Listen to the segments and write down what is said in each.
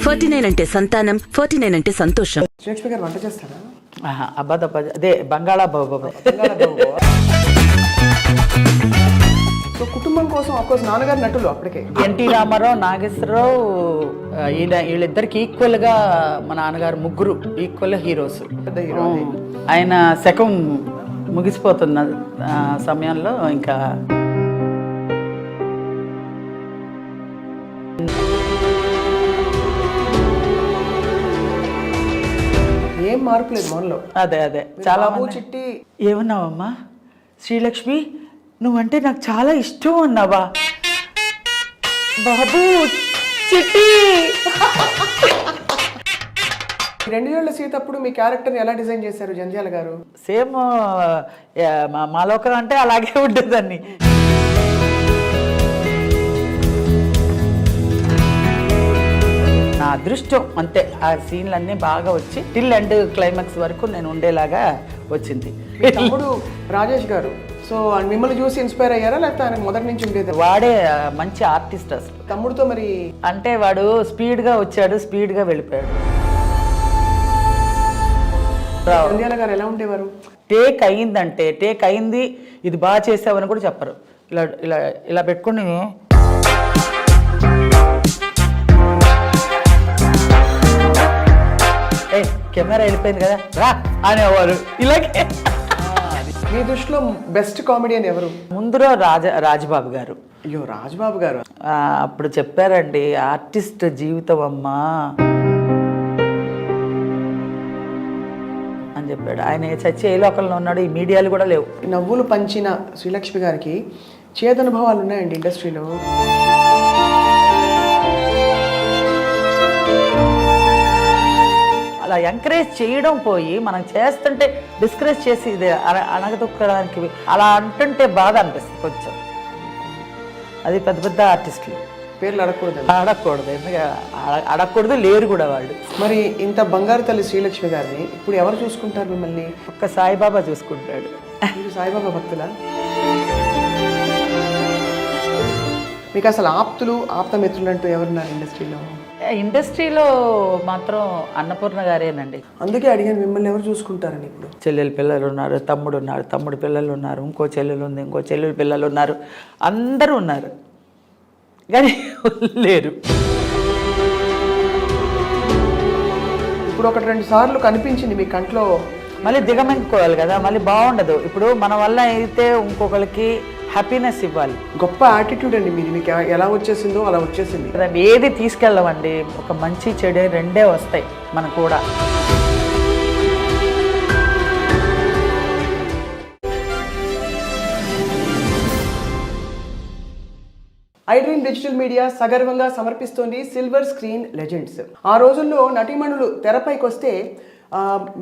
49 అంటే సంతానం, 49 అంటే సంతోషం. శ్రీలక్ష్మి గారు వంట చేస్తారా? అదే బంగాళాబాబు. సో కుటుంబం కోసం అఫ్కోర్స్ నాన్నగారు నటులు అప్పటికే. ఎన్టీ రామారావు, నాగేశ్వరరావు వీళ్ళిద్దరికి ఈక్వల్ గా మా నాన్నగారు ముగ్గురు ఈక్వల్ హీరోస్. ఆయన శకం ముగిసిపోతున్న సమయంలో ఇంకా ఏం మార్పు లేదు మనలో. అదే చాలా చిట్టి ఏమన్నావమ్మా? శ్రీలక్ష్మి నువ్వంటే నాకు చాలా ఇష్టం అన్నావా? బాబు చిట్టి 2 ఏళ్ల సీత అప్పుడు మీ క్యారెక్టర్ ఎలా డిజైన్ చేశారు జంధ్యాల గారు? సేమ్ మాలోకం అంటే అలాగే ఉండేదాన్ని. నా అదృష్టం అంతే. ఆ సీన్లన్నీ బాగా వచ్చి టిల్ ఎండ్ క్లైమాక్స్ వరకు నేను ఉండేలాగా వచ్చింది. మీ తమ్ముడు రాజేష్ గారు సో మిమ్మల్ని చూసి ఇన్స్పైర్ అయ్యారా లేకపోతే ఆయన మొదటి నుంచి ఉండేది? వాడే మంచి ఆర్టిస్ట్ అసలు. తమ్ముడితో మరి అంటే వాడు స్పీడ్గా వచ్చాడు, స్పీడ్గా వెళ్ళిపోయాడు. జంధ్యాల గారు ఎలా ఉండేవారు? టేక్ అయింది ఇది బాగా చేసావని కూడా చెప్పరు. ఇలా ఇలా ఇలా పెట్టుకుని కెమెరా వెళ్ళిపోయింది కదా రా అనేవారు. ఇలాగే మీ దృష్టిలో బెస్ట్ కామెడియన్ ఎవరు? ముందులో రాజబాబు గారు. అయ్యో రాజబాబు గారు అప్పుడు చెప్పారండి, ఆర్టిస్ట్ జీవితం అమ్మా అని చెప్పాడు. ఆయన చచ్చి ఏ లోకంలో ఉన్నాడు, ఈ మీడియాలు కూడా లేవు. నవ్వులు పంచిన శ్రీలక్ష్మి గారికి చేదనుభవాలు ఉన్నాయండి ఇండస్ట్రీలో. అలా ఎంకరేజ్ చేయడం పోయి మనం చేస్తుంటే డిస్కరేజ్ చేసి ఇది అణగదొక్కడానికి అలా అంటుంటే బాధ అనిపిస్తుంది కొంచెం. అది పెద్ద పెద్ద ఆర్టిస్టులు పేర్లు అడగకూడదు. ఎందుకంటే అడగకూడదు, లేరు కూడా వాళ్ళు. మరి ఇంత బంగారు తల్లి శ్రీలక్ష్మి గారిని ఇప్పుడు ఎవరు చూసుకుంటారు మిమ్మల్ని? ఒక్క సాయిబాబా చూసుకుంటాడు. మీరు సాయిబాబా భక్తులా? మీకు అసలు ఆప్తమిత్రులు అంటూ ఎవరున్నారు ఇండస్ట్రీలో? ఇండస్ట్రీలో మాత్రం అన్నపూర్ణ గారేనండి. అందుకే అడిగాను మిమ్మల్ని ఎవరు చూసుకుంటారని. ఇప్పుడు చెల్లెలు పిల్లలు ఉన్నారు, తమ్ముడు పిల్లలు ఉన్నారు, ఇంకో చెల్లెలు ఉంది, ఇంకో చెల్లెలు పిల్లలు ఉన్నారు, అందరూ ఉన్నారు కానీ లేరు. ఇప్పుడు 1-2 సార్లు కనిపించింది మీ కంట్లో, మళ్ళీ దిగమెంచుకోవాలి కదా, మళ్ళీ బాగుండదు. ఇప్పుడు మన వల్ల అయితే ఇంకొకరికి హ్యాపీనెస్ ఇవ్వాలి. గొప్ప యాటిట్యూడ్ అండి మీది. మీకు ఎలా వచ్చేసిందో అలా వచ్చేసింది. ఏది తీసుకెళ్ళమండి, ఒక మంచి చెడు రెండే వస్తాయి మనకు కూడా. ఐడ్రీమ్ డిజిటల్ మీడియా సగర్వంగా సమర్పిస్తోంది సిల్వర్ స్క్రీన్ లెజెండ్స్. ఆ రోజుల్లో నటీమణులు తెరపైకి వస్తే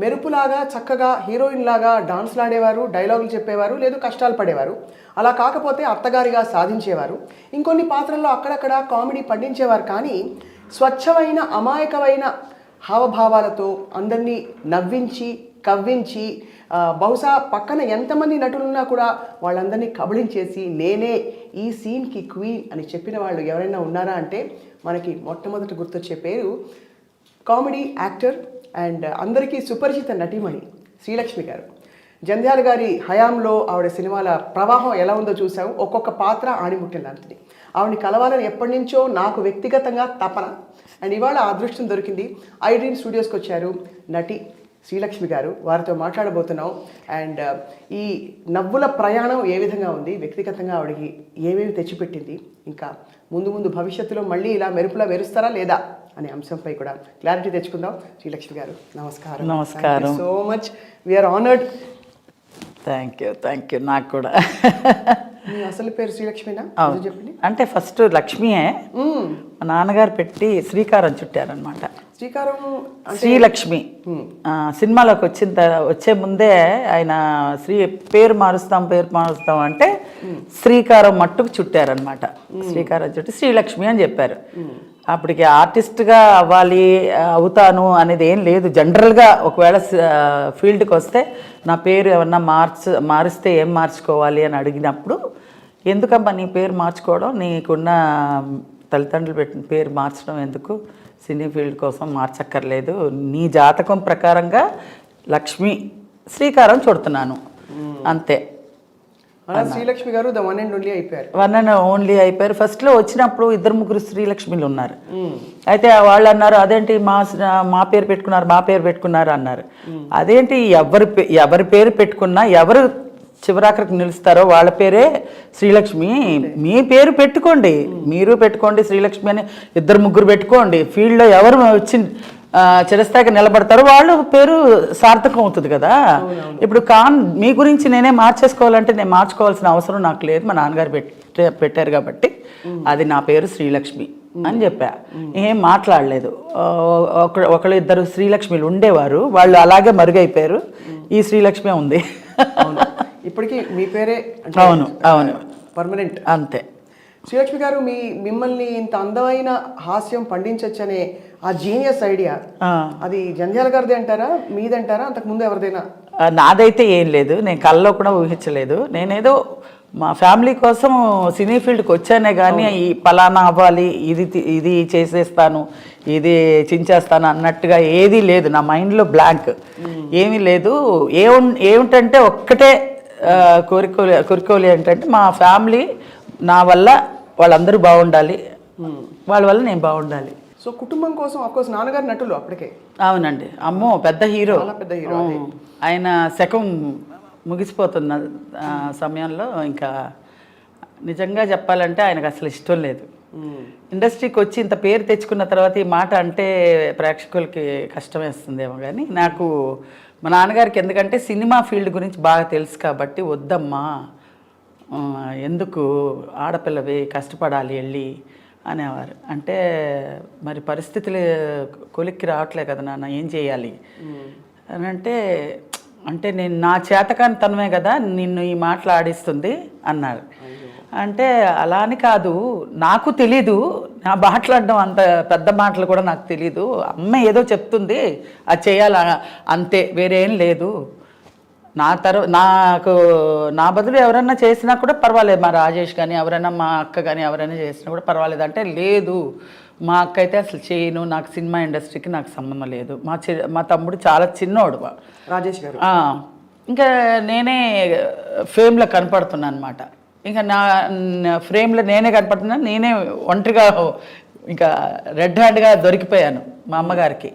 మెరుపులాగా చక్కగా హీరోయిన్ లాగా డాన్స్లు ఆడేవారు, డైలాగులు చెప్పేవారు, లేదు కష్టాలు పడేవారు. అలా కాకపోతే అత్తగారిగా సాధించేవారు. ఇంకొన్ని పాత్రల్లో అక్కడక్కడ కామెడీ పండించేవారు. కానీ స్వచ్ఛమైన అమాయకమైన హావభావాలతో అందరినీ నవ్వించి కవ్వించి బహుశా పక్కన ఎంతమంది నటులున్నా కూడా వాళ్ళందరినీ కబళించేసి నేనే ఈ సీన్కి క్వీన్ అని చెప్పిన వాళ్ళు ఎవరైనా ఉన్నారా అంటే మనకి మొట్టమొదటి గుర్తొచ్చే పేరు కామెడీ యాక్టర్ అండ్ అందరికీ సుపరిచిత నటీమణి శ్రీలక్ష్మి గారు. జంధ్యాల గారి హయాంలో ఆవిడ సినిమాల ప్రవాహం ఎలా ఉందో చూసాము. ఒక్కొక్క పాత్ర ఆణిముత్యం లాంటిది. ఆవిడని కలవాలని ఎప్పటి నుంచో నాకు వ్యక్తిగతంగా తపన. అండ్ ఇవాళ అదృష్టం దొరికింది. ఐడ్రీమ్ స్టూడియోస్కి వచ్చారు నటి శ్రీలక్ష్మి గారు. వారితో మాట్లాడబోతున్నాం. అండ్ ఈ నవ్వుల ప్రయాణం ఏ విధంగా ఉంది, వ్యక్తిగతంగా ఆవిడకి ఏమేమి తెచ్చిపెట్టింది, ఇంకా ముందు భవిష్యత్తులో మళ్ళీ ఇలా మెరుపులా మెరుస్తారా లేదా అనే అంశంపై కూడా క్లారిటీ తెచ్చుకుందాం. శ్రీలక్ష్మి గారు నమస్కారం. నమస్కారం. So much we are honoured. Thank you. నాకు కూడా. మీ అసలు పేరు శ్రీలక్ష్మినా? చెప్పండి. అంటే ఫస్ట్ లక్ష్మియే, మా నాన్నగారు పెట్టి శ్రీకారం చుట్టారనమాట. శ్రీకారం శ్రీలక్ష్మి సినిమాలోకి వచ్చే ముందే ఆయన పేరు మారుస్తాం అంటే శ్రీకారం మట్టుకు చుట్టారనమాట. శ్రీకారం చుట్టి శ్రీలక్ష్మి అని చెప్పారు. అప్పటికి ఆర్టిస్ట్గా అవుతాను అనేది ఏం లేదు. జనరల్గా ఒకవేళ ఫీల్డ్కి వస్తే నా పేరు ఏమన్నా మారిస్తే ఏం మార్చుకోవాలి అని అడిగినప్పుడు, ఎందుకమ్మా నీ పేరు మార్చుకోవడం, నీకున్న తల్లిదండ్రులు పెట్టిన పేరు మార్చడం ఎందుకు, సినీ ఫీల్డ్ కోసం మార్చక్కర్లేదు, నీ జాతకం ప్రకారంగా లక్ష్మి శ్రీకారం చుడుతున్నాను అంతే. అలా శ్రీలక్ష్మి గారు ద వన్ అండ్ ఓన్లీ అయిపోయారు. వన్ అండ్ ఓన్లీ అయిపోయారు. ఫస్ట్లో వచ్చినప్పుడు 2-3 శ్రీలక్ష్మిలు ఉన్నారు. అయితే వాళ్ళు అన్నారు అదేంటి మా పేరు పెట్టుకున్నారు, మా పేరు పెట్టుకున్నారు అన్నారు. అదేంటి ఎవరి పేరు పెట్టుకున్నా ఎవరు చివరాఖరికి నిలుస్తారో వాళ్ళ పేరే శ్రీలక్ష్మి. మీ పేరు పెట్టుకోండి, మీరు పెట్టుకోండి శ్రీలక్ష్మి అని 2-3 పెట్టుకోండి. ఫీల్డ్లో ఎవరు వచ్చి చిరస్థాయికి నిలబడతారు వాళ్ళు పేరు సార్థకం అవుతుంది కదా. ఇప్పుడు మీ గురించి నేనే మార్చేసుకోవాలంటే నేను మార్చుకోవాల్సిన అవసరం నాకు లేదు, మా నాన్నగారు పెట్టారు కాబట్టి అది నా పేరు శ్రీలక్ష్మి అని చెప్పా. ఏం మాట్లాడలేదు. ఒకళ్ళు 2 శ్రీలక్ష్మిలు ఉండేవారు, వాళ్ళు అలాగే మరుగైపోయారు. ఈ శ్రీలక్ష్మి ఉంది. ఇప్పటికీ మీ పేరే అవును అవును పర్మనెంట్ అంతే. శ్రీలక్ష్మి గారు మిమ్మల్ని ఇంత అందమైన హాస్యం పండించొచ్చనే ఆ జీనియస్ ఐడియా అది జంధ్యాల గారిది అంటారా, మీదంటారా, అంతకుముందు ఎవరిదైనా? నాదైతే ఏం లేదు, నేను కల్లో కూడా ఊహించలేదు. నేనేదో మా ఫ్యామిలీ కోసం సినీ ఫీల్డ్కి వచ్చానే కానీ ఈ పలానా అవ్వాలి, ఇది చేసేస్తాను, ఇది చించేస్తాను అన్నట్టుగా ఏదీ లేదు. నా మైండ్లో బ్లాంక్ ఏమీ లేదు. ఏమిటంటే ఒక్కటే కోరికోలి ఏంటంటే మా ఫ్యామిలీ నా వల్ల వాళ్ళందరూ బాగుండాలి, వాళ్ళ వల్ల నేను బాగుండాలి. సో కుటుంబం కోసం అఫ్కోర్స్ నాన్నగారు నటులు అప్పటికే. అవునండి, అమ్మో పెద్ద హీరో, పెద్ద హీరో. ఆయన శకం ముగిసిపోతున్న సమయంలో ఇంకా నిజంగా చెప్పాలంటే ఆయనకు అసలు ఇష్టం లేదు. ఇండస్ట్రీకి వచ్చి ఇంత పేరు తెచ్చుకున్న తర్వాత ఈ మాట అంటే ప్రేక్షకులకి కష్టం వేస్తుందేమో కానీ నాకు మా నాన్నగారికి ఎందుకంటే సినిమా ఫీల్డ్ గురించి బాగా తెలుసు కాబట్టి వద్దమ్మా, ఎందుకు ఆడపిల్లవి కష్టపడాలి వెళ్ళి అనేవారు. అంటే మరి పరిస్థితులు కొలిక్కి రావట్లే కదా నాన్న, ఏం చేయాలి అని అంటే నేను నా చేతకాని తనమే కదా నిన్ను ఈ మాటలు ఆడిస్తుంది అన్నారు. అంటే అలా అని కాదు, నాకు తెలీదు, నా మాట్లాడడం అంత పెద్ద మాటలు కూడా నాకు తెలీదు, అమ్మ ఏదో చెప్తుంది అది చేయాలి అంతే, వేరేం లేదు. నాకు నా బదులు ఎవరన్నా చేసినా కూడా పర్వాలేదు, మా రాజేష్ కానీ ఎవరైనా మా అక్క కానీ ఎవరైనా చేసినా కూడా పర్వాలేదు అంటే, లేదు మా అక్క అయితే అసలు చేయను, నాకు సినిమా ఇండస్ట్రీకి నాకు సంబంధం లేదు. మా తమ్ముడు చాలా చిన్నోడు రాజేష్ గారు. ఇంకా నేనే ఫేమ్లో కనపడుతున్నాను అనమాట. ఇంకా నా ఫ్రేమ్లో నేనే కనపడుతున్నాను, నేనే ఒంటరిగా ఇంకా రెడ్ హ్యాండ్గా దొరికిపోయాను మా అమ్మగారికి.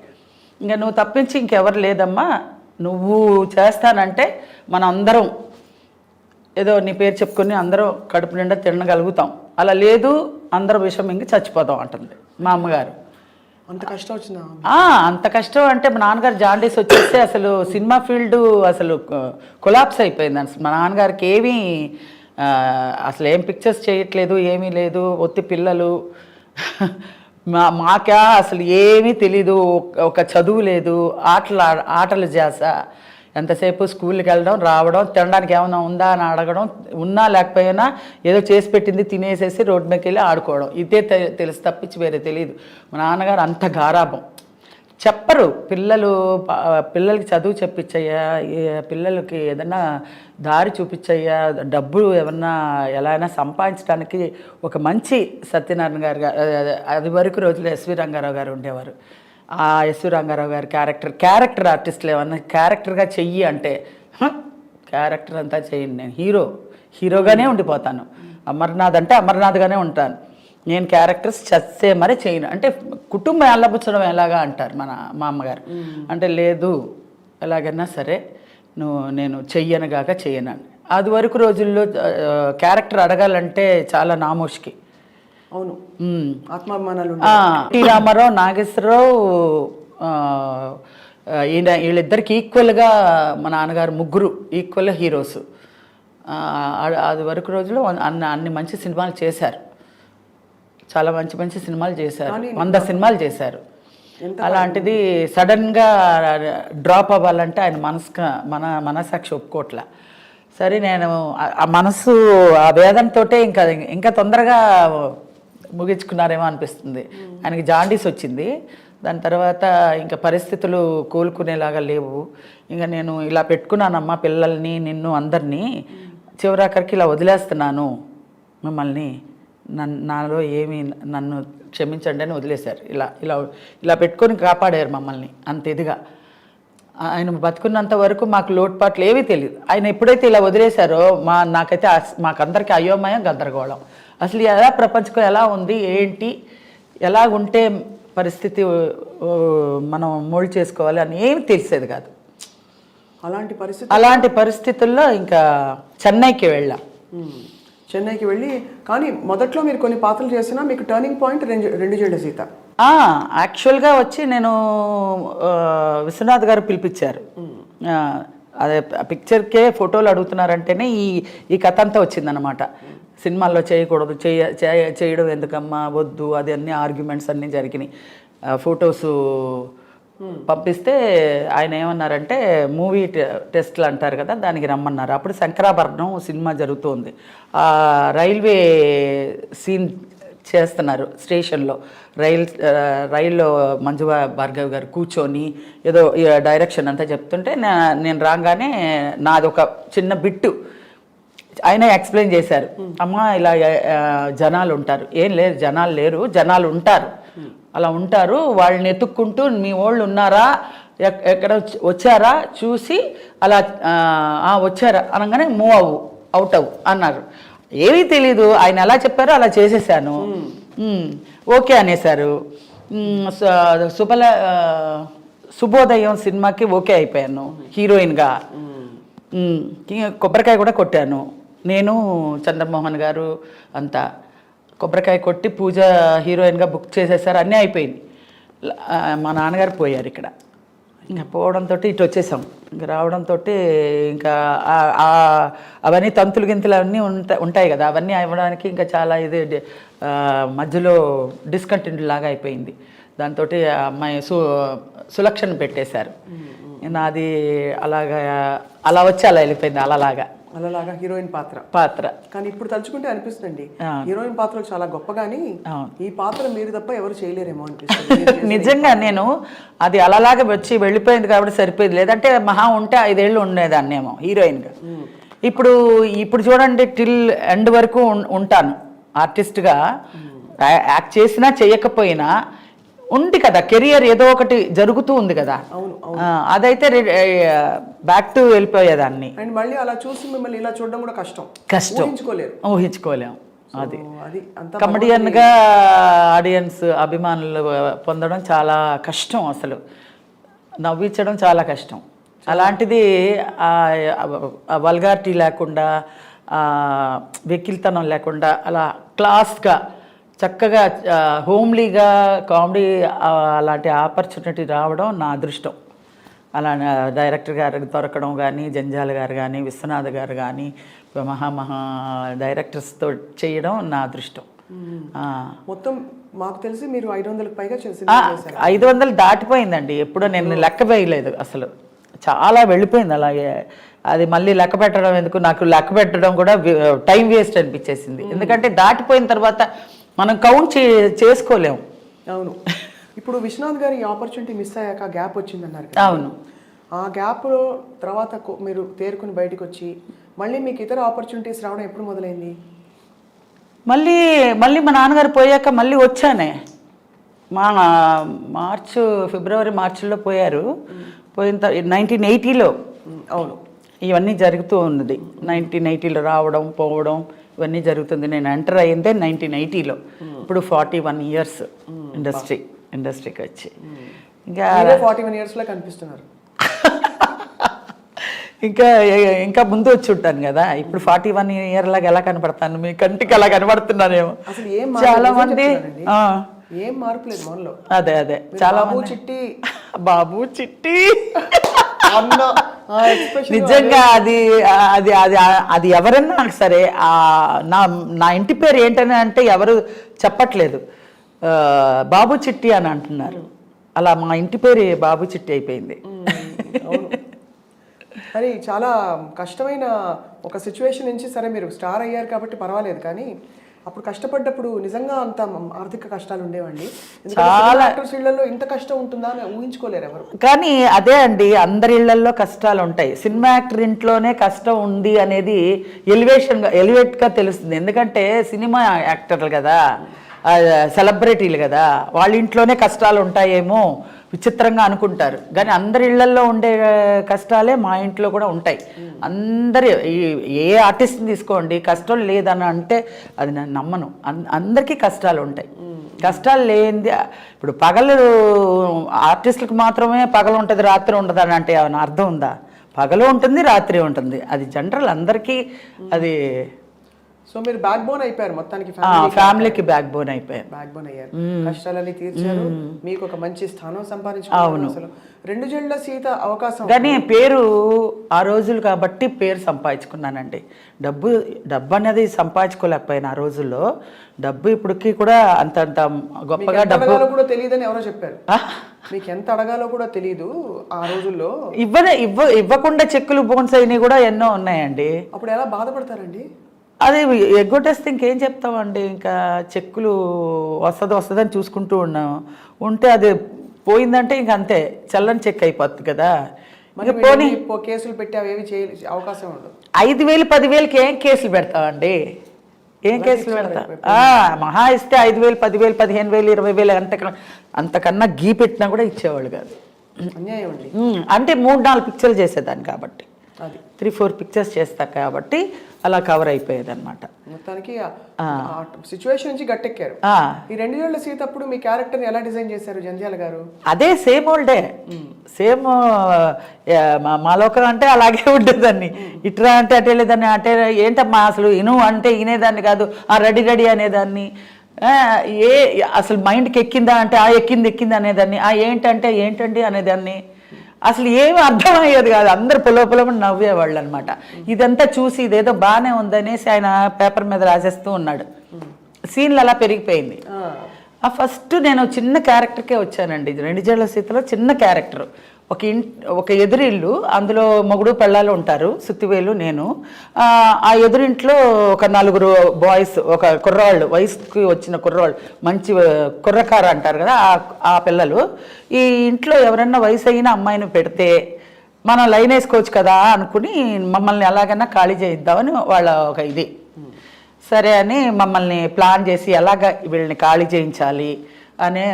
ఇంకా నువ్వు తప్పించి ఇంకెవరు లేదమ్మా, నువ్వు చేస్తానంటే మన అందరం ఏదో నీ పేరు చెప్పుకొని అందరం కడుపు నిండా తినగలుగుతాం, అలా లేదు అందరం విషం ఇంక చచ్చిపోతాం అంటుంది మా అమ్మగారు. అంత కష్టం వచ్చిందా? అంత కష్టం అంటే మా నాన్నగారు జాండీస్ వచ్చేస్తే అసలు సినిమా ఫీల్డ్ అసలు కొలాప్స్ అయిపోయింది. అసలు మా నాన్నగారికి ఏమీ అసలు ఏం పిక్చర్స్ చేయట్లేదు, ఏమీ లేదు, ఒత్తి పిల్లలు, మాకా అసలు ఏమీ తెలీదు, ఒక చదువు లేదు, ఆటలు చేస, ఎంతసేపు స్కూల్కి వెళ్ళడం రావడం, తినడానికి ఏమైనా ఉందా అని అడగడం, ఉన్నా లేకపోయినా ఏదో చేసి పెట్టింది తినేసేసి రోడ్డు మీదకి వెళ్ళి ఆడుకోవడం, ఇదే తెలుసు తప్పించి వేరే తెలియదు. మా నాన్నగారు అంత గారాబం, చెప్పరు పిల్లలకి చదువు చెప్పించయ్యా, పిల్లలకి ఏదన్నా దారి చూపించయ్యా, డబ్బు ఏమన్నా ఎలా అయినా సంపాదించడానికి ఒక మంచి సత్యనారాయణ గారు, అది వరకు రోజుల్లో ఎస్వి రంగారావు గారు ఉండేవారు. ఆ ఎస్వి రంగారావు గారి క్యారెక్టర్ ఆర్టిస్టులు ఏమన్నా క్యారెక్టర్గా చెయ్యి అంటే క్యారెక్టర్ అంతా చెయ్యండి, నేను హీరోగానే ఉండిపోతాను, అమర్నాథ్ అంటే అమర్నాథ్గానే ఉంటాను, నేను క్యారెక్టర్స్ చచ్చే మరీ చేయను అంటే కుటుంబం ఎల్లబుచ్చడం ఎలాగా అంటారు మా అమ్మగారు. అంటే లేదు ఎలాగైనా సరే నేను చెయ్యనుగాక చెయ్యను. అది వరకు రోజుల్లో క్యారెక్టర్ అడగాలంటే చాలా నామోష్కి. అవును, ఆత్మాభిమానాలు. టి రామారావు, నాగేశ్వరరావు, వీళ్ళిద్దరికి ఈక్వల్గా మా నాన్నగారు ముగ్గురు ఈక్వల్ హీరోస్. అది వరకు రోజుల్లో అన్ని మంచి సినిమాలు చేశారు, చాలా మంచి మంచి సినిమాలు చేశారు, 100 సినిమాలు చేశారు. అలాంటిది సడన్గా డ్రాప్ అవ్వాలంటే ఆయన మనసాక్షి ఒప్పుకోట్ల. సరే నేను ఆ మనసు ఆ వేదనతో ఇంకా తొందరగా ముగించుకున్నారేమో అనిపిస్తుంది. ఆయనకి జాండీస్ వచ్చింది, దాని తర్వాత ఇంకా పరిస్థితులు కోలుకునేలాగా లేవు. ఇంకా నేను ఇలా పెట్టుకున్నానమ్మా పిల్లల్ని, నిన్ను అందరినీ, చివరాఖరికి ఇలా వదిలేస్తున్నాను మిమ్మల్ని, నాలో ఏమీ నన్ను క్షమించండి అని వదిలేశారు. ఇలా ఇలా ఇలా పెట్టుకొని కాపాడారు మమ్మల్ని అంత ఇదిగా. ఆయన బతుకున్నంత వరకు మాకు లోటుపాట్లు ఏమీ తెలియదు. ఆయన ఎప్పుడైతే ఇలా వదిలేశారో నాకైతే మాకందరికీ అయోమయం, గందరగోళం. అసలు ఎలా ప్రపంచం ఎలా ఉంది, ఏంటి, ఎలా ఉంటే పరిస్థితి మనం మోల్డ్ చేసుకోవాలి అని ఏమి తెలిసేది కాదు. అలాంటి పరిస్థితుల్లో ఇంకా చెన్నైకి వెళ్ళాం. చెన్నైకి వెళ్ళి కానీ మొదట్లో మీరు కొన్ని పాత్రలు చేసినా మీకు టర్నింగ్ పాయింట్ రెండు జెండ సీత. యాక్చువల్గా వచ్చి నేను విశ్వనాథ్ గారు పిలిపించారు. అదే పిక్చర్కే ఫోటోలు అడుగుతున్నారంటేనే ఈ కథ అంతా వచ్చిందనమాట. సినిమాల్లో చేయకూడదు, చేయడం ఎందుకమ్మా, వద్దు, అది అన్ని ఆర్గ్యుమెంట్స్ అన్నీ జరిగినాయి. ఫొటోస్ పంపిస్తే ఆయన ఏమన్నారంటే మూవీ టెస్ట్లు అంటారు కదా, దానికి రమ్మన్నారు. అప్పుడు శంకరాభరణం సినిమా జరుగుతుంది. రైల్వే సీన్ చేస్తున్నారు స్టేషన్లో. రైల్లో మంజు భార్గవ్ గారు కూర్చొని ఏదో డైరెక్షన్ అంతా చెప్తుంటే నేను రాగానే నాది ఒక చిన్న బిట్టు ఆయన ఎక్స్ప్లెయిన్ చేశారు. అమ్మ ఇలా జనాలు ఉంటారు, ఏం లేరు జనాలు లేరు, జనాలు ఉంటారు, అలా ఉంటారు, వాళ్ళని ఎత్తుక్కుంటూ మీ వాళ్ళు ఉన్నారా, ఎక్కడ వచ్చారా చూసి అలా వచ్చారా అనగానే మూవ్ అవుట్ అన్నారు. ఏమీ తెలీదు, ఆయన ఎలా చెప్పారో అలా చేసేసాను. ఓకే అనేసారు. శుభోదయం సినిమాకి ఓకే అయిపోయాను హీరోయిన్గా. కొబ్బరికాయ కూడా కొట్టాను నేను, చంద్రమోహన్ గారు అంతా. కొబ్బరికాయ కొట్టి పూజ హీరోయిన్గా బుక్ చేసేసారు, అన్నీ అయిపోయింది. మా నాన్నగారు పోయారు ఇక్కడ. ఇంకా పోవడంతో ఇటు వచ్చేసాం. ఇంకా రావడంతో ఇంకా అవన్నీ తంతులు గింతులు అవన్నీ ఉంటాయి కదా, అవన్నీ అవ్వడానికి ఇంకా చాలా ఇది మధ్యలో డిస్కంటిన్యూ లాగా అయిపోయింది. దాంతో అమ్మాయి సులక్షణ పెట్టేశారు. నాది అలా వచ్చి అలా వెళ్ళిపోయింది. అలాగా హీరోయిన్ పాత్ర. కానీ ఇప్పుడు తలుచుకుంటే అనిపిస్తుంది హీరోయిన్ పాత్రలు చాలా గొప్పగాని ఈ పాత్ర మీరు తప్ప ఎవరు చేయలేరేమో అనిపిస్తుంది. నిజంగా నేను అది అలాగా వచ్చి వెళ్ళిపోయింది కాబట్టి సరిపోయింది. లేదంటే మహా ఉంటే 5 ఏళ్ళు ఉండేదాన్నేమో హీరోయిన్గా. ఇప్పుడు చూడండి టిల్ ఎండ్ వరకు ఉంటాను ఆర్టిస్ట్గా. యాక్ట్ చేసినా చేయకపోయినా ఉంది కదా, కెరియర్ ఏదో ఒకటి జరుగుతూ ఉంది కదా. అదైతే బ్యాక్ టు వెళ్ళిపోయేదాన్ని. అండ్ మళ్ళీ అలా చూసి మిమ్మల్ని ఇలా చూడడం కూడా కష్టం, ఊహించుకోలేము. అది కమెడియన్గా ఆడియన్స్ అభిమానులు పొందడం చాలా కష్టం, అసలు నవ్వించడం చాలా కష్టం. అలాంటిది వల్గారిటీ లేకుండా, వెకిల్తనం లేకుండా అలా క్లాస్గా చక్కగా హోమ్లీగా కామెడీ అలాంటి ఆపర్చునిటీ రావడం నా అదృష్టం. అలా డైరెక్టర్ గారు దొరకడం కానీ, జంజాల గారు కానీ, విశ్వనాథ్ గారు కానీ, మహా డైరెక్టర్స్తో చేయడం నా అదృష్టం. మొత్తం మాకు తెలిసి మీరు 500కి పైగా 500 దాటిపోయిందండి. ఎప్పుడో నేను లెక్క వేయలేదు అసలు, చాలా వెళ్ళిపోయింది అలాగే. అది మళ్ళీ లెక్క పెట్టడం ఎందుకు, నాకు లెక్క పెట్టడం కూడా టైం వేస్ట్ అనిపించేసింది. ఎందుకంటే దాటిపోయిన తర్వాత మనం కౌంట్ చేసుకోలేము. అవును. ఇప్పుడు విశ్వనాథ్ గారి ఆపర్చునిటీ మిస్ అయ్యాక గ్యాప్ వచ్చిందన్నారు. అవును. ఆ గ్యాప్లో తర్వాత మీరు తేరుకుని బయటకు వచ్చి మళ్ళీ మీకు ఇతర ఆపర్చునిటీస్ రావడం ఎప్పుడు మొదలైంది? మళ్ళీ మా నాన్నగారు పోయాక మళ్ళీ వచ్చానే. ఫిబ్రవరి మార్చిలో పోయారు. పోయిన 1980లో అవును ఇవన్నీ జరుగుతూ ఉన్నది. 1980లో రావడం పోవడం ఇవన్నీ జరుగుతుంది. నేను ఎంటర్ అయ్యిందే 1980లో. ఇప్పుడు 41 years ఇండస్ట్రీకి వచ్చి. ఇంకా 41 yearsలో కనిపిస్తున్నారు. ఇంకా ముందు వచ్చి ఉంటాను కదా. ఇప్పుడు 41 year లాగా ఎలా కనపడతాను, మీ కంటికి అలా కనపడుతున్నానేమో. చాలా మంది ఏం మార్పు లేదు మనలో. అదే చాలా బాబు చిట్టి నిజంగా అది ఎవరన్నా సరే నా ఇంటి పేరు ఏంటని అంటే ఎవరు చెప్పట్లేదు, బాబు చిట్టి అని అంటున్నారు. అలా మా ఇంటి పేరు బాబు చిట్టి అయిపోయింది. మరి చాలా కష్టమైన ఒక సిచ్యువేషన్ నుంచి సరే మీరు స్టార్ అయ్యారు కాబట్టి పర్వాలేదు, కానీ అప్పుడు కష్టపడ్డప్పుడు నిజంగా అంత ఆర్థిక కష్టాలు ఉండేవండి. చాలా యాక్టర్స్ ఇళ్లలో ఇంత కష్టం ఉంటుందా అని ఊహించుకోలేరు ఎవరు. కానీ అదే అండి, అందరి ఇళ్లలో కష్టాలు ఉంటాయి. సినిమా యాక్టర్ ఇంట్లోనే కష్టం ఉంది అనేది ఎలివేట్గా తెలుస్తుంది. ఎందుకంటే సినిమా యాక్టర్లు కదా, సెలబ్రిటీలు కదా, వాళ్ళ ఇంట్లోనే కష్టాలు ఉంటాయేమో విచిత్రంగా అనుకుంటారు. కానీ అందరి ఇళ్లల్లో ఉండే కష్టాలే మా ఇంట్లో కూడా ఉంటాయి. అందరి ఏ ఆర్టిస్ట్ని తీసుకోండి, కష్టం లేదని అంటే అది నేను నమ్మను. అందరికీ కష్టాలు ఉంటాయి. కష్టాలు లేనిది ఇప్పుడు పగలు ఆర్టిస్టులకు మాత్రమే పగలు ఉంటుంది రాత్రి ఉండదు అని అంటే ఏమైనా అర్థం ఉందా? పగలు ఉంటుంది, రాత్రి ఉంటుంది. అది జనరల్ అందరికీ. అది సో మీరు బ్యాక్ బోన్ అయిపోయారు మొత్తానికి, ఫ్యామిలీకి బ్యాక్ బోన్ అయిపోయారు. బ్యాక్ బోన్ అయ్యారు, కష్టాలని తీర్చారు, మీకు ఒక మంచి స్థానం సంపాదించుకున్నారు. అసలు 2 జేళ్ల సీత అవకాశం. కానీ పేరు ఆ రోజులు కాబట్టి పేరు సంపాదించుకున్నానండి. డబ్బు అనేది సంపాదించుకోలేకపోయినా ఆ రోజుల్లో. డబ్బు ఇప్పటికీ కూడా అంత గొప్పగా డబ్బు కూడా తెలియదని ఎవరో చెప్పారు. మీకు ఎంత అడగాలో కూడా తెలియదు ఆ రోజుల్లో. ఇవ్వకుండా చెక్కులు బోన్స్ అయినవి కూడా ఎన్నో ఉన్నాయండి. అప్పుడు ఎలా బాధపడతారండి? అది ఎగ్గొట్టేస్తే ఇంకేం చెప్తామండి. ఇంకా చెక్కులు వస్తుందని చూసుకుంటూ ఉంటే అది పోయిందంటే ఇంక అంతే, చల్లని చెక్ అయిపోతుంది కదా. పోనీ కేసులు పెట్టి అవేవి అవకాశం ఉండదు. 5,000 10,000కి ఏం కేసులు పెడతామండి? ఏం కేసులు పెడతా? మహా ఇస్తే 5,000 10,000 15,000 20,000 అంతకన్నా గీ పెట్టినా కూడా ఇచ్చేవాళ్ళు కాదు. అన్యాయం అండి. అంటే 3-4 పిక్చర్లు చేసేదాన్ని కాబట్టి, 3-4 పిక్చర్స్ చేస్తా కాబట్టి అలా కవర్ అయిపోయేది అనమాట. మొత్తానికి సిచ్యువేషన్ నుంచి గట్టెక్కారు. ఈ 2 ఏళ్ల సీత అప్పుడు మీ క్యారెక్టర్ని ఎలా డిజైన్ చేశారు జంధ్యాల గారు? అదే సేమ్ ఓల్డే, సేమ్ మా లోకం అంటే అలాగే ఉండేదాన్ని. ఇట్రా అంటే అటే లేదాన్ని, అంటే ఏంటమ్మా అసలు ఇను అంటే వినేదాన్ని కాదు, రెడీ అనేదాన్ని. అసలు మైండ్కి ఎక్కిందా అంటే ఎక్కింది అనేదాన్ని. ఏంటంటే ఏంటండి అనేదాన్ని. అసలు ఏమి అర్థమయ్యేది కాదు. అందరు పొలమని నవ్వేవాళ్ళు అనమాట. ఇదంతా చూసి ఇదేదో బాగానే ఉందనేసి ఆయన పేపర్ మీద రాసేస్తూ ఉన్నాడు. సీన్లు అలా పెరిగిపోయింది. ఫస్ట్ నేను చిన్న క్యారెక్టర్కే వచ్చానండి. 2 జేళ్ల సీతలో చిన్న క్యారెక్టర్. ఒక ఎదురిల్లు, అందులో మొగుడు పెళ్ళాలు ఉంటారు, సుత్తివేలు నేను. ఆ ఎదురింట్లో ఒక 4 బాయ్స్, ఒక కుర్రాళ్ళు, వయసుకి వచ్చిన కుర్రాళ్ళు, మంచి కుర్రకార అంటారు కదా ఆ పిల్లలు. ఈ ఇంట్లో ఎవరన్నా వయసు అయిన అమ్మాయిని పెడితే మనం లైన్ వేసుకోవచ్చు కదా అనుకుని మమ్మల్ని ఎలాగైనా ఖాళీ చేయిద్దామని వాళ్ళ ఒక ఇది. సరే అని మమ్మల్ని ప్లాన్ చేసి ఎలాగ వీళ్ళని ఖాళీ చేయించాలి అనే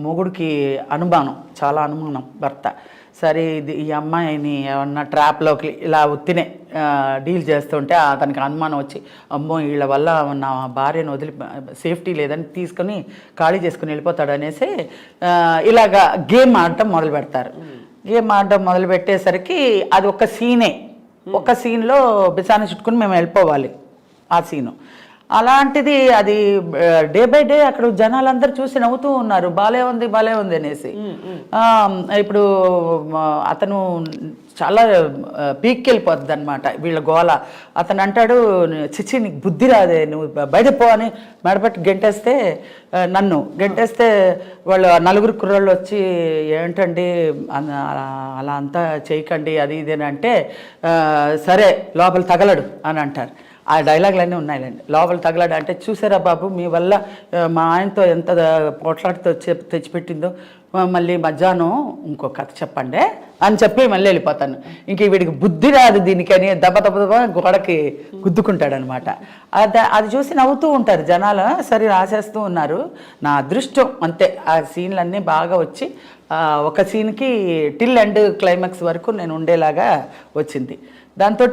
మొగుడికి అనుమానం, చాలా అనుమానం భర్త. సరే ఈ అమ్మాయిని ఏమన్నా ట్రాప్లోకి ఇలా ఉత్తినే డీల్ చేస్తుంటే అతనికి అనుమానం వచ్చి, అమ్మో వీళ్ళ వల్ల నా భార్యను వదిలి సేఫ్టీ లేదని తీసుకొని ఖాళీ చేసుకుని వెళ్ళిపోతాడు అనేసి ఇలాగా గేమ్ ఆడటం మొదలు పెడతారు. గేమ్ ఆడటం మొదలు పెట్టేసరికి అది ఒక సీనే, ఒక సీన్లో బిసాన్ని చుట్టుకుని మేము వెళ్ళిపోవాలి ఆ సీను. అలాంటిది అది డే బై డే అక్కడ జనాలందరూ చూసి నవ్వుతూ ఉన్నారు, బాలే ఉంది అనేసి. ఇప్పుడు అతను చాలా పీక్కి వెళ్ళిపోతుంది అనమాట వీళ్ళ గోల. అతను అంటాడు, చిచ్చి నీకు బుద్ధి రాదే, నువ్వు బయటపో అని మెడపట్టి గెంటేస్తే, నన్ను గెంటేస్తే వాళ్ళు 4 కుర్రాళ్ళు వచ్చి ఏంటండి అలా అంతా చేయకండి అది ఇదేనంటే, సరే లోపల తగలడు అని అంటారు. ఆ డైలాగులన్నీ ఉన్నాయిలేండి. లోపల తగలాడు అంటే, చూసారా బాబు మీ వల్ల మా ఆయనతో ఎంత పోట్లాడితో తెచ్చిపెట్టిందో, మళ్ళీ మధ్యాహ్నం ఇంకో కథ చెప్పండి అని చెప్పి మళ్ళీ వెళ్ళిపోతాను. ఇంక వీడికి బుద్ధి రాదు దీనికని దెబ్బ గోడకి గుద్దుకుంటాడనమాట. అది చూసి నవ్వుతూ ఉంటారు జనాలు. సరే రాసేస్తూ ఉన్నారు. నా అదృష్టం అంతే, ఆ సీన్లన్నీ బాగా వచ్చి ఒక సీన్కి టిల్ ఎండ్ క్లైమాక్స్ వరకు నేను ఉండేలాగా వచ్చింది. దాంతో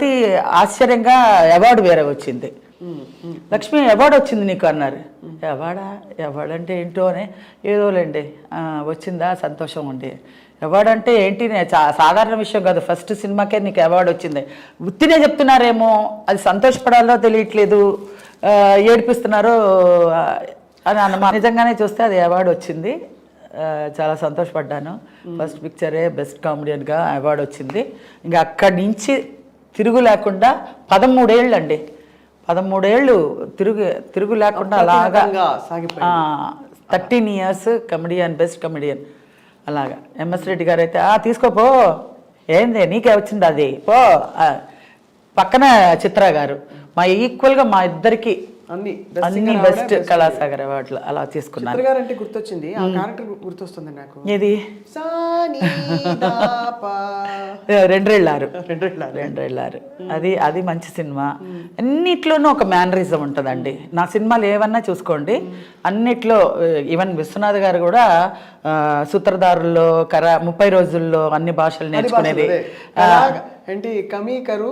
ఆశ్చర్యంగా అవార్డు వేరే వచ్చింది. లక్ష్మి అవార్డు వచ్చింది నీకు అన్నారు. అవార్డు అంటే ఏంటో అని, ఏదోలేండి వచ్చిందా, సంతోషం అండి. అవార్డు అంటే ఏంటి, సాధారణ విషయం కాదు, ఫస్ట్ సినిమాకే నీకు అవార్డు వచ్చింది. ఉత్తినే చెప్తున్నారేమో, అది సంతోషపడాలో తెలియట్లేదు, ఏడిపిస్తున్నారో అని అన్నమాట. నిజంగానే చూస్తే అది అవార్డు వచ్చింది. చాలా సంతోషపడ్డాను. ఫస్ట్ పిక్చరే బెస్ట్ కామెడియన్గా అవార్డు వచ్చింది. ఇంకా అక్కడి నుంచి తిరుగు లేకుండా 13 ఏళ్ళు అండి, 13 ఏళ్ళు తిరుగు లేకుండా అలాగా 13 ఇయర్స్ కమెడియన్, బెస్ట్ కమెడియన్ అలాగా. ఎంఎస్ రెడ్డి గారు అయితే తీసుకోపో, ఏంది నీకే వచ్చింది అది పో. పక్కన చిత్ర గారు, మా ఈక్వల్గా మా ఇద్దరికి అన్ని అన్ని బెస్ట్ కళాసాగర్ అవార్డులు అలా తీసుకున్నాను. చిత్ర గారు అంటే గుర్తొచ్చింది, ఆ క్యారెక్టర్ గుర్తొస్తుంది నాకు. ఏది? సాని దాపా. రెండ్రేళ్ళారు. అది అది మంచి సినిమా. అన్నిట్లోనూ ఒక మేనరిజం ఉంటుందండి. నా సినిమాలు ఏమన్నా చూసుకోండి, అన్నిట్లో ఈవెన్ విశ్వనాథ్ గారు కూడా సూత్రధారుల్లో 30 రోజుల్లో అన్ని భాషలు నేర్చుకునేది. ఏంటి కమీ కరు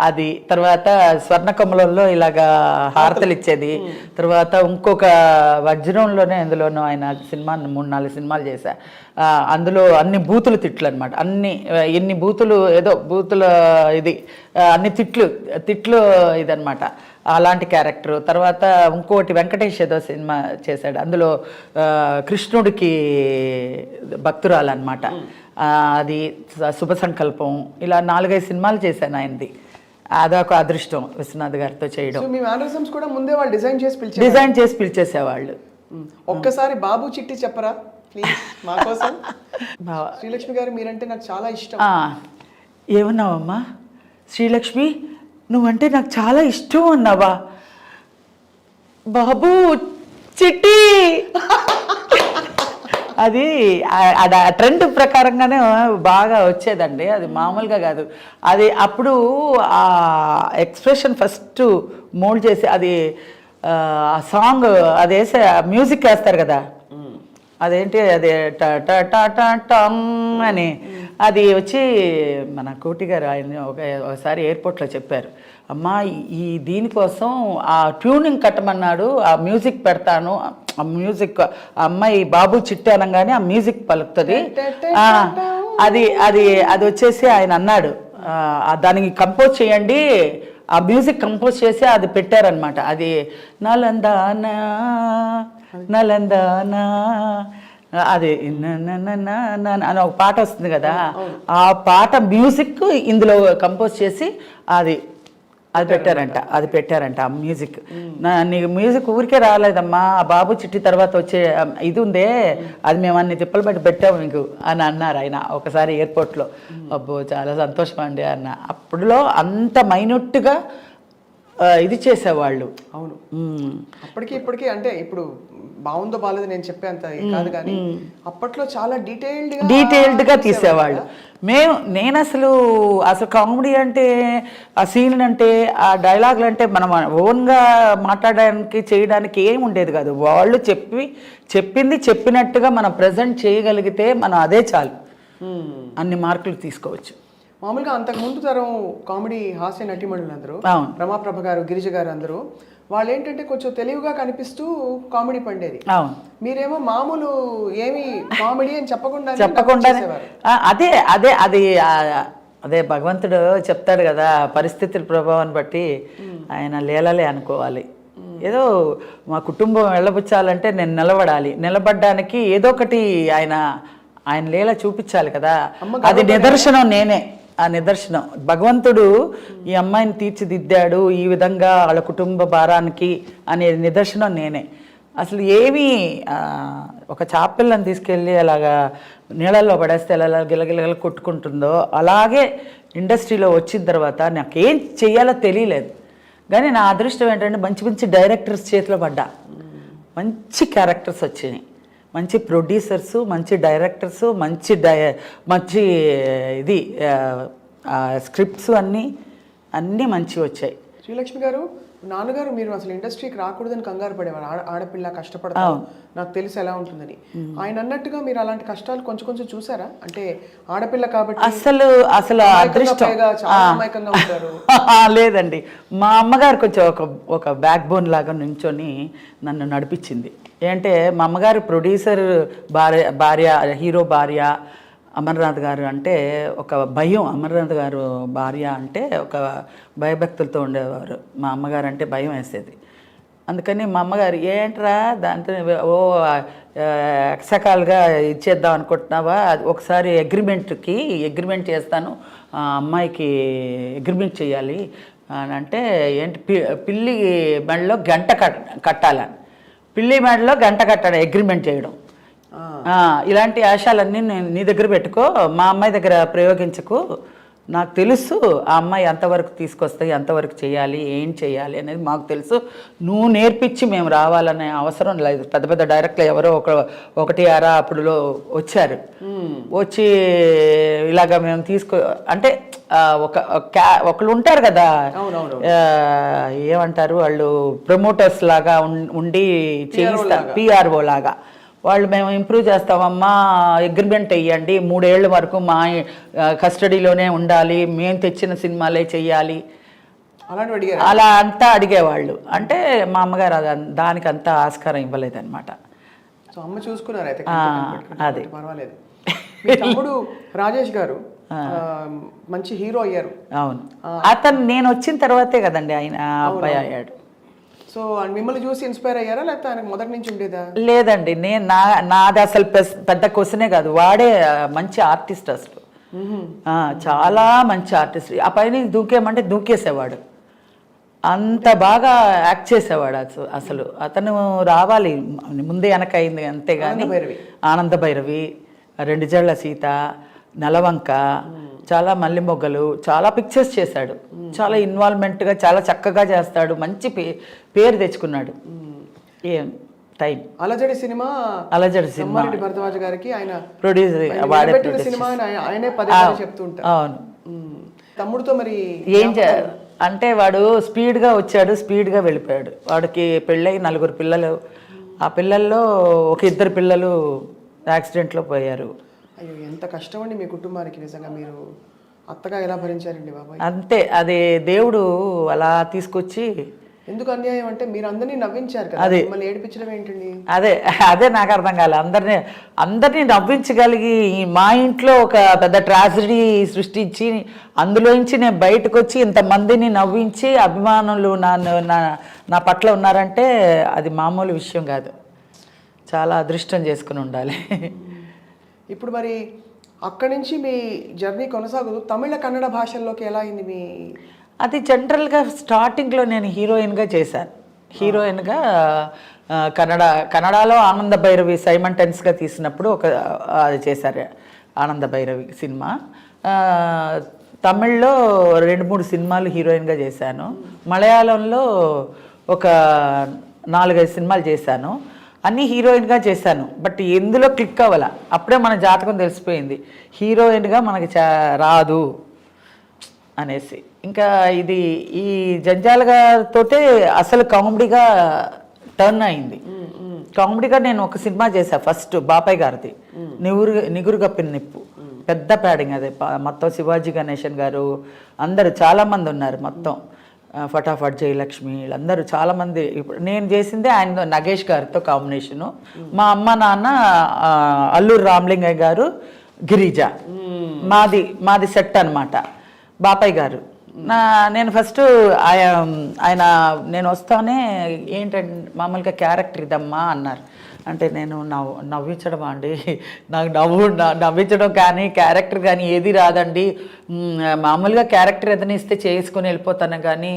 అది. తర్వాత స్వర్ణకమలంలో ఇలాగా హారతలు ఇచ్చేది. తర్వాత ఇంకొక వజ్రంలోనే అందులోనూ ఆయన సినిమా 3-4 సినిమాలు చేశా. అందులో అన్ని బూతులు తిట్లు అనమాట. ఎన్ని బూతులు, ఏదో బూతుల ఇది అన్ని తిట్లు ఇదనమాట, అలాంటి క్యారెక్టర్. తర్వాత ఇంకోటి వెంకటేష్ ఏదో సినిమా చేశాడు, అందులో కృష్ణుడికి భక్తురాలు అనమాట. అది శుభ సంకల్పం. ఇలా 4-5 సినిమాలు చేశాను ఆయనది. అదొక అదృష్టం విశ్వనాథ్ గారితో చేయడం. మీ మేనరిజమ్స్ కూడా ముందే వాళ్ళు డిజైన్ చేసి పిలిచేసేవాళ్ళు. ఒక్కసారి బాబు చిట్టి చెప్పరా ప్లీజ్ మా కోసం. శ్రీలక్ష్మి గారు మీరంటే నాకు చాలా ఇష్టం. ఏమన్నావమ్మా? శ్రీలక్ష్మి నువ్వంటే నాకు చాలా ఇష్టం అన్నావా? బాబు చిట్టి. అది ట్రెండ్ ప్రకారంగానే బాగా వచ్చేదండి, అది మామూలుగా కాదు. అది అప్పుడు ఆ ఎక్స్ప్రెషన్ ఫస్ట్ మోల్డ్ చేసి అది ఆ సాంగ్ అది వేసే మ్యూజిక్ వేస్తారు కదా, అదేంటి అది టంగ్ అని, అది వచ్చి మన కోటి గారు ఆయన ఒకసారి ఎయిర్పోర్ట్లో చెప్పారు, అమ్మా ఈ దీనికోసం ఆ ట్యూనింగ్ కట్టమన్నాడు, ఆ మ్యూజిక్ పెడతాను, ఆ మ్యూజిక్ అమ్మాయి బాబు చిట్టి అనగానే ఆ మ్యూజిక్ పలుకుతుంది, అది అది అది వచ్చేసి ఆయన అన్నాడు దానికి కంపోజ్ చేయండి, ఆ మ్యూజిక్ కంపోజ్ చేసి అది పెట్టారనమాట. అది నలందానా నలందానా అది అని ఒక పాట వస్తుంది కదా, ఆ పాట మ్యూజిక్ ఇందులో కంపోజ్ చేసి అది పెట్టారంట ఆ మ్యూజిక్. నీకు మ్యూజిక్ ఊరికే రాలేదమ్మా, ఆ బాబు చిట్టి తర్వాత వచ్చే ఇది ఉందే అది మేము అన్ని తిప్పలు బట్టి పెట్టాము మీకు అని అన్నారు ఆయన ఒకసారి ఎయిర్పోర్ట్లో. అబ్బో చాలా సంతోషం అండి అన్న. అప్పుడులో అంత మైన్యూట్గా ఇది చేసేవాళ్ళు. అవును, అప్పటికి ఇప్పటికీ అంటే ఇప్పుడు బాగుందో బాగాలేదు నేను చెప్పేంత కాదు, కానీ అప్పట్లో చాలా డీటెయిల్డ్గా తీసేవాళ్ళు. నేను అసలు కామెడీ అంటే ఆ సీన్ అంటే ఆ డైలాగులు అంటే మనం ఓన్గా మాట్లాడడానికి చేయడానికి ఏమి ఉండేది కాదు. వాళ్ళు చెప్పింది చెప్పినట్టుగా మనం ప్రజెంట్ చేయగలిగితే మనం అదే చాలు, అన్ని మార్కులు తీసుకోవచ్చు. మామూలుగా అంతకు ముందు తరం కామెడీ హాస్య నటీమణులు అందరూ, రమాప్రభ గారు, గిరిజ గారు అందరూ, వాళ్ళు ఏంటంటే కొంచెం తెలివిగా కనిపిస్తూ కామెడీ పండేది. మీరేమో మామూలు ఏమి కామెడీ అని చెప్పకుండా అదే అదే అది అదే భగవంతుడు చెప్తాడు కదా, పరిస్థితుల ప్రభావాన్ని బట్టి ఆయన లీలలే అనుకోవాలి. ఏదో మా కుటుంబం వెళ్ళబుచ్చాలంటే నేను నిలబడ్డానికి ఏదో ఒకటి ఆయన లీల చూపించాలి కదా, అది నిదర్శనం నేనే. ఆ నిదర్శనం భగవంతుడు ఈ అమ్మాయిని తీర్చిదిద్దాడు ఈ విధంగా వాళ్ళ కుటుంబ భారానికి అనే నిదర్శనం నేనే. అసలు ఏమీ ఒక చాపిల్లని తీసుకెళ్ళి అలాగా నీళ్ళల్లో పడేస్తే ఎలా గిలగిలగల కొట్టుకుంటుందో అలాగే ఇండస్ట్రీలో వచ్చిన తర్వాత నాకేం చెయ్యాలో తెలియలేదు. కానీ నా అదృష్టం ఏంటంటే మంచి మంచి డైరెక్టర్స్ చేతిలో పడ్డా, మంచి క్యారెక్టర్స్ వచ్చినాయి, మంచి ప్రొడ్యూసర్సు, మంచి డైరెక్టర్సు, మంచి ఇది స్క్రిప్ట్స్ అన్నీ మంచి వచ్చాయి. శ్రీలక్ష్మి గారు, నాన్నగారు మీరు అసలు ఇండస్ట్రీకి రాకూడదని కంగారు పడేవారు, ఆడపిల్ల కష్టపడతారు నాకు తెలుసు ఎలా ఉంటుందని. ఆయన అన్నట్టుగా మీరు అలాంటి కష్టాలు కొంచెం చూసారా? అంటే ఆడపిల్ల కాబట్టి అసలు అదృష్టం లేదండి. మా అమ్మగారు కొంచెం ఒక బ్యాక్ బోన్ లాగా నుంచొని నన్ను నడిపించింది. ఏంటంటే మా అమ్మగారు ప్రొడ్యూసర్ భార్య హీరో భార్య అమర్నాథ్ గారు అంటే ఒక భయం, అమర్నాథ్ గారు భార్య అంటే ఒక భయభక్తులతో ఉండేవారు. మా అమ్మగారు అంటే భయం వేసేది. అందుకని మా అమ్మగారు ఏంట్రా దాంతో ఎక్సకాలుగా ఇచ్చేద్దాం అనుకుంటున్నావా, ఒకసారి అగ్రిమెంట్ చేస్తాను, అమ్మాయికి అగ్రిమెంట్ చేయాలి అని అంటే, ఏంటి పిల్లి మెడలో గంట కట్టాలని, పిల్లి మెడలో గంట కట్టాలి అగ్రిమెంట్ చేయడం, ఇలాంటి ఆశాలన్నీ నీ దగ్గర పెట్టుకో, మా అమ్మాయి దగ్గర ప్రయోగించకు నాకు తెలుసు ఆ అమ్మాయి ఎంతవరకు తీసుకొస్తాయి, ఎంతవరకు చేయాలి, ఏం చేయాలి అనేది మాకు తెలుసు. నువ్వు నేర్పించి మేము రావాలనే అవసరం లేదు. పెద్ద పెద్ద డైరెక్టర్లు ఎవరో ఒకటి అరా అప్పుడులో వచ్చారు. వచ్చి ఇలాగ మేము అంటే ఒకళ్ళు ఉంటారు కదా, ఏమంటారు వాళ్ళు, ప్రమోటర్స్ లాగా ఉండి చేయిస్తారు, పిఆర్ఓ లాగా. వాళ్ళు మేము ఇంప్రూవ్ చేస్తామమ్మా, అగ్రిమెంట్ వేయండి, 3 ఏళ్ళ వరకు మా కస్టడీలోనే ఉండాలి, మేము తెచ్చిన సినిమాలే చెయ్యాలి, అలా అంతా అడిగేవాళ్ళు. అంటే మా అమ్మగారు దానికి అంతా ఆస్కారం ఇవ్వలేదన్నమాట. సో అమ్మ చూసుకున్నారు అయితే. అది పర్వాలేదు. మీ తమ్ముడు రాజేష్ గారు మంచి హీరో అయ్యారు. అవును, అతను నేను వచ్చిన తర్వాతే కదండి ఆయన అబ్బాయి అయ్యాడు. సో మిమ్మల్ని చూసి ఇన్స్పైర్ అయ్యారా, లేకపోతే ఆయనకు మొదటి నుంచి ఉండేదా? లేదండి, నాది అసలు పెద్ద క్వశ్చనే కాదు. వాడే మంచి ఆర్టిస్ట్ అసలు, చాలా మంచి ఆర్టిస్ట్. ఆ పైన దూకేమంటే దూకేసేవాడు, అంత బాగా యాక్ట్ చేసేవాడు అసలు. అతను రావాలి, ముందే వెనక అయింది అంతేగాని. ఆనంద భైరవి, 2 జళ్ల సీత, నెలవంక, చాలా మల్లె మొగ్గలు, చాలా పిక్చర్స్ చేశాడు. చాలా ఇన్వాల్వ్మెంట్గా చాలా చక్కగా చేస్తాడు. మంచి పేరు తెచ్చుకున్నాడు. ఏం టైం అలజడి సినిమా భరద్వాజ్ గారికి ఆయన ప్రొడ్యూసర్ సినిమా, ఆయనే పదే చెప్తుంటారు. అవును. తమ్ముడితో మరి ఏం అంటే వాడు స్పీడ్గా వచ్చాడు, స్పీడ్గా వెళ్ళిపోయాడు. వాడికి పెళ్ళై 4 పిల్లలు. ఆ పిల్లల్లో ఒక 2 పిల్లలు యాక్సిడెంట్లో పోయారు. అయ్యో, ఎంత కష్టం అండి మీ కుటుంబానికి. నిజంగా మీరు అత్తగా ఎలా భరించారండి బాబాయ్? అంతే, అదే దేవుడు అలా తీసుకొచ్చి. ఎందుకు అన్యాయం అంటే మీరు అందరినీ నవ్వించారు కదా, మిమ్మల్ని ఏడిపించడం ఏంటండి? అదే నాకు అర్థం కాలే. అందరినీ నవ్వించగలిగి మా ఇంట్లో ఒక పెద్ద ట్రాజడీ సృష్టించి అందులోంచి నేను బయటకు వచ్చి ఇంతమందిని నవ్వించి అభిమానులు నా పట్ల ఉన్నారంటే అది మామూలు విషయం కాదు. చాలా అదృష్టం చేసుకుని ఉండాలి. ఇప్పుడు మరి అక్కడి నుంచి మీ జర్నీ కొనసాగుతూ తమిళ కన్నడ భాషల్లోకి ఎలా అయింది మీ? అది జనరల్గా స్టార్టింగ్లో నేను హీరోయిన్గా చేశాను. హీరోయిన్గా కన్నడలో ఆనంద భైరవి సైమంటెన్స్గా తీసినప్పుడు అది చేశారు, ఆనంద భైరవి సినిమా. తమిళ్లో 2-3 సినిమాలు హీరోయిన్గా చేశాను. మలయాళంలో ఒక 4-5 సినిమాలు చేశాను. అన్నీ హీరోయిన్గా చేశాను. బట్ ఎందులో క్లిక్ అవ్వాల, అప్పుడే మన జాతకం తెలిసిపోయింది హీరోయిన్గా మనకి రాదు అనేసి. ఇంకా ఈ జంజాల గారితోటే అసలు కామెడీగా టర్న్ అయింది. కామెడీగా నేను ఒక సినిమా చేశాను ఫస్ట్, బాపయ్య గారిది, నిగురుగప్పిన నిప్పు. పెద్ద ప్యాడింగ్ అదే. మొత్తం శివాజీ గణేశన్ గారు అందరు చాలామంది ఉన్నారు. మొత్తం ఫటాఫట్, జయలక్ష్మి, వీళ్ళందరూ చాలామంది. ఇప్పుడు నేను చేసిందే ఆయన నగేష్ గారితో కాంబినేషను. మా అమ్మ నాన్న అల్లూరు రామలింగయ్య గారు, గిరిజ, మాది సెట్ అనమాట. బాపయ్య గారు నేను ఫస్ట్ ఆయన నేను వస్తానే ఏంటంటే మామూలుగా క్యారెక్టర్ ఇదమ్మా అన్నారు. అంటే నేను నవ్వించడం అండి, నాకు నవ్వించడం కానీ క్యారెక్టర్ కానీ ఏది రాదండి. మామూలుగా క్యారెక్టర్ ఏదైనా ఇస్తే చేసుకొని వెళ్ళిపోతాను, కానీ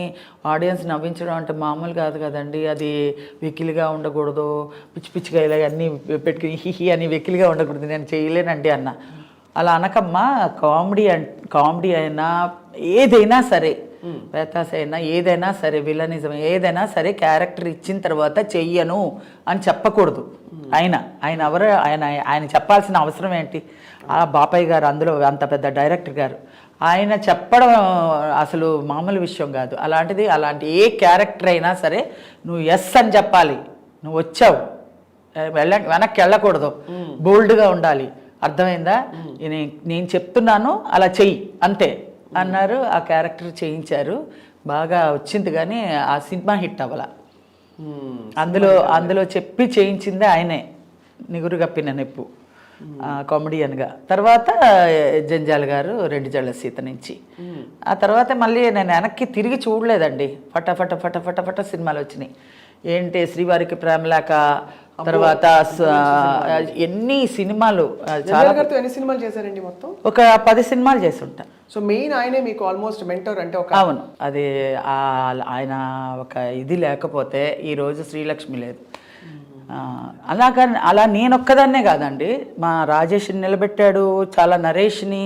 ఆడియన్స్ నవ్వించడం అంటే మామూలు కాదు కదండి. అది వెకిలిగా ఉండకూడదు, పిచ్చి పిచ్చిగా ఇలా అన్నీ పెట్టుకుని హిహి అని వెకిలిగా ఉండకూడదు, నేను చేయలేనండి అన్న. అలా అనకమ్మా, కామెడీ అయినా ఏదైనా సరే, వేతాస్ అయినా ఏదైనా సరే, విలనిజం ఏదైనా సరే, క్యారెక్టర్ ఇచ్చిన తర్వాత చెయ్యను అని చెప్పకూడదు. ఆయన ఎవరు, ఆయన చెప్పాల్సిన అవసరం ఏంటి? ఆ బాపయ్య గారు అందులో అంత పెద్ద డైరెక్టర్ గారు, ఆయన చెప్పడం అసలు మామూలు విషయం కాదు. అలాంటి ఏ క్యారెక్టర్ అయినా సరే నువ్వు ఎస్ అని చెప్పాలి. నువ్వు వచ్చావు, వెనక్కి వెళ్ళకూడదు, బోల్డ్గా ఉండాలి. అర్థమైందా? నేను చెప్తున్నాను, అలా చెయ్యి అంతే అన్నారు. ఆ క్యారెక్టర్ చేయించారు, బాగా వచ్చింది. కానీ ఆ సినిమా హిట్ అవ్వాల. అందులో చెప్పి చేయించిందే ఆయనే, నిగురుగప్పిన నిప్పు కామెడియన్గా. తర్వాత జంజాల గారు 2 జళ్ల సీత నుంచి. ఆ తర్వాత మళ్ళీ నేను వెనక్కి తిరిగి చూడలేదండి. ఫట సినిమాలు వచ్చినాయి. ఏంటి శ్రీవారికి ప్రేమలేక, తర్వాత ఎన్ని సినిమాలు, ఎన్ని సినిమాలు చేశారండి మొత్తం? ఒక 10 సినిమాలు చేసి ఉంటా. సో మెయిన్ ఆయనే మీకు ఆల్మోస్ట్ మెంటర్ అంటే ఒక? అవును, అది ఆయన ఒక ఇది లేకపోతే ఈరోజు శ్రీలక్ష్మి లేదు. అలా నేనొక్కదాన్నే కాదండి, మా రాజేష్ని నిలబెట్టాడు, చాలా నరేష్ని,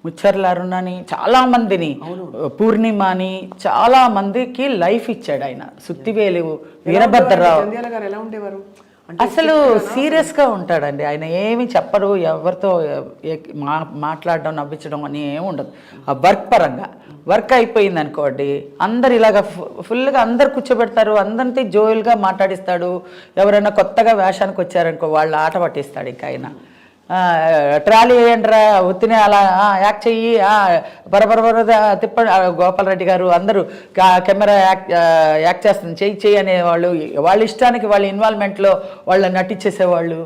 ముచ్చర్ల అరుణని, చాలామందిని, పూర్ణిమని, చాలామందికి లైఫ్ ఇచ్చాడు ఆయన. సుత్తివేలు, వీరభద్రరావు ఎలా ఉండేవారు? అసలు సీరియస్గా ఉంటాడండి ఆయన. ఏమి చెప్పరు, ఎవరితో మాట్లాడడం, నవ్వించడం అని ఏమి ఉండదు. ఆ వర్క్ పరంగా వర్క్ అయిపోయింది అనుకోండి, అందరు ఇలాగ ఫుల్గా అందరు కూర్చోబెడతారు, అందరితో జోయల్గా మాట్లాడిస్తాడు. ఎవరైనా కొత్తగా వేషానికి వచ్చారనుకో వాళ్ళ ఆట పట్టిస్తాడు. ఇంకా ఆయన ట్రాలీ వేయండిరా, ఒత్తినే అలా యాక్ట్ చెయ్యి, బరబర తిప్పండి, గోపాలరెడ్డి గారు అందరూ కెమెరా యాక్ట్ చేస్తుంది, చెయ్యి అనేవాళ్ళు. వాళ్ళ ఇష్టానికి వాళ్ళ ఇన్వాల్వ్మెంట్లో వాళ్ళు నటించేసేవాళ్ళు.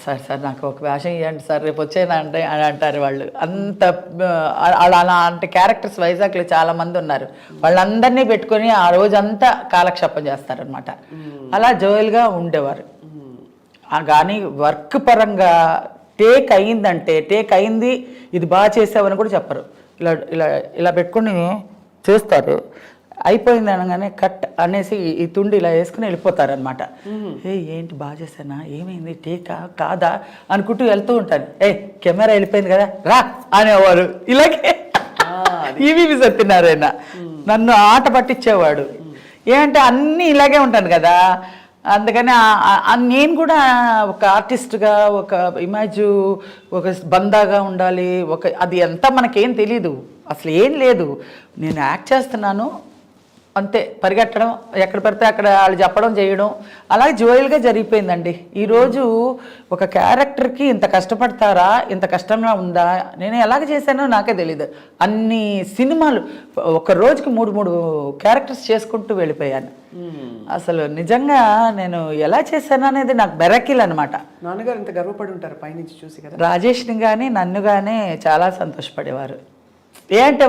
సార్ నాకు ఒక వేషం ఇవ్వండి సార్, రేపు వచ్చేనా అంటే అని అంటారు వాళ్ళు. అంత అలాంటి క్యారెక్టర్స్ వైజాగ్లో చాలామంది ఉన్నారు. వాళ్ళందరినీ పెట్టుకొని ఆ రోజంతా కాలక్షేపం చేస్తారనమాట. అలా జోయల్గా ఉండేవారు. కానీ వర్క్ పరంగా టేక్ అయింది, ఇది బాగా చేసావని కూడా చెప్పరు. ఇలా ఇలా ఇలా పెట్టుకుని చేస్తారు. అయిపోయింది అనగానే కట్ అనేసి ఈ తుండి ఇలా వేసుకుని వెళ్ళిపోతారనమాట. ఏంటి బాగా చేశానా, ఏమైంది, టేకా కాదా అనుకుంటూ వెళ్తూ ఉంటాను. కెమెరా వెళ్ళిపోయింది కదా రా అనేవారు. ఇలాగే ఈవీవి సత్యనారాయణ నన్ను ఆట పట్టించేవాడు. ఏంటంటే అన్నీ ఇలాగే ఉంటాను కదా, అందుకని నేను కూడా ఒక ఆర్టిస్ట్గా ఒక ఇమేజ్, ఒక బందాగా ఉండాలి. అది ఎంత మనకేం తెలీదు, అసలు ఏం లేదు. నేను యాక్ట్ చేస్తున్నాను అంతే, పరిగెట్టడం, ఎక్కడ పడితే అక్కడ వాళ్ళు చెప్పడం చేయడం, అలాగే జోయల్గా జరిగిపోయిందండి. ఈరోజు ఒక క్యారెక్టర్కి ఇంత కష్టపడతారా, ఇంత కష్టంగా ఉందా, నేను ఎలాగ చేశానో నాకే తెలీదు. అన్ని సినిమాలు ఒక రోజుకి 3 క్యారెక్టర్స్ చేసుకుంటూ వెళ్ళిపోయాను. అసలు నిజంగా నేను ఎలా చేశాను అనేది నాకు బెరకిల్ అనమాట. నాన్నగారు ఇంత గర్వపడి ఉంటారు పైనుంచి చూసి కదా. రాజేష్ని కానీ నన్ను కానీ చాలా సంతోషపడేవారు. ఏంటంటే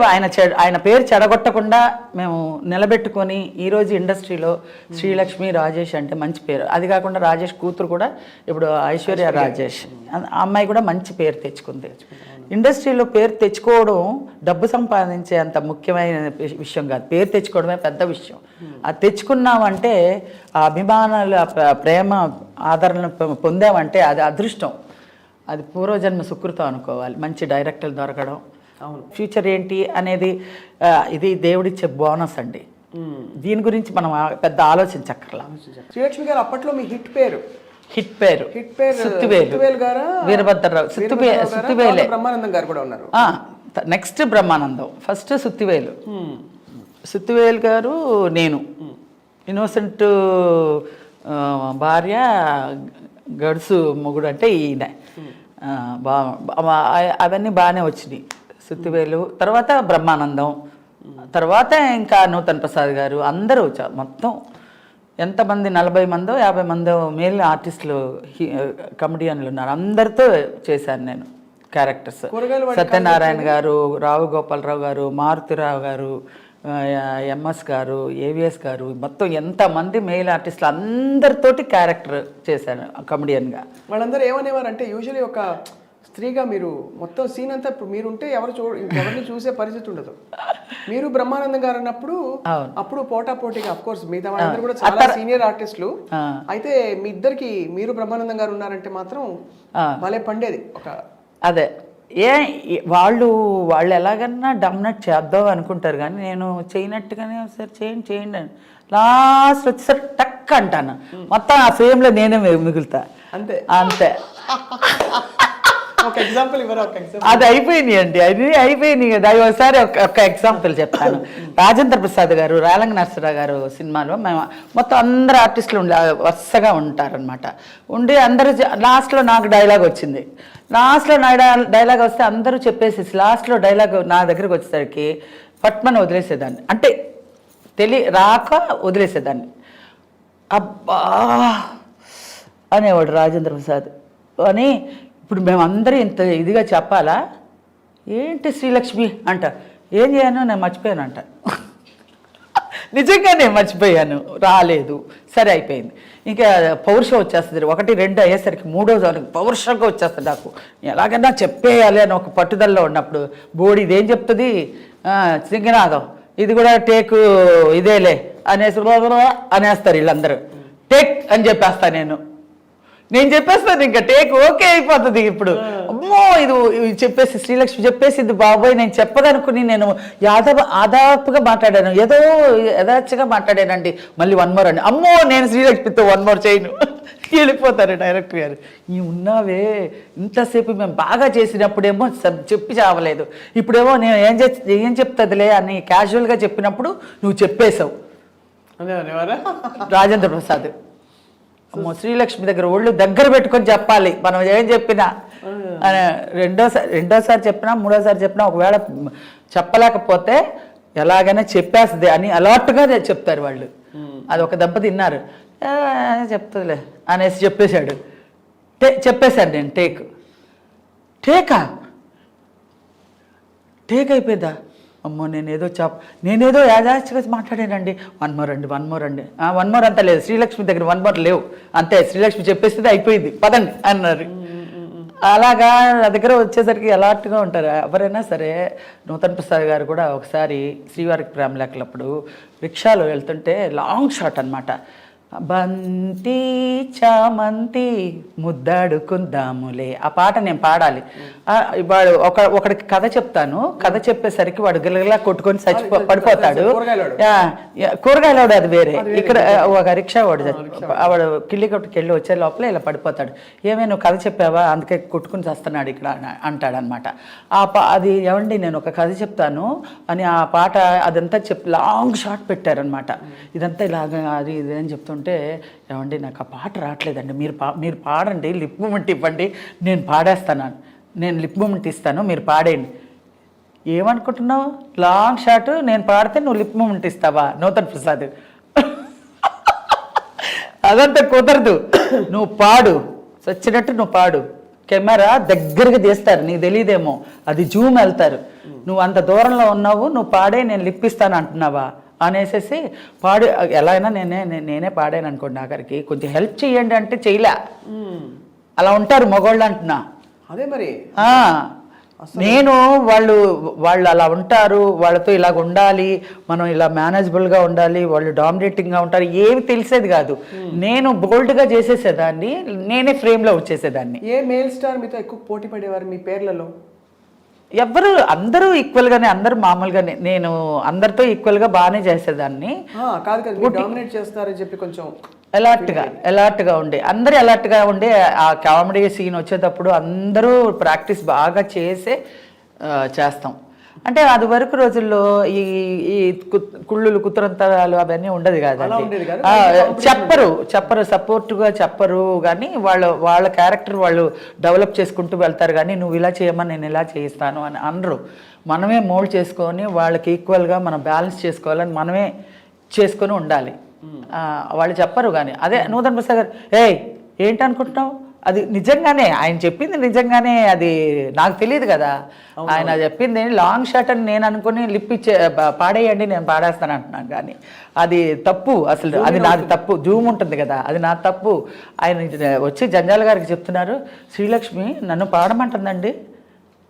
ఆయన పేరు చెడగొట్టకుండా మేము నిలబెట్టుకొని ఈరోజు ఇండస్ట్రీలో శ్రీలక్ష్మి రాజేష్ అంటే మంచి పేరు. అది కాకుండా రాజేష్ కూతురు కూడా ఇప్పుడు ఐశ్వర్య రాజేష్, ఆ అమ్మాయి కూడా మంచి పేరు తెచ్చుకుంది. ఇండస్ట్రీలో పేరు తెచ్చుకోవడం డబ్బు సంపాదించే అంత ముఖ్యమైన విషయం కాదు, పేరు తెచ్చుకోవడమే పెద్ద విషయం. అది తెచ్చుకున్నామంటే, ఆ అభిమానాలు, ప్రేమ, ఆదరణ పొందామంటే అది అదృష్టం, అది పూర్వజన్మ సుకృతం అనుకోవాలి. మంచి డైరెక్టర్లు దొరకడం, అవును, ఫ్యూచర్ ఏంటి అనేది ఇది దేవుడిచ్చే బోనస్ అండి. దీని గురించి మనం పెద్ద ఆలోచించక్కర్లా. శ్రీలక్ష్మి గారు అప్పట్లో మీ హిట్ పేరు సుత్తివేలు గారు, వీరభద్రరావు, సుత్తివేలే, బ్రహ్మానందం గారు కూడా ఉన్నారు. నెక్స్ట్ బ్రహ్మానందం, ఫస్ట్ సుత్తివేలు గారు, నేను ఇన్నోసెంట్ భార్య, గడుసు మొగుడు అంటే ఈయన. అవన్నీ బాగానే వచ్చినాయి. సుత్తివేలు తర్వాత బ్రహ్మానందం, తర్వాత ఇంకా నూతన్ ప్రసాద్ గారు, అందరూ మొత్తం ఎంతమంది 40 మందో 50 మందో మేల్ ఆర్టిస్టులు, కమెడియన్లు ఉన్నారు. అందరితో చేశాను నేను క్యారెక్టర్స్. సత్యనారాయణ గారు, రావు గోపాలరావు గారు, మారుతిరావు గారు, ఎంఎస్ గారు, ఏవిఎస్ గారు, మొత్తం ఎంతమంది మెయిల్ ఆర్టిస్టులు అందరితోటి క్యారెక్టర్ చేశాను కమెడియన్గా. వాళ్ళందరూ ఏమనేవారు అంటే, యూజువల్లీ ఒక స్త్రీగా మీరు మొత్తం సీన్ అంతా ఇప్పుడు మీరుంటే ఎవరిని చూసే పరిస్థితి ఉండదు. మీరు బ్రహ్మానందం గారు అన్నప్పుడు అప్పుడు పోటాపోటీగా, అఫ్ కోర్స్ మిగతా వాళ్ళందరూ కూడా చాలా సీనియర్ ఆర్టిస్టులు. అయితే మీ ఇద్దరికి, మీరు బ్రహ్మానందం గారు ఉన్నారంటే మాత్రం భలే పండేది. అదే వాళ్ళు ఎలాగన్నా డామినేట్ చేద్దాం అనుకుంటారు, కానీ నేను చేయనట్టుగానే ఒకసారి చేయండి అని లాస్ట్ వచ్చేసరికి టక్ అంటాను. మొత్తం ఆ ఫ్రేమ్లో నేనే మిగులుతా. అంతే అది అయిపోయినాయి అండి, అది అయిపోయినాయి కదా. అది ఒకసారి ఒక ఎగ్జాంపుల్ చెప్తాను. రాజేంద్ర ప్రసాద్ గారు, రాలంగ నరసరావు గారు సినిమాలో మేము మొత్తం అందరు ఆర్టిస్టులు వరుసగా ఉంటారనమాట. ఉండి అందరూ లాస్ట్లో నాకు డైలాగ్ వచ్చింది. లాస్ట్లో నా డైలాగ్ వస్తే అందరూ చెప్పేసి లాస్ట్లో డైలాగ్ నా దగ్గరకు వచ్చేసరికి పట్మని వదిలేసేదాన్ని, అంటే రాక వదిలేసేదాన్ని. అబ్బా అనేవాడు రాజేంద్ర ప్రసాద్ అని. ఇప్పుడు మేమందరూ ఇంత ఇదిగా చెప్పాలా ఏంటి శ్రీలక్ష్మి అంట, ఏం చేయను, నేను మర్చిపోయాను అంట. నిజంగా నేను మర్చిపోయాను, రాలేదు, సరే అయిపోయింది. ఇంకా పౌరుషం వచ్చేస్తుంది. 1, 2 అయ్యేసరికి 3వ పౌరుషంగా వచ్చేస్తుంది నాకు. ఎలాగైనా చెప్పేయాలి అని ఒక పట్టుదలలో ఉన్నప్పుడు బోడి ఇదేం చెప్తుంది, సింగనాథం ఇది కూడా టేకు ఇదేలే అనేసి అనేస్తారు వీళ్ళందరూ. టేక్ అని చెప్పేస్తా నేను చెప్పేస్తాను, ఇంకా టేక్ ఓకే అయిపోతుంది. ఇప్పుడు అమ్మో ఇది చెప్పేసి శ్రీలక్ష్మి చెప్పేసింది, బాబోయ్ నేను చెప్పదనుకుని నేను ఆదాపుగా మాట్లాడాను, ఏదో యథార్చగా మాట్లాడానండి, మళ్ళీ 1 more అండి, అమ్మో నేను శ్రీలక్ష్మితో 1 more చేయను, వెళ్ళిపోతారు డైరెక్టర్ గారు. ఈ ఉన్నావే ఇంతసేపు మేము బాగా చేసినప్పుడేమో చెప్పి చావలేదు, ఇప్పుడేమో నేను ఏం చెప్తుందిలే అని క్యాజువల్గా చెప్పినప్పుడు నువ్వు చెప్పేశావు. రాజేంద్ర ప్రసాద్ అమ్మో శ్రీలక్ష్మి దగ్గర ఒళ్ళు దగ్గర పెట్టుకొని చెప్పాలి మనం ఏం చెప్పినా. రెండోసారి చెప్పినా మూడోసారి చెప్పినా ఒకవేళ చెప్పలేకపోతే ఎలాగైనా చెప్పేస్తుంది అని అలర్ట్గా చెప్తారు వాళ్ళు. అది ఒక దెబ్బ తిన్నారు, చెప్తుందిలే అనేసి చెప్పేశాడు. చెప్పేశాడు నేను టేక్ అయిపోయిందా, అమ్మో నేనేదో యాదాచిగా మాట్లాడానండి, 1 more అండి 1 more అండి, 1 more అంతా లేదు, శ్రీలక్ష్మి దగ్గర 1 more లేవు, అంతే శ్రీలక్ష్మి చెప్పేస్తే అయిపోయింది పదండి అన్నారు. అలాగా నా దగ్గర వచ్చేసరికి అలర్ట్గా ఉంటారు ఎవరైనా సరే. నూతన్ ప్రసాద్ గారు కూడా ఒకసారి శ్రీవారికి ప్రేమలేఖలప్పుడు రిక్షాలో వెళ్తుంటే లాంగ్ షాట్ అనమాట, బంతి చామంతి ముద్దాడుకుందాములే ఆ పాట నేను పాడాలి. వాడు ఒకడికి కథ చెప్తాను, కథ చెప్పేసరికి వాడు గిలగిలా కొట్టుకొని పడిపోతాడు. కూరగాయలవాడు అది వేరే, ఇక్కడ ఒక రిక్షా వాడు కిల్లి కొట్టుకు వెళ్ళి వచ్చే లోపల ఇలా పడిపోతాడు. ఏమే నువ్వు కథ చెప్పావా అందుకే కొట్టుకుని చేస్తున్నాడు ఇక్కడ అంటాడనమాట. అది ఏమండి నేను ఒక కథ చెప్తాను అని ఆ పాట అదంతా లాంగ్ షాట్ పెట్టారనమాట. ఇదంతా ఇలాగ అది ఇది అని చెప్తుంటే, ఏమండి నాకు ఆ పాట రావట్లేదండి, మీరు పాడండి, లిప్ మూమెంట్ ఇవ్వండి, నేను పాడేస్తాను, నేను లిప్ మూమెంట్ ఇస్తాను, మీరు పాడేయండి. ఏమనుకుంటున్నావు లాంగ్ షాట్, నేను పాడితే నువ్వు లిప్ మూమెంట్ ఇస్తావా నూతన్ ప్రసాద్? అదంతా కుదరదు, నువ్వు పాడు, వచ్చినట్టు నువ్వు పాడు, కెమెరా దగ్గరికి తీస్తారు, నీకు తెలియదేమో అది జూమ్ వెళ్తారు, నువ్వు అంత దూరంలో ఉన్నావు, నువ్వు పాడే నేను లిప్ ఇస్తాను అంటున్నావా అనేసి పాడు. ఎలా అయినా నేనే పాడాను అనుకోండి, ఆఖరికి కొంచెం హెల్ప్ చేయండి అంటే చేయలే, అలా ఉంటారు మగవాళ్ళు అంటున్నా. అదే మరి నేను వాళ్ళు అలా ఉంటారు, వాళ్ళతో ఇలాగ ఉండాలి, మనం ఇలా మేనేజబుల్గా ఉండాలి, వాళ్ళు డామినేటింగ్గా ఉంటారు, ఏమి తెలిసేది కాదు. నేను బోల్డ్గా చేసేసేదాన్ని, నేనే ఫ్రేమ్లో వచ్చేసేదాన్ని. ఏ మేల్ స్టార్ మీతో ఎక్కువ పోటీ పడేవారు మీ పేర్లలో? అందరూ ఈక్వల్గానే, అందరూ మామూలుగానే, నేను అందరితో ఈక్వల్గా బాగానే చేసేదాన్ని. కాదు కదా డామినేట్ చేస్తారని చెప్పి కొంచెం అలర్ట్గా ఉండే, అందరూ అలర్ట్గా ఉండే. ఆ కామెడీ సీన్ వచ్చేటప్పుడు అందరూ ప్రాక్టీస్ బాగా చేస్తాం. అంటే అది వరకు రోజుల్లో ఈ కుళ్ళులు కుతురంతరాలు అవన్నీ ఉండదు కదండి. చెప్పరు సపోర్ట్గా చెప్పరు, కానీ వాళ్ళ క్యారెక్టర్ వాళ్ళు డెవలప్ చేసుకుంటూ వెళ్తారు, కానీ నువ్వు ఇలా చేయమని నేను ఇలా చేయిస్తాను అని అనరు. మనమే మోల్డ్ చేసుకొని వాళ్ళకి ఈక్వల్గా మనం బ్యాలెన్స్ చేసుకోవాలని మనమే చేసుకొని ఉండాలి. వాళ్ళు చెప్పరు. కానీ అదే నూతన్ ప్రసాద్ గారు ఏంటనుకుంటున్నావు, అది నిజంగానే ఆయన చెప్పింది నిజంగానే, అది నాకు తెలియదు కదా, ఆయన చెప్పింది లాంగ్ షాట్ అని నేను అనుకుని లిప్ ఇచ్చే పాడేయండి నేను పాడేస్తాను అంటున్నాను, కానీ అది తప్పు, అసలు అది నాది తప్పు, జూమ్ ఉంటుంది కదా అది నా తప్పు. ఆయన వచ్చి జంజాల గారికి చెప్తున్నారు, శ్రీలక్ష్మి నన్ను పాడమంటుందండి,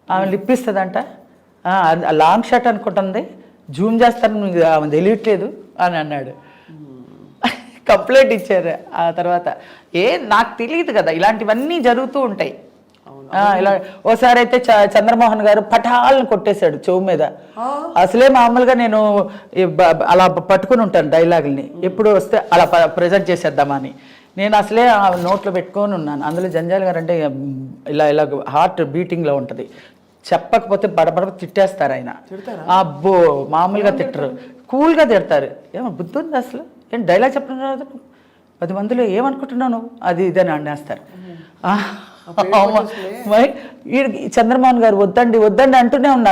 ఆమె లిప్ ఇస్తుందంట, లాంగ్ షాట్ అనుకుంటుంది, జూమ్ చేస్తాను ఆమె తెలియట్లేదు అని అన్నాడు. కంప్లైంట్ ఇచ్చారు. ఆ తర్వాత నాకు తెలియదు కదా, ఇలాంటివన్నీ జరుగుతూ ఉంటాయి. ఇలా ఓసారి అయితే చంద్రమోహన్ గారు పటాలను కొట్టేశాడు చెవు మీద. అసలే మామూలుగా నేను అలా పట్టుకుని ఉంటాను డైలాగుల్ని, ఎప్పుడు వస్తే అలా ప్రజెంట్ చేసేద్దామని. నేను అసలే నోట్లో పెట్టుకొని ఉన్నాను. అందులో జంజాల్ గారు అంటే ఇలా హార్ట్ బీటింగ్లో ఉంటుంది, చెప్పకపోతే బడబడ తిట్టేస్తారు ఆయన. అబ్బో మామూలుగా తిట్టరు, కూల్గా తిడతారు. ఏమో బుద్ధి ఉంది అసలు, ఏం డైలాగ్ చెప్పడం రాదు, 10 మందిలో ఏమనుకుంటున్నాను అది ఇదని అనేస్తారు. చంద్రమోహన్ గారు వద్దండి అంటూనే ఉన్నా,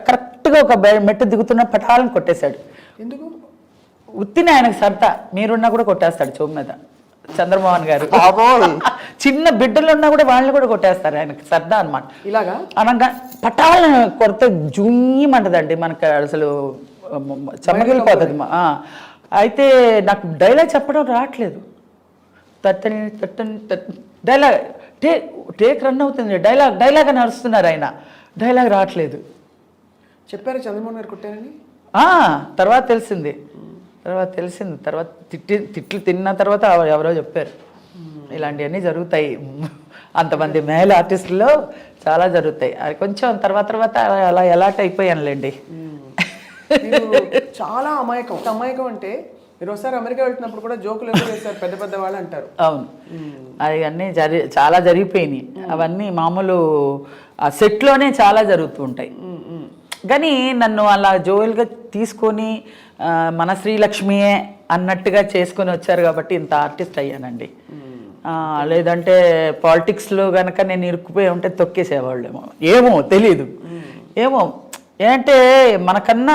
కరెక్ట్గా ఒక మెట్టు దిగుతున్న పటాలను కొట్టేశాడు. ఎందుకు? ఉత్తిని ఆయనకు సరదా, మీరున్నా కూడా కొట్టేస్తాడు చెవు మీద చంద్రమోహన్ గారు. చిన్న బిడ్డలు ఉన్నా కూడా వాళ్ళని కూడా కొట్టేస్తారు, ఆయనకు సరదా అనమాట. ఇలాగా అనగా పటాలను కొడితే జూయమంటదండి మనకు, అసలు చెమ్మగిలిపోతుంది. అయితే నాకు డైలాగ్ చెప్పడం రావట్లేదు, డైలాగ్ టేక్ రన్ అవుతుంది, డైలాగ్ అని అరుస్తున్నారు ఆయన, డైలాగ్ రావట్లేదు. చెప్పారు చంద్రమోహన్ గారు కొట్టారని? తర్వాత తెలిసింది. తర్వాత తెలిసింది. తర్వాత తిట్లు తిన్న తర్వాత ఎవరో చెప్పారు ఇలాంటివన్నీ జరుగుతాయి, అంతమంది మేల్ ఆర్టిస్టుల్లో చాలా జరుగుతాయి. అది కొంచెం తర్వాత అలా ఎలాట్ అయిపోయానులేండి. మీరు చాలా అమాయకం అంటే మీరు ఒకసారి అమెరికా వెళ్తున్నప్పుడు కూడా జోకులు ఎక్కువ వేస్తారు పెద్ద పెద్ద వాళ్ళు అంటారు. అవును, అది అన్నీ చాలా జరిగిపోయినాయి. అవన్నీ మామూలు ఆ సెట్లోనే చాలా జరుగుతూ ఉంటాయి. కానీ నన్ను అలా జోయల్గా తీసుకొని మన శ్రీలక్ష్మియే అన్నట్టుగా చేసుకొని వచ్చారు కాబట్టి ఇంత ఆర్టిస్ట్ అయ్యానండి. లేదంటే పాలిటిక్స్లో కనుక నేను ఇరుక్కుపోయి ఉంటే తొక్కేసేవాళ్ళేమో, ఏమో తెలీదు. ఏమో ఏంటంటే మనకన్నా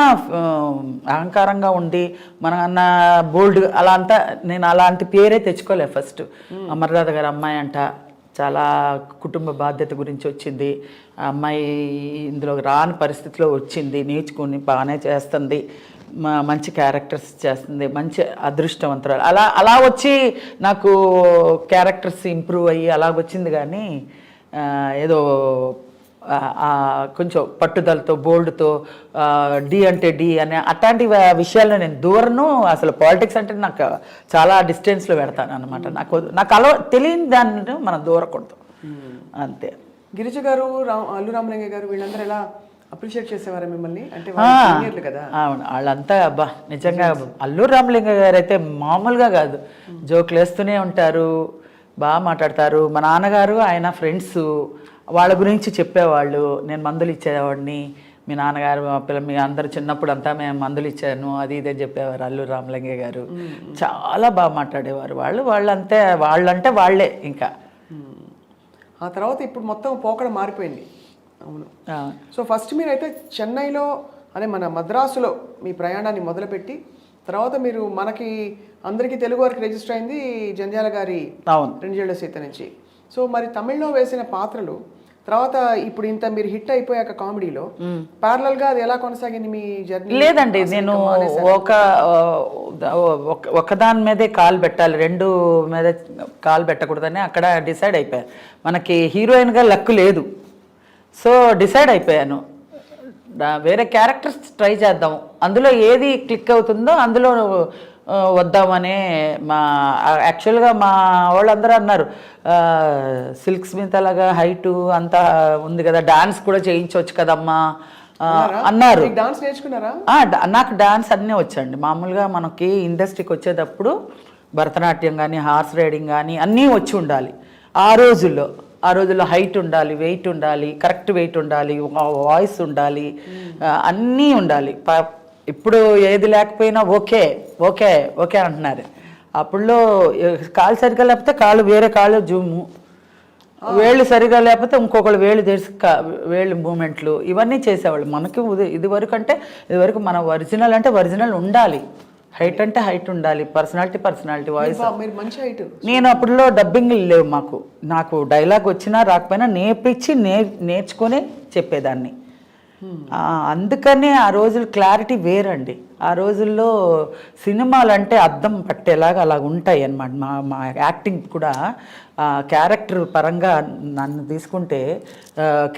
అహంకారంగా ఉండి మనకన్నా బోల్డ్ అలా అంతా నేను అలాంటి పేరే తెచ్చుకోలే. ఫస్ట్ అమర్నాథ్ గారి అమ్మాయి అంట, చాలా కుటుంబ బాధ్యత గురించి వచ్చింది. ఆ అమ్మాయి ఇందులో రాని పరిస్థితిలో వచ్చింది, నేర్చుకుని బాగానే చేస్తుంది, మంచి క్యారెక్టర్స్ చేస్తుంది, మంచి అదృష్టవంతురాలు. అలా వచ్చి నాకు క్యారెక్టర్స్ ఇంప్రూవ్ అయ్యి అలాగొచ్చింది. కానీ ఏదో కొంచెం పట్టుదలతో బోల్డ్తో డి అంటే డి అనే అట్లాంటి విషయాల్లో నేను దూరను. అసలు పాలిటిక్స్ అంటే నాకు చాలా డిస్టెన్స్లో పెడతాను అనమాట. నాకు తెలియని దాన్ని మనం దూరకూడదు అంతే. గిరిజ గారు, అల్లు రామలింగ గారు వీళ్ళందరూ ఎలా అప్రిషియేట్ చేసేవారు మిమ్మల్ని? అంటే కదా. అవును, వాళ్ళంతా అబ్బా నిజంగా. అల్లు రామలింగ గారు అయితే మామూలుగా కాదు, జోకులు వేస్తూనే ఉంటారు, బాగా మాట్లాడతారు. మా నాన్నగారు ఆయన ఫ్రెండ్స్, వాళ్ళ గురించి చెప్పేవాళ్ళు. నేను మందులు ఇచ్చేవాడిని, మీ నాన్నగారు మీ అందరు చిన్నప్పుడు అంతా మేము మందులు ఇచ్చాను అది ఇదే చెప్పేవారు అల్లు రామలింగ గారు. చాలా బాగా మాట్లాడేవారు వాళ్ళంటే వాళ్ళే. ఇంకా ఆ తర్వాత ఇప్పుడు మొత్తం పోకడ మారిపోయింది. అవును. సో ఫస్ట్ మీరైతే చెన్నైలో అదే మన మద్రాసులో మీ ప్రయాణాన్ని మొదలుపెట్టి తర్వాత మీరు మనకి అందరికీ తెలుగు వారికి రిజిస్టర్ అయింది జంధ్యాల గారి రెండేళ్ల సీత నుంచి. సో మరి తమిళ్లో వేసిన పాత్రలు తర్వాత ఇప్పుడు ఇంత మీరు హిట్ అయిపోయాక కామెడీలో ప్యారలల్ గా అది ఎలా కొనసాగింది మీ జర్నీ? లేదండి, నేను ఒకదాని మీదే కాలు పెట్టాలి, రెండు మీద కాలు పెట్టకూడదని అక్కడ డిసైడ్ అయిపోయాను. మనకి హీరోయిన్గా లక్ లేదు, సో డిసైడ్ అయిపోయాను వేరే క్యారెక్టర్స్ ట్రై చేద్దాం, అందులో ఏది క్లిక్ అవుతుందో అందులో వద్దామనే. యాక్చువల్గా మా వాళ్ళందరూ అన్నారు సిల్క్ స్మిత్ అలాగా హైటు అంతా ఉంది కదా, డాన్స్ కూడా చేయించవచ్చు కదమ్మా అన్నారు. నాకు డాన్స్ అన్నీ వచ్చండి. మామూలుగా మనకి ఇండస్ట్రీకి వచ్చేటప్పుడు భరతనాట్యం కానీ హార్స్ రైడింగ్ కానీ అన్నీ వచ్చి ఉండాలి. ఆ రోజుల్లో హైట్ ఉండాలి, వెయిట్ ఉండాలి, కరెక్ట్ వెయిట్ ఉండాలి, వాయిస్ ఉండాలి, అన్నీ ఉండాలి. ఇప్పుడు ఏది లేకపోయినా ఓకే ఓకే ఓకే అంటున్నారు. అప్పుడులో కాలు సరిగా లేకపోతే వేరే కాళ్ళు జూము, వేళ్ళు సరిగా లేకపోతే ఇంకొకళ్ళు వేళ్ళు తెరిచి వేళ్ళు మూమెంట్లు ఇవన్నీ చేసేవాళ్ళు. మనకి ఇదివరకు మన ఒరిజినల్ అంటే ఒరిజినల్ ఉండాలి, హైట్ అంటే హైట్ ఉండాలి, పర్సనాలిటీ వాయిస్. నేను అప్పుడులో డబ్బింగ్ లేవు నాకు డైలాగ్ వచ్చినా రాకపోయినా నేర్చుకొని చెప్పేదాన్ని. అందుకనే ఆ రోజులు క్లారిటీ వేరండి. ఆ రోజుల్లో సినిమాలు అంటే అద్దం పట్టేలాగా అలా ఉంటాయి అన్నమాట. మా యాక్టింగ్ కూడా క్యారెక్టర్ పరంగా నన్ను తీసుకుంటే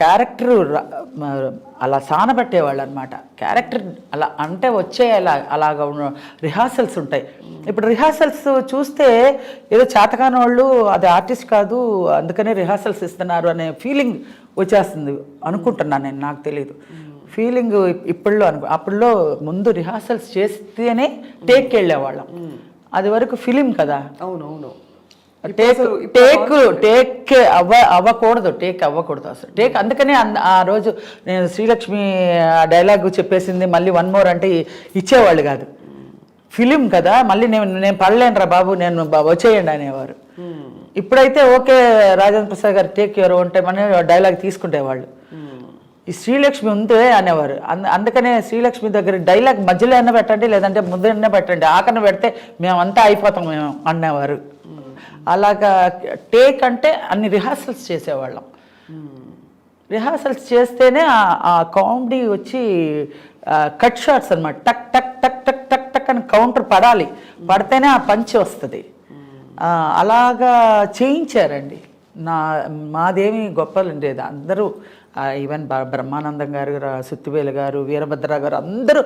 క్యారెక్టర్ అలా సానబట్టేవాళ్ళు అనమాట. క్యారెక్టర్ అలా అంటే అలాగా రిహార్సల్స్ ఉంటాయి. ఇప్పుడు రిహార్సల్స్ చూస్తే ఏదో చేతకాని వాళ్ళు అది ఆర్టిస్ట్ కాదు అందుకనే రిహార్సల్స్ ఇస్తున్నారు అనే ఫీలింగ్ వచ్చేస్తుంది అనుకుంటున్నాను నేను, నాకు తెలియదు ఫీలింగ్ ఇప్పుడులో అప్పుడులో ముందు రిహార్సల్స్ చేస్తేనే టేక్కి వెళ్ళేవాళ్ళం. అది వరకు ఫిలిం కదా. అవునవును. టేక్ అవ్వకూడదు అసలు అందుకనే ఆ రోజు నేను శ్రీలక్ష్మి డైలాగ్ చెప్పేసింది మళ్ళీ 1 more అంటే ఇచ్చేవాళ్ళు కాదు. ఫిలిం కదా, మళ్ళీ నేను పడలేనురా బాబు నేను వచ్చేయండి అనేవారు. ఇప్పుడైతే ఓకే రాజేంద్ర ప్రసాద్ గారు టేక్ ఎవరు అంటే మన డైలాగ్ తీసుకుంటేవాళ్ళు. ఈ శ్రీలక్ష్మి ఉందే అనేవారు. అందుకనే శ్రీలక్ష్మి దగ్గర డైలాగ్ మధ్యలో అయినా పెట్టండి, లేదంటే ముందైనా పెట్టండి, ఆకన పెడితే మేమంతా అయిపోతాం మేము అనేవారు. అలాగా టేక్ అంటే అన్ని రిహార్సల్స్ చేసేవాళ్ళం. రిహార్సల్స్ చేస్తేనే ఆ కామెడీ వచ్చి కట్ షాట్స్ అనమాట. టక్ టక్ టక్ టక్ టక్ టక్ అని కౌంటర్ పడితేనే ఆ పంచ్ వస్తుంది. అలాగా చేయించారండి. మాదేమి గొప్పలు ఉండేది, అందరూ ఈవెన్ బ్రహ్మానందం గారు, సుత్తివేలు గారు, వీరభద్ర గారు అందరూ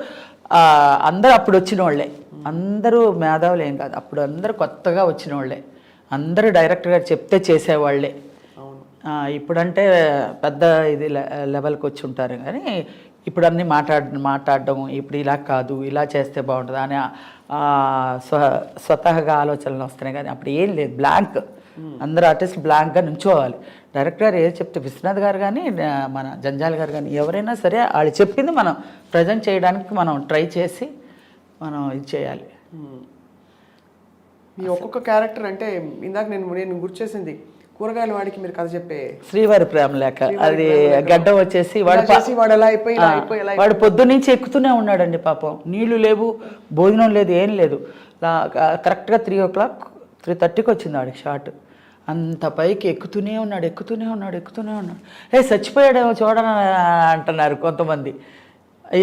అందరూ అప్పుడు వచ్చిన వాళ్ళే. అందరూ మేధావులు ఏం కాదు, అప్పుడు అందరూ కొత్తగా వచ్చిన వాళ్ళే. అందరూ డైరెక్టర్ గారు చెప్తే చేసేవాళ్ళే. ఇప్పుడంటే పెద్ద ఇది లెవెల్కి వచ్చి ఉంటారు, కానీ ఇప్పుడు అన్నీ మాట్లాడడం ఇప్పుడు ఇలా కాదు, ఇలా చేస్తే బాగుంటుంది అని స్వతహాగా ఆలోచనలు వస్తున్నాయి. కానీ అప్పుడు ఏం లేదు, బ్లాంక్. అందరూ ఆర్టిస్టులు బ్లాంక్గా నుంచోవాలి. డైరెక్టర్ గారు ఏది చెప్తే, విశ్వనాథ్ గారు కానీ మన జంజాల్ గారు కానీ ఎవరైనా సరే వాళ్ళు చెప్పింది మనం ప్రజెంట్ చేయడానికి మనం ట్రై చేసి మనం ఇది చేయాలి. మీ ఒక్కొక్క క్యారెక్టర్ అంటే ఇందాక నేను గుర్తు చేసింది కూరగాయల వాడికి మీరు కథ చెప్పే శ్రీవారి ప్రేమ లేఖ, అది గడ్డ వచ్చేసి వాడు పొద్దున్నుంచి ఎక్కుతూనే ఉన్నాడండి పాపం. నీళ్లు లేవు, భోజనం లేదు, ఏం లేదు. కరెక్ట్గా 3:30కి వచ్చింది వాడికి షాట్. అంత పైకి ఎక్కుతూనే ఉన్నాడు. చచ్చిపోయాడేమో చూడని అంటున్నారు కొంతమంది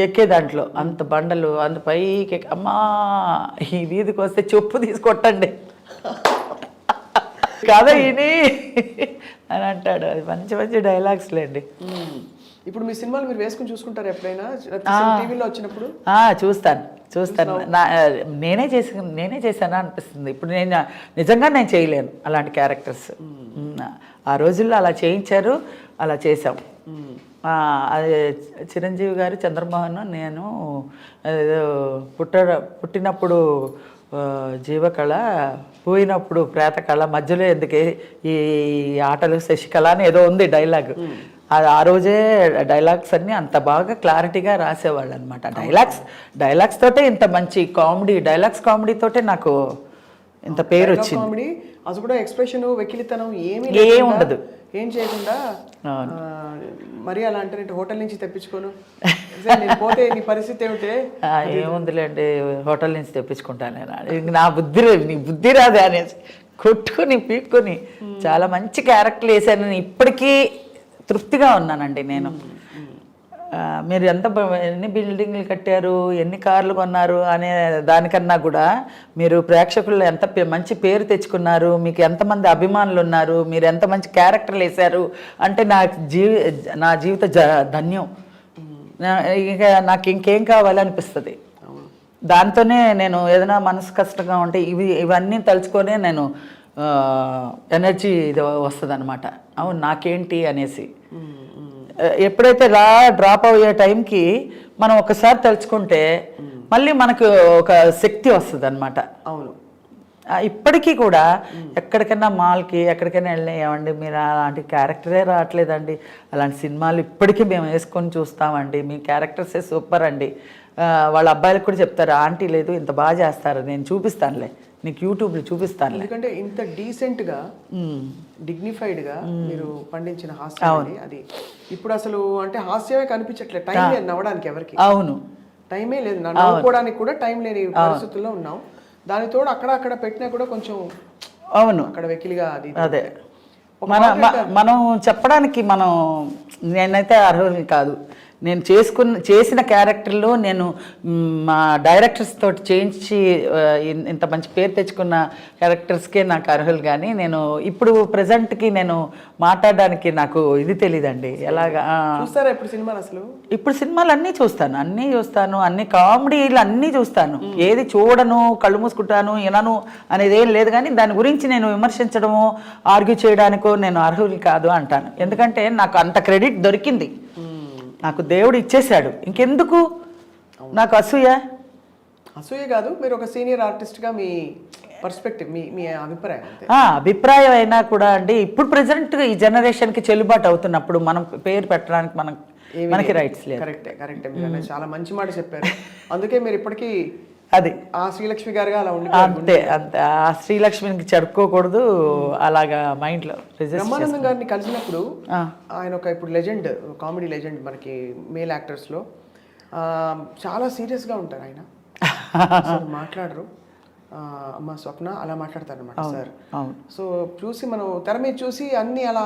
ఎక్కే దాంట్లో. అంత బండలు, అంత పైకి అమ్మా ఈ వీధికి వస్తే చెప్పు తీసుకొట్టండి కదా ఇని అని అంటాడు. అది మంచి మంచి డైలాగ్స్ లేండి. ఇప్పుడు మీ సినిమాలు మీరు వేసుకుని చూసుకుంటారు ఎప్పుడైనా టీవీలో వచ్చినప్పుడు? చూస్తాను. నేనే చేశానా అనిపిస్తుంది. ఇప్పుడు నిజంగా నేను చేయలేను అలాంటి క్యారెక్టర్స్. ఆ రోజుల్లో అలా చేయించారు, అలా చేసాం. అది చిరంజీవి గారు, చంద్రమోహన్, నేను పుట్టినప్పుడు జీవకళ, పోయినప్పుడు ప్రేతకళ, మధ్యలో ఎందుకే ఈ ఆటలు శశికళ అని ఏదో ఉంది డైలాగ్. అది ఆ రోజే డైలాగ్స్ అన్నీ అంత బాగా క్లారిటీగా రాసేవాళ్ళు అనమాట. డైలాగ్స్ తోటే ఇంత మంచి కామెడీ, కామెడీ తోటే నాకు ఇంత పేరు వచ్చింది. అది కూడా ఎక్స్ప్రెషన్, వెకిలితనం ఏమీ ఉండదు, ఏం చేయకుండా. మరి అలా అంటే హోటల్ నుంచి తెప్పించుకోను పోతే నీ పరిస్థితి ఏమిటే? ఏముందిలేండి, హోటల్ నుంచి తెప్పించుకుంటాను నేను. నా నీ బుద్ధి రాదే అనేసి కొట్టుకొని పీక్కొని చాలా మంచి క్యారెక్టర్లు వేసాను. నేను ఇప్పటికీ తృప్తిగా ఉన్నానండి. నేను మీరు ఎన్ని బిల్డింగ్లు కట్టారు, ఎన్ని కార్లు కొన్నారు అనే దానికన్నా కూడా మీరు ప్రేక్షకుల్లో ఎంత మంచి పేరు తెచ్చుకున్నారు, మీకు ఎంతమంది అభిమానులు ఉన్నారు, మీరు ఎంత మంచి క్యారెక్టర్లు వేశారు అంటే నా జీవిత ధన్యం. ఇక నాకు ఇంకేం కావాలనిపిస్తుంది. దాంతోనే నేను ఏదైనా మనసు కష్టంగా ఉంటే ఇవన్నీ తలుచుకొనే నేను ఎనర్జీ ఇది వస్తుంది అనమాట. అవును నాకేంటి అనేసి. ఎప్పుడైతే డ్రాప్ అయ్యే టైంకి మనం ఒకసారి తలుచుకుంటే మళ్ళీ మనకు ఒక శక్తి వస్తుంది అనమాట. అవును, ఇప్పటికీ కూడా ఎక్కడికైనా మాల్కి ఎక్కడికైనా వెళ్ళినామండి, మీరు అలాంటి క్యారెక్టరే రావట్లేదండి, అలాంటి సినిమాలు ఇప్పటికీ మేము వేసుకొని చూస్తామండి, మీ క్యారెక్టర్సే సూపర్ అండి. వాళ్ళ అబ్బాయిలకు కూడా చెప్తారు, ఆంటీ లేదు ఇంత బాగా చేస్తారు, నేను చూపిస్తానులే నీకు యూట్యూబ్లో చూపిస్తాను. ఎందుకంటే ఇంత డీసెంట్గా డిగ్నిఫైడ్గా మీరు పండించిన హాస్యం అది ఇప్పుడు అసలు అంటే హాస్యమే కనిపించట్లేదు. టైం లేదు నవ్వడానికి ఎవరికి. అవును, టైమే లేదు, నవ్వుకోవడానికి కూడా టైం లేని పరిస్థితుల్లో ఉన్నాం. దానితోడు అక్కడ పెట్టినా కూడా కొంచెం అవును అక్కడ వెకిలిగా అది. అదే మనం చెప్పడానికి నేనైతే అర్హుని కాదు. నేను చేసిన క్యారెక్టర్లో నేను మా డైరెక్టర్స్ తోటి చేయించి ఇంత మంచి పేరు తెచ్చుకున్న క్యారెక్టర్స్కే నాకు అర్హులు. కానీ నేను ఇప్పుడు ప్రజెంట్కి నేను మాట్లాడడానికి నాకు ఇది తెలియదండి. ఎలాగా చూస్తారా ఇప్పుడు సినిమాలు? అసలు ఇప్పుడు సినిమాలు అన్నీ చూస్తాను, అన్ని కామెడీలు అన్నీ చూస్తాను. ఏది చూడను, కళ్ళు మూసుకుంటాను, వినను అనేది ఏం లేదు. కానీ దాని గురించి నేను విమర్శించడమో ఆర్గ్యూ చేయడానికో నేను అర్హులు కాదు అంటాను. ఎందుకంటే నాకు అంత క్రెడిట్ దొరికింది, నాకు దేవుడు ఇచ్చేశాడు. ఇంకెందుకు నాకు అసూయ కాదు. మీరు ఒక సీనియర్ ఆర్టిస్ట్గా మీ పర్స్పెక్టివ్, మీ అభిప్రాయం. అభిప్రాయం అయినా కూడా అండి, ఇప్పుడు ప్రెసెంట్ ఈ జనరేషన్కి చెల్లుబాటు అవుతున్నప్పుడు మనం పేరు పెట్టడానికి మనకి రైట్స్ లేదు. కరెక్టే మీరు చాలా మంచి మాట చెప్పారు. అందుకే మీరు ఇప్పటికీ అది ఆ శ్రీలక్ష్మి గారుగా అలా ఉండి అంతే. ఆ శ్రీలక్ష్మికి చెడుకోకూడదు, అలాగా మైండ్లో. బ్రహ్మానందం గారిని కలిసినప్పుడు ఆయన ఒక ఇప్పుడు లెజెండ్, కామెడీ లెజెండ్ మనకి మేల్ యాక్టర్స్లో. చాలా సీరియస్గా ఉంటారు ఆయన, మాట్లాడరు. అమ్మ స్వప్న అలా మాట్లాడతారనమాట సార్. అవును. సో చూసి మనం తెర మీద చూసి అన్ని అలా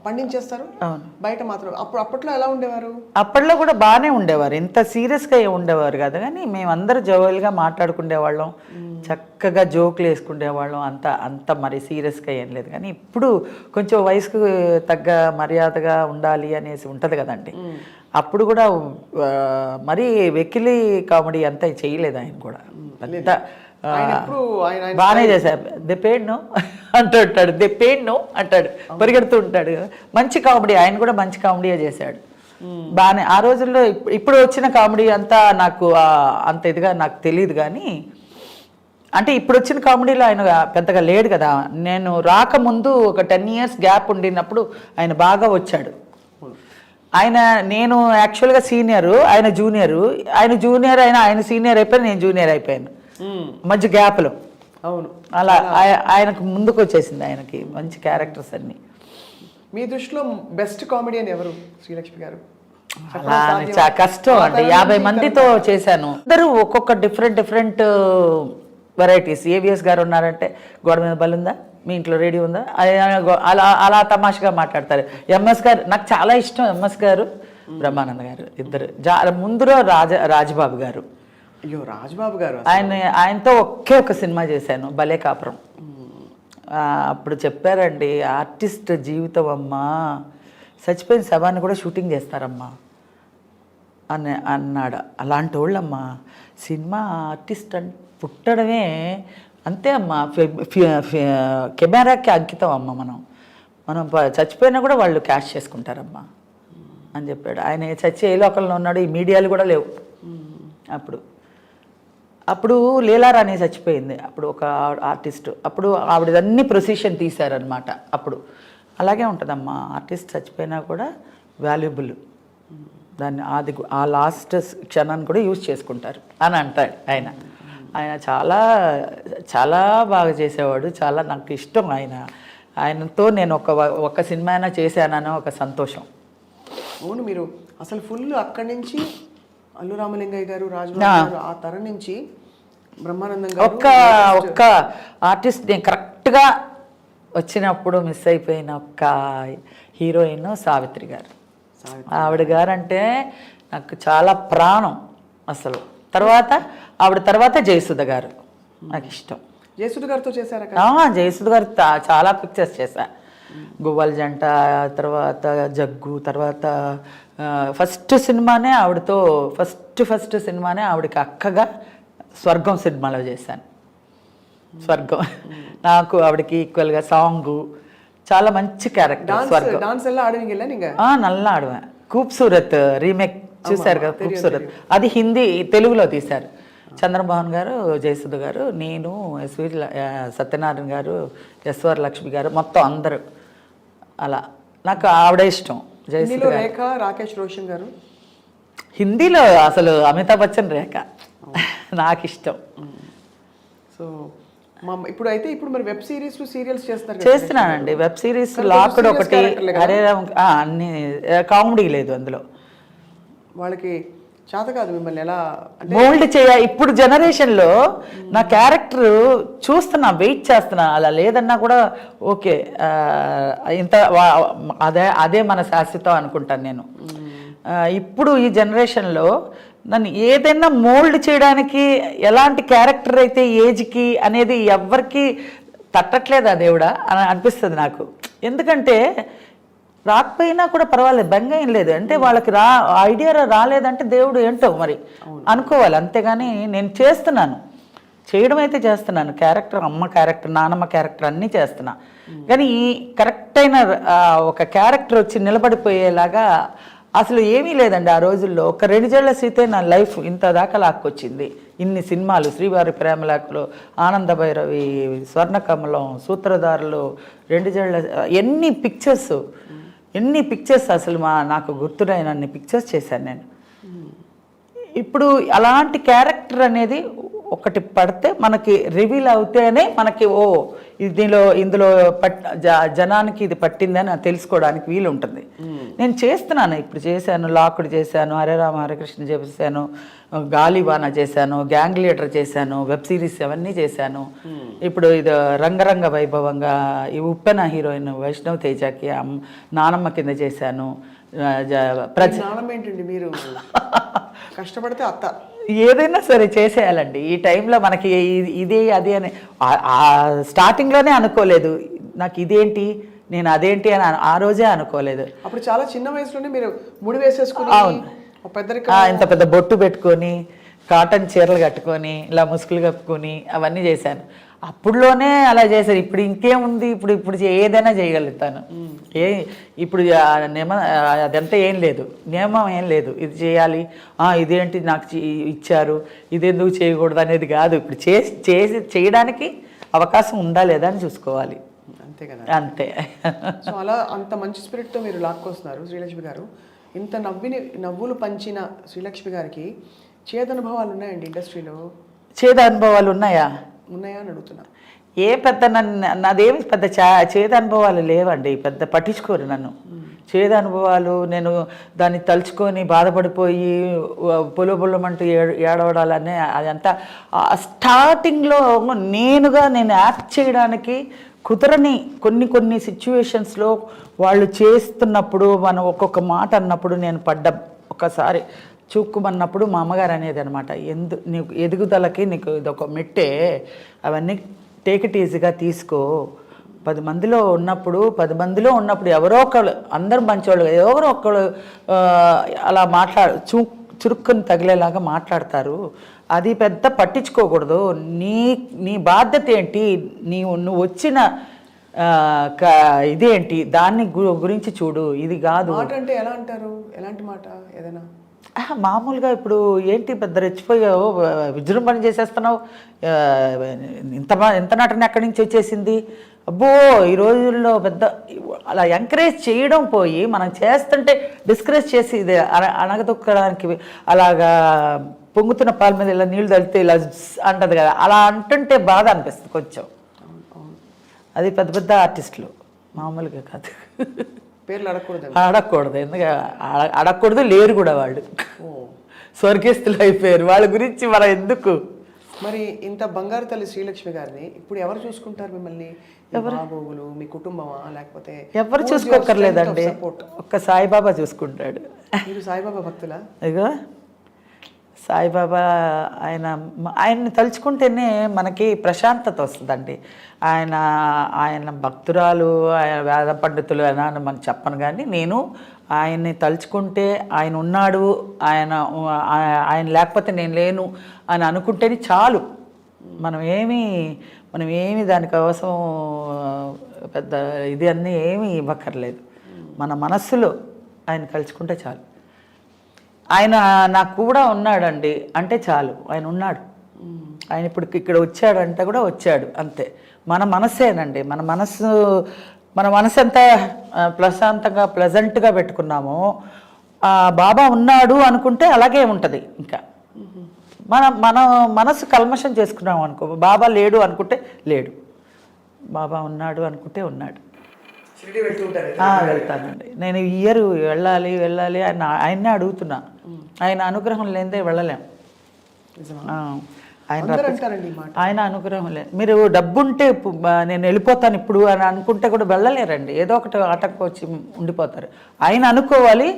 పండించేస్తారు. బయట మాత్రం అప్పట్లో ఎలా ఉండేవారు? అప్పట్లో కూడా బాగానే ఉండేవారు, ఇంత సీరియస్గా ఉండేవారు కదా, కానీ మేమందరూ జోవల్గా మాట్లాడుకునేవాళ్ళం, చక్కగా జోకులు వేసుకునేవాళ్ళం, అంత మరి సీరియస్గా ఏం లేదు. కానీ ఇప్పుడు కొంచెం వయసుకు తగ్గ మర్యాదగా ఉండాలి అనేసి ఉంటుంది కదండి. అప్పుడు కూడా మరీ వెకిలి కామెడీ అంతా చేయలేదు ఆయన కూడా. పెద్ద బాగానే చేశారు. దే పేడ్ నో అంటుంటాడు, దే పేడ్ నో అంటాడు, పరిగెడుతూ ఉంటాడు. మంచి కామెడీ, ఆయన కూడా మంచి కామెడీయే చేశాడు బాగానే ఆ రోజుల్లో. ఇప్పుడు వచ్చిన కామెడీ అంతా నాకు అంత ఇదిగా నాకు తెలియదు, కానీ అంటే ఇప్పుడు వచ్చిన కామెడీలో ఆయన పెద్దగా లేడు కదా. నేను రాకముందు ఒక 10 years గ్యాప్ ఉండినప్పుడు ఆయన బాగా వచ్చాడు. నేను యాక్చువల్గా సీనియరు, ఆయన జూనియరు, ఆయన సీనియర్ అయిపోయాను, నేను జూనియర్ అయిపోయాను మధ్య గ్యాప్లో. అవును, అలా ఆయనకు ముందుకు వచ్చేసింది, ఆయనకి మంచి క్యారెక్టర్స్ అన్ని. మీ దృష్టిలో బెస్ట్ కామెడియన్ ఎవరు శ్రీలక్ష్మి గారు? అలా చాలా కష్టం అండి. 50 మందితో చేశాను, అందరూ ఒక్కొక్క డిఫరెంట్ వెరైటీస్. ఏవిఎస్ గారు ఉన్నారంటే గోడ మీద బలుందా, మీ ఇంట్లో రేడియో ఉందా, అలా తమాషగా మాట్లాడతారు. ఎంఎస్ గారు నాకు చాలా ఇష్టం, ఎంఎస్ గారు, బ్రహ్మానంద గారు ఇద్దరు. ముందులో రాజబాబు గారు. అయ్యో, రాజబాబు గారు, ఆయనతో ఒక సినిమా చేశాను, భలే కాపురం. అప్పుడు చెప్పారండి, ఆర్టిస్ట్ జీవితం అమ్మా, చచ్చిపోయిన శవాన్ని కూడా షూటింగ్ చేస్తారమ్మా అన్నాడు. అలాంటి వాళ్ళమ్మా, సినిమా ఆర్టిస్ట్ అంటే పుట్టడమే అంతే అమ్మా, కెమెరాకి అంకితం అమ్మ. మనం చచ్చిపోయినా కూడా వాళ్ళు క్యాష్ చేసుకుంటారమ్మా అని చెప్పాడు. ఆయన చచ్చి ఏ లోకల్లో ఉన్నాడు, ఈ మీడియాలు కూడా లేవు అప్పుడు లీలారాణి చచ్చిపోయింది, అప్పుడు ఒక ఆర్టిస్ట్, అప్పుడు ఆవిడదన్నీ ప్రొసీషన్ తీశారనమాట. అప్పుడు అలాగే ఉంటుందమ్మా, ఆర్టిస్ట్ చచ్చిపోయినా కూడా వాల్యుబుల్, దాన్ని ఆ లాస్ట్ క్షణాన్ని కూడా యూజ్ చేసుకుంటారు అని అంటాడు ఆయన. చాలా చాలా బాగా చేసేవాడు, చాలా నాకు ఇష్టం ఆయనతో నేను ఒక సినిమా అయినా చేశానని ఒక సంతోషం. అవును, మీరు అసలు ఫుల్ అక్కడి నుంచి అల్లు రామలింగయ్య గారు, రాజబాబు ఆ తరం నుంచి బ్రహ్మానందం గారు, ఒక్క ఆర్టిస్ట్ నేను కరెక్ట్గా వచ్చినప్పుడు మిస్ అయిపోయిన ఒక్క హీరోయిన్ సావిత్రి గారు. ఆవిడ గారు అంటే నాకు చాలా ప్రాణం అసలు. ఆవిడ తర్వాత జయసుధ గారు నాకు ఇష్టం. జయసుధ గారితో చేశారా? జయసుధ గారు చాలా పిక్చర్స్ చేశా, గువ్వల జంట, తర్వాత జగ్గు, తర్వాత ఫస్ట్ సినిమానే ఆవిడతో ఫస్ట్ సినిమానే ఆవిడకి అక్కగా స్వర్గం సినిమాలో చేశాను. స్వర్గం నాకు ఆవిడకి ఈక్వల్గా సాంగు, చాలా మంచి క్యారెక్టర్. స్వర్గం నల్లా ఆడవా. ఖూబ్సూరత్ రీమేక్ చూశారు కదా, ఖూబ్సూరత్, అది హిందీ తెలుగులో తీశారు. చంద్రమోహన్ గారు, జయసుధ గారు, నేను, ఎస్వి సత్యనారాయణ గారు, ఎస్ఆర్ లక్ష్మి గారు, మొత్తం అందరూ. అలా నాకు ఆవిడ ఇష్టం. జయసుధ రేఖ, రాకేష్ రోషన్ గారు. హిందీలో అసలు అమితాబ్ బచ్చన్ రేఖ నాకు ఇష్టం. సో ఇప్పుడు మరి వెబ్ సిరీస్ సీరియల్స్ చేస్తున్నానండి. వెబ్ సిరీస్ లాక్డ్ ఒకటి, హరే రామ్, అన్ని కామెడీ లేదు అందులో. వాళ్ళకి చేత కాదు మిమ్మల్ని ఎలా మోల్డ్ చేయాలి. ఇప్పుడు జనరేషన్లో నా క్యారెక్టర్ చూస్తున్నా, వెయిట్ చేస్తున్నా, అలా లేదన్నా కూడా ఓకే, ఇంత అదే మన శాశ్వతం అనుకుంటాను నేను. ఇప్పుడు ఈ జనరేషన్లో నన్ను ఏదైనా మోల్డ్ చేయడానికి ఎలాంటి క్యారెక్టర్ అయితే ఏజ్కి అనేది ఎవరికి తట్టట్లేదా దేవుడా అని అనిపిస్తుంది నాకు. ఎందుకంటే రాకపోయినా కూడా పర్వాలేదు, బెంగ ఏం లేదు. అంటే వాళ్ళకి ఐడియా రాలేదంటే దేవుడు ఏంటో మరి అనుకోవాలి, అంతేగాని నేను చేయడం అయితే చేస్తున్నాను. క్యారెక్టర్, అమ్మ క్యారెక్టర్, నానమ్మ క్యారెక్టర్ అన్నీ చేస్తున్నా. కానీ ఈ కరెక్ట్ అయిన ఒక క్యారెక్టర్ వచ్చి నిలబడిపోయేలాగా అసలు ఏమీ లేదండి. ఆ రోజుల్లో ఒక 2 జళ్ల సీతే నా లైఫ్ ఇంత దాకా లాక్కొచ్చింది. ఇన్ని సినిమాలు, శ్రీవారి ప్రేమలేఖలు, ఆనంద భైరవి, స్వర్ణకమలం, సూత్రధారులు, 2 జళ్ల, ఎన్ని పిక్చర్స్ అసలు నాకు గుర్తులేని అన్ని పిక్చర్స్ చేశాను నేను. ఇప్పుడు అలాంటి క్యారెక్టర్ అనేది ఒకటి పడితే మనకి రివీల్ అవుతేనే మనకి ఇందులో జనానికి ఇది పట్టిందని తెలుసుకోవడానికి వీలు ఉంటుంది. నేను చేస్తున్నాను, ఇప్పుడు చేశాను, లాకుడు చేశాను, హరే రామ హరే కృష్ణ చేశాను, గాలివాన చేశాను, గ్యాంగ్ లీడర్ చేశాను, వెబ్ సిరీస్ అవన్నీ చేశాను. ఇప్పుడు ఇది రంగరంగ వైభవంగా ఈ ఉప్పెన హీరోయిన్ వైష్ణవ్ తేజకి నానమ్మ కింద చేశాను. నానమ్మ ఏంటండి, మీరు కష్టపడితే అత్త ఏదైనా సరే చేసేయాలండి ఈ టైంలో. మనకి ఇది అది అని స్టార్టింగ్లోనే అనుకోలేదు, నాకు ఇదేంటి నేను అదేంటి అని ఆ రోజే అనుకోలేదు. అప్పుడు చాలా చిన్న వయసులోనే మీరు ముడి వేసేసుకుని ఇంత పెద్ద బొట్టు పెట్టుకొని కాటన్ చీరలు కట్టుకొని ఇలా ముసుగులు కప్పుకొని అవన్నీ చేశాను. అప్పుడులోనే అలా చేశారు. ఇప్పుడు ఇంకేముంది, ఇప్పుడు ఏదైనా చేయగలుగుతాను. ఇప్పుడు అదంతా ఏం లేదు, నియమం ఏం లేదు, ఇది చేయాలి, ఇదేంటి నాకు ఇచ్చారు, ఇది ఎందుకు చేయకూడదు అనేది కాదు. ఇప్పుడు చేయడానికి అవకాశం ఉందా లేదా అని చూసుకోవాలి, అంతే కదా. అంతే. సో అలా అంత మంచి స్పిరిట్తో మీరు లాక్కొస్తున్నారు శ్రీలక్ష్మి గారు. ఇంత నవ్వులు పంచిన శ్రీలక్ష్మి గారికి చేదనుభవాలు ఉన్నాయండి ఇండస్ట్రీలో? చేదనుభవాలు ఉన్నాయా అని అడుగుతున్నా. ఏ పెద్ద నాదేమి పెద్ద చేదు అనుభవాలు లేవండి, పెద్ద పట్టించుకోరు నన్ను. చేదు అనుభవాలు నేను దాన్ని తలుచుకొని బాధపడిపోయి పొలమంటూ ఏడవడాలనే అదంతా స్టార్టింగ్లో నేను యాక్ట్ చేయడానికి కుదరని కొన్ని సిచ్యువేషన్స్లో వాళ్ళు చేస్తున్నప్పుడు మనం ఒక్కొక్క మాట అన్నప్పుడు నేను ఒకసారి చూక్కుమన్నప్పుడు మా అమ్మగారు అనేది అనమాట, నీకు ఎదుగుదలకి నీకు ఇదొక మెట్టే, అవన్నీ టేక్ ఇట్ ఈజీగా తీసుకో. 10 మందిలో ఉన్నప్పుడు ఎవరో ఒకళ్ళు, అందరూ మంచివాళ్ళు, ఎవరో ఒకళ్ళు అలా చురుక్కుని తగిలేలాగా మాట్లాడతారు, అది పెద్ద పట్టించుకోకూడదు. నీ బాధ్యత ఏంటి, నువ్వు వచ్చిన ఇదేంటి దాన్ని గురించి చూడు, ఇది కాదు. మాట అంటే ఎలా అంటారు, ఎలాంటి మాట? ఏదైనా మామూలుగా ఇప్పుడు ఏంటి పెద్ద రెచ్చిపోయావు, విజృంభణ చేసేస్తున్నావు, ఎంత నటన ఎక్కడి నుంచి వచ్చేసింది, అబ్బో ఈ రోజుల్లో పెద్ద అలా ఎంకరేజ్ చేయడం పోయి మనం చేస్తుంటే డిస్కరేజ్ చేసి ఇది అణగదొక్కడానికి అలాగా పొంగుతున్న పాల మీద ఇలా నీళ్ళు తలితే ఇలా అంటది కదా, అలా అంటుంటే బాధ అనిపిస్తుంది కొంచెం. అది పెద్ద ఆర్టిస్టులు, మామూలుగా కాదు. పేర్లు అడగకూడదు, ఎందుకంటే అడగకూడదు, లేరు కూడా వాళ్ళు, స్వర్గస్థులు అయిపోయారు, వాళ్ళ గురించి మనం ఎందుకు. మరి ఇంత బంగారు తల్లి శ్రీలక్ష్మి గారిని ఇప్పుడు ఎవరు చూసుకుంటారు మిమ్మల్ని? బాబోగులు, మీ కుటుంబమా, లేకపోతే ఎవరు చూసుకోకర్లేదండి, ఒక్క సాయిబాబా చూసుకుంటాడు. మీరు సాయిబాబా భక్తులా? ఇగో సాయిబాబా ఆయన్ని తలుచుకుంటేనే మనకి ప్రశాంతత వస్తుందండి. ఆయన భక్తురాలు, ఆయన వేద పండితులు అని మనం చెప్పను, కానీ నేను ఆయన్ని తలుచుకుంటే ఆయన ఉన్నాడు, ఆయన లేకపోతే నేను లేను అని అనుకుంటేనే చాలు. మనం ఏమి దానికోసం పెద్ద ఇది అన్నీ ఏమీ ఇవ్వక్కర్లేదు, మన మనస్సులో ఆయన కలుసుకుంటే చాలు. ఆయన నాకు కూడా ఉన్నాడండి అంటే చాలు, ఆయన ఉన్నాడు. ఆయన ఇప్పుడు ఇక్కడ వచ్చాడంటే కూడా వచ్చాడు, అంతే. మన మనస్సేనండి, మన మనసు ఎంత ప్రశాంతంగా ప్లెజెంట్గా పెట్టుకున్నామో బాబా ఉన్నాడు అనుకుంటే అలాగే ఉంటుంది. ఇంకా మన మనసు కల్మషం చేసుకున్నాం అనుకో, బాబా లేడు అనుకుంటే లేడు, బాబా ఉన్నాడు అనుకుంటే ఉన్నాడు. వెళ్తానండి నేను, ఇయర్ వెళ్ళాలి ఆయన్నే అడుగుతున్నా. ఆయన అనుగ్రహం లేదే వెళ్ళలేం. ఆయన అనుగ్రహం లేదు. మీరు డబ్బుంటే నేను వెళ్ళిపోతాను ఇప్పుడు అని అనుకుంటే కూడా వెళ్ళలేరండి, ఏదో ఒకటి ఆటకు వచ్చి ఉండిపోతారు. ఆయన అనుకోవాలి,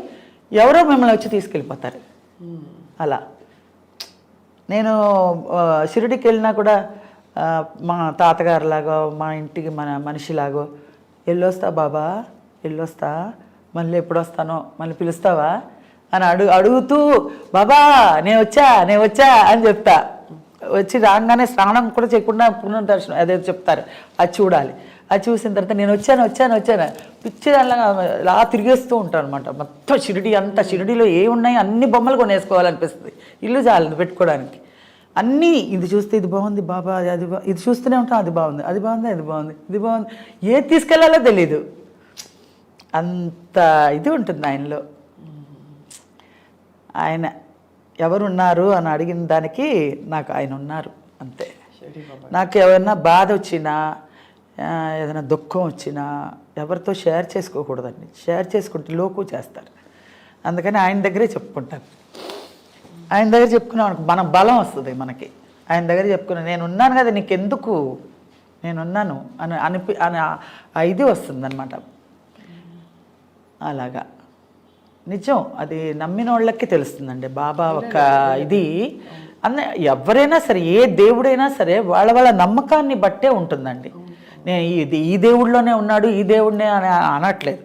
ఎవరో మిమ్మల్ని వచ్చి తీసుకెళ్ళిపోతారు. అలా నేను షిరిడికి వెళ్ళినా కూడా మా తాతగారులాగో, మా ఇంటికి మనిషిలాగో, వెళ్ళొస్తా బాబా, వెళ్ళొస్తా, మళ్ళీ ఎప్పుడు వస్తానో, మళ్ళీ పిలుస్తావా అని అడుగుతూ బాబా నేను వచ్చా అని చెప్తా. వచ్చి రాగానే స్నానం కూడా చేయకుండా పునర్దర్శనం అదే చెప్తారు, అది చూడాలి. అది చూసిన తర్వాత నేను వచ్చాను పిచ్చి అలా తిరిగేస్తూ ఉంటాను అనమాట. మొత్తం షిరిడిలో ఏమున్నాయి అన్ని బొమ్మలు కొనేసుకోవాలనిపిస్తుంది, ఇల్లు చాలు పెట్టుకోవడానికి. అన్నీ ఇది చూస్తే ఇది బాగుంది బాబా, ఇది చూస్తూనే ఉంటాం, అది బాగుంది ఇది బాగుంది, ఏది తీసుకెళ్లాలో తెలీదు, అంత ఇది ఉంటుంది ఆయనలో. ఆయన ఎవరున్నారు అని అడిగిన దానికి నాకు ఆయన ఉన్నారు, అంతే. నాకు ఏమైనా బాధ వచ్చినా ఏదైనా దుఃఖం వచ్చినా ఎవరితో షేర్ చేసుకోకూడదండి. షేర్ చేసుకుంటే లోకు చేస్తారు. అందుకని ఆయన దగ్గరే చెప్పుకుంటాను. ఆయన దగ్గర చెప్పుకున్నాం మన బలం వస్తుంది మనకి. ఆయన దగ్గర చెప్పుకున్నాను, నేను ఉన్నాను కదా నీకెందుకు, నేనున్నాను అని ఇది వస్తుందన్నమాట. అలాగా నిజం, అది నమ్మిన వాళ్ళకి తెలుస్తుందండి బాబా ఒక ఇది. ఎవరైనా సరే, ఏ దేవుడైనా సరే వాళ్ళ వాళ్ళ నమ్మకాన్ని బట్టే ఉంటుందండి. నేను ఈ దేవుడిలోనే ఉన్నాడు, ఈ దేవుడినే అని అనట్లేదు.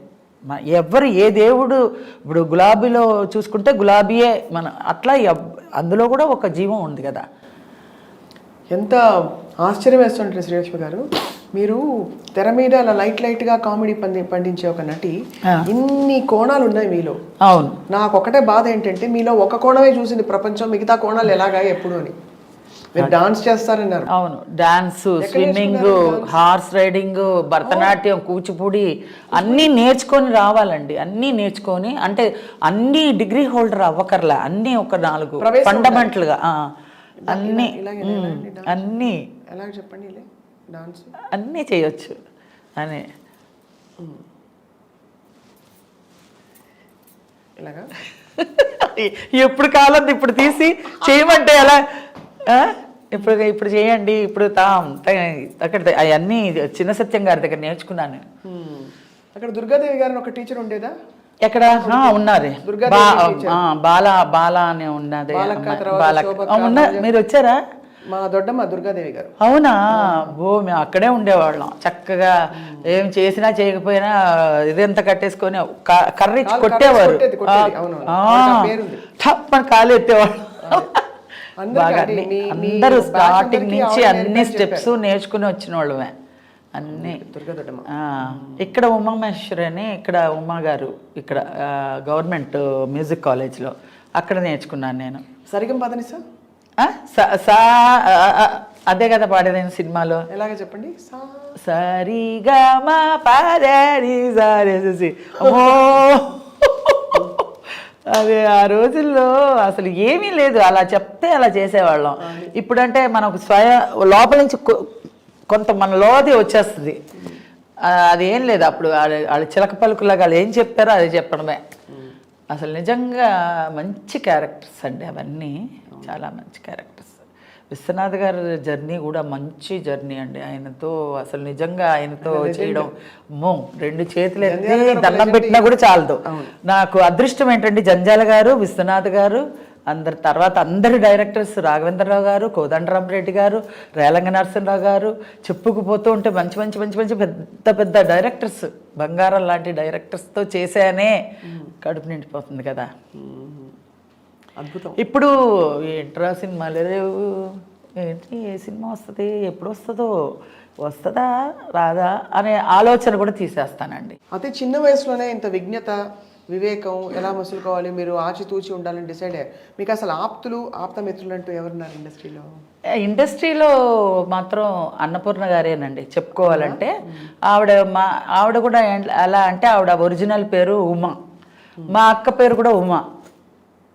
ఎవరు ఏ దేవుడు, ఇప్పుడు గులాబీలో చూసుకుంటే గులాబీయే మన, అట్లా అందులో కూడా ఒక జీవం ఉంది కదా. ఎంత ఆశ్చర్యం వేస్తుంటారు శ్రీలక్ష్మి గారు, మీరు తెర మీద అలా లైట్గా కామెడీ పండించే ఒక నటి, ఇన్ని కోణాలు ఉన్నాయి మీలో. అవును, నాకు ఒకటే బాధ ఏంటంటే మీలో ఒక కోణమే చూసింది ప్రపంచం, మిగతా కోణాలు ఎలాగా ఎప్పుడు అని. మీరు డాన్స్ చేస్తారన్నారు. అవును, dance, swimming, horse riding, Bharatanatyam, Kuchipudi అన్నీ నేర్చుకొని రావాలండి. అన్నీ నేర్చుకొని, అంటే అన్ని డిగ్రీ హోల్డర్ అవ్వకర్లా, అన్నీ ఒక 4 ఫండమెంటల్గా అన్నీ అన్నీ ఎలా చెప్పండి డాన్స్ అన్నీ చేయొచ్చు అని. ఇలాగా ఎప్పుడు కాలం ఇప్పుడు తీసి చేయమంటే ఎలా, ఇప్పుడు చేయండి, ఇప్పుడు అక్కడ అవన్నీ చిన్న సత్యం గారి దగ్గర నేర్చుకున్నాను. అక్కడ దుర్గాదేవి గారిని ఒక టీచర్ ఉండేదా? ఎక్కడ ఉన్నారు, బాల అని ఉన్నది. మీరు వచ్చారా? మా దొడ్డమ్మ దుర్గాదేవి గారు. అవునా? మేము అక్కడే ఉండేవాళ్ళం చక్కగా. ఏం చేసినా చేయకపోయినా ఇదంతా కట్టేసుకొని కర్రీ కొట్టేవారు, మన కాలు ఎత్తేవాళ్ళు. అందరూ స్టార్టింగ్ నుంచి అన్ని స్టెప్స్ నేర్చుకుని వచ్చిన వాళ్ళమే అన్నీ. ఇక్కడ ఉమామహేశ్వరి అని, ఇక్కడ ఉమా గారు, ఇక్కడ గవర్నమెంట్ మ్యూజిక్ కాలేజ్లో అక్కడ నేర్చుకున్నాను నేను. సరిగం పదని సార్ అదే కదా పాడేది నేను సినిమాలో. ఎలాగ చెప్పండి. సరిగా మా పాదేసి అమ్మో, అదే ఆ రోజుల్లో అసలు ఏమీ లేదు, అలా చెప్తే అలా చేసేవాళ్ళం. ఇప్పుడంటే మనకు లోపల నుంచి కొంత మన లోది వచ్చేస్తుంది, అదేం లేదు. అప్పుడు వాళ్ళు చిలక పలుకులాగా వాళ్ళు ఏం చెప్పారో అది చెప్పడమే. అసలు నిజంగా మంచి క్యారెక్టర్స్ అండి అవన్నీ, చాలా మంచి క్యారెక్టర్స్. విశ్వనాథ్ గారి జర్నీ కూడా మంచి జర్నీ అండి. ఆయనతో అసలు నిజంగా ఆయనతో చేయడం, 2 చేతులు ఎత్తి దండం పెట్టినా కూడా చాలదు. నాకు అదృష్టం ఏంటంటే జంజాల గారు, విశ్వనాథ్ గారు, తర్వాత అందరు డైరెక్టర్స్, రాఘవేంద్రరావు గారు, కోదండరామరెడ్డి గారు, రేలంగ నరసింహరావు గారు, చెప్పుకుపోతూ ఉంటే మంచి మంచి మంచి మంచి పెద్ద పెద్ద డైరెక్టర్స్, బంగారం లాంటి డైరెక్టర్స్తో చేశానే కడుపు నిండిపోతుంది కదా. అద్భుతం. ఇప్పుడు ఏంట్రా సినిమాలు లేవు, ఏంటి ఏ సినిమా వస్తుంది, ఎప్పుడు వస్తుందా రాదా అనే ఆలోచన కూడా తీసేస్తానండి. అదే చిన్న వయసులోనే ఇంత విజ్ఞత, వివేకం, ఎలా మసులుకోవాలి, మీరు ఆచితూచి ఉండాలని డిసైడ్ అయ్యారు. మీకు అసలు ఆప్త మిత్రులు అంటూ ఎవరున్నారు ఇండస్ట్రీలో? ఇండస్ట్రీలో మాత్రం అన్నపూర్ణ గారేనండి చెప్పుకోవాలంటే. ఆవిడ కూడా ఎలా అంటే, ఆవిడ ఒరిజినల్ పేరు ఉమా, మా అక్క పేరు కూడా ఉమా.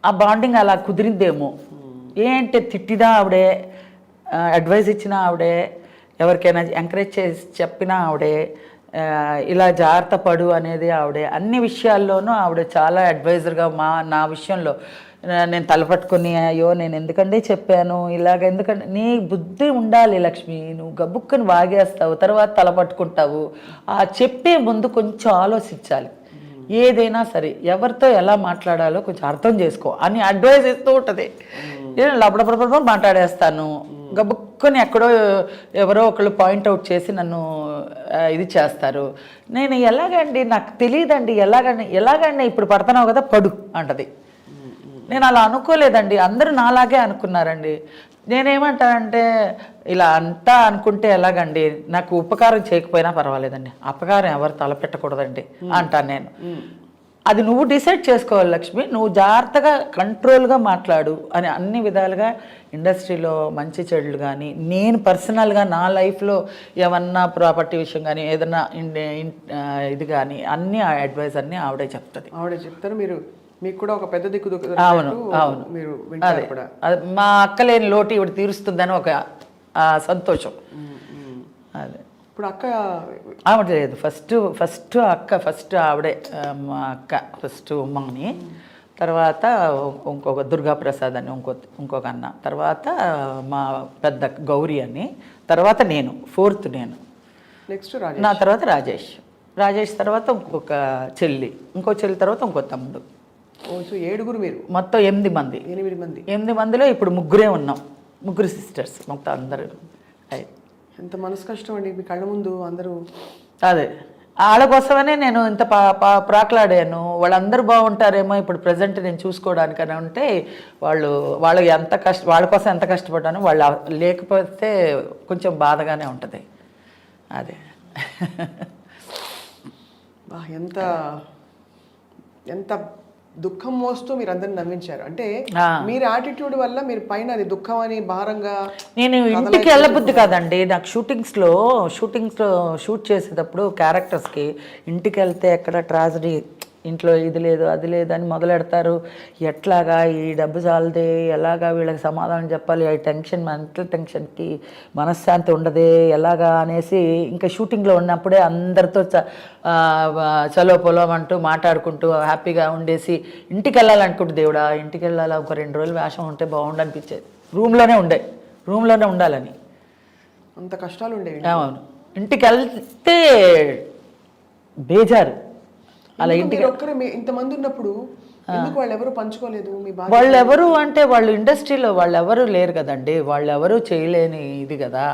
ఆ బాండింగ్ అలా కుదిరిందేమో. ఏంటి తిట్టినా ఆవిడే, అడ్వైస్ ఇచ్చినా ఆవిడే, ఎవరికైనా ఎంకరేజ్ చేసి చెప్పినా ఆవిడే, ఇలా జాగ్రత్త పడు అనేది ఆవిడే. అన్ని విషయాల్లోనూ ఆవిడ చాలా అడ్వైజర్గా నా విషయంలో నేను తలపట్టుకుని, అయ్యో నేను ఎందుకంటే చెప్పాను ఇలాగ, ఎందుకంటే నీ బుద్ధి ఉండాలి లక్ష్మి, నువ్వు గబుక్కుని వాగేస్తావు, తర్వాత తలపట్టుకుంటావు. ఆ చెప్పే ముందు కొంచెం ఆలోచించాలి. ఏదైనా సరే ఎవరితో ఎలా మాట్లాడాలో కొంచెం అర్థం చేసుకో అని అడ్వైజ్ ఇస్తూ ఉంటుంది. నేను లబడబడబడ మాట్లాడేస్తాను, గబుక్కుని ఎక్కడో ఎవరో ఒకళ్ళు పాయింట్అవుట్ చేసి నన్ను ఇది చేస్తారు. నేను ఎలాగండి నాకు తెలియదండి, ఎలాగండి ఇప్పుడు పడుతున్నావు కదా పడు అంటది. నేను అలా అనుకోలేదండి, అందరూ నాలాగే అనుకున్నారండి. నేనేమంటానంటే, ఇలా అంతా అనుకుంటే ఎలాగండి, నాకు ఉపకారం చేయకపోయినా పర్వాలేదండి, అపకారం ఎవరు తలపెట్టకూడదండి అంటాను నేను. అది నువ్వు డిసైడ్ చేసుకోవాలి లక్ష్మి, నువ్వు జాగ్రత్తగా కంట్రోల్గా మాట్లాడు అని అన్ని విధాలుగా. ఇండస్ట్రీలో మంచి చెడులు కానీ, నేను పర్సనల్గా నా లైఫ్లో ఏమన్నా ప్రాపర్టీ విషయం కానీ, ఏదన్నా ఇది కానీ అన్నీ అడ్వైస్ అన్నీ ఆవిడే చెప్తారు. మీకు కూడా ఒక పెద్ద దిక్కు. అవును అవును, అదే మా అక్క లేని లోటు ఇవిడ తీరుస్తుందని ఒక సంతోషం. అదే ఇప్పుడు అక్క ఆవిడ లేదు, ఫస్ట్ అక్క, ఫస్ట్ ఆవిడే, మా అక్క ఫస్ట్ ఉమ్మని, తర్వాత ఇంకొక దుర్గాప్రసాద్ అని ఇంకొక అన్న, తర్వాత మా పెద్ద గౌరీ అని, తర్వాత నేను, ఫోర్త్ నేను, నెక్స్ట్ నా తర్వాత రాజేష్ తర్వాత ఇంకొక చెల్లి, ఇంకో చెల్లి తర్వాత ఇంకో తమ్ముడు. సో 7 మీరు, మొత్తం 8 మంది. 8 మందిలో ఇప్పుడు 3 ఉన్నాం, 3 సిస్టర్స్ మొత్తం అందరూ. ఎంత మనసు కష్టం అండి మీ కళ్ళ ముందు అందరూ. అదే వాళ్ళ కోసమనే నేను ఇంత ప్రాకులాడాను. వాళ్ళందరూ బాగుంటారేమో ఇప్పుడు ప్రజెంట్ నేను చూసుకోవడానికని ఉంటే వాళ్ళు వాళ్ళ కోసం ఎంత కష్టపడ్డాను, వాళ్ళు లేకపోతే కొంచెం బాధగానే ఉంటుంది. అదే ఎంత ఎంత దుఃఖం మోస్తూ మీరు అందరిని నవ్వించారు. అంటే మీరు యాటిట్యూడ్ వల్ల మీరు పైన అది దుఃఖం అని భారంగా. నేను ఇంటికి వెళ్ళబుద్ధి కాదండి నాకు. షూటింగ్స్లో షూట్ చేసేటప్పుడు క్యారెక్టర్స్కి ఇంటికి వెళ్తే ఎక్కడ ట్రాజడీ, ఇంట్లో ఇది లేదు అది లేదు అని మొదలెడతారు. ఎట్లాగా ఈ డబ్బు చాలదే, ఎలాగా వీళ్ళకి సమాధానం చెప్పాలి, ఈ టెన్షన్, మెంటల్ టెన్షన్కి మనశ్శాంతి ఉండదే ఎలాగా అనేసి ఇంకా షూటింగ్లో ఉన్నప్పుడే అందరితో చలో పొలం అంటూ మాట్లాడుకుంటూ హ్యాపీగా ఉండేసి ఇంటికి వెళ్ళాలనుకుంటే దేవుడా ఇంటికి వెళ్ళాలా, ఒక 2 రోజులు వేషం ఉంటే బాగుండు అనిపించేది. రూమ్లోనే ఉండాలని. అంత కష్టాలు ఉండేవి. అవును, ఇంటికి వెళ్తే బేజారు. అలా ఇంటికి ఒక్కరే ఇంతమంది ఉన్నప్పుడు ఎందుకు వాళ్ళెవరూ పంచుకోలేదు మీ బాధ? వాళ్ళెవరు అంటే వాళ్ళు ఇండస్ట్రీలో వాళ్ళెవరూ లేరు కదండి, వాళ్ళెవరూ చేయలేని ఇది కదా.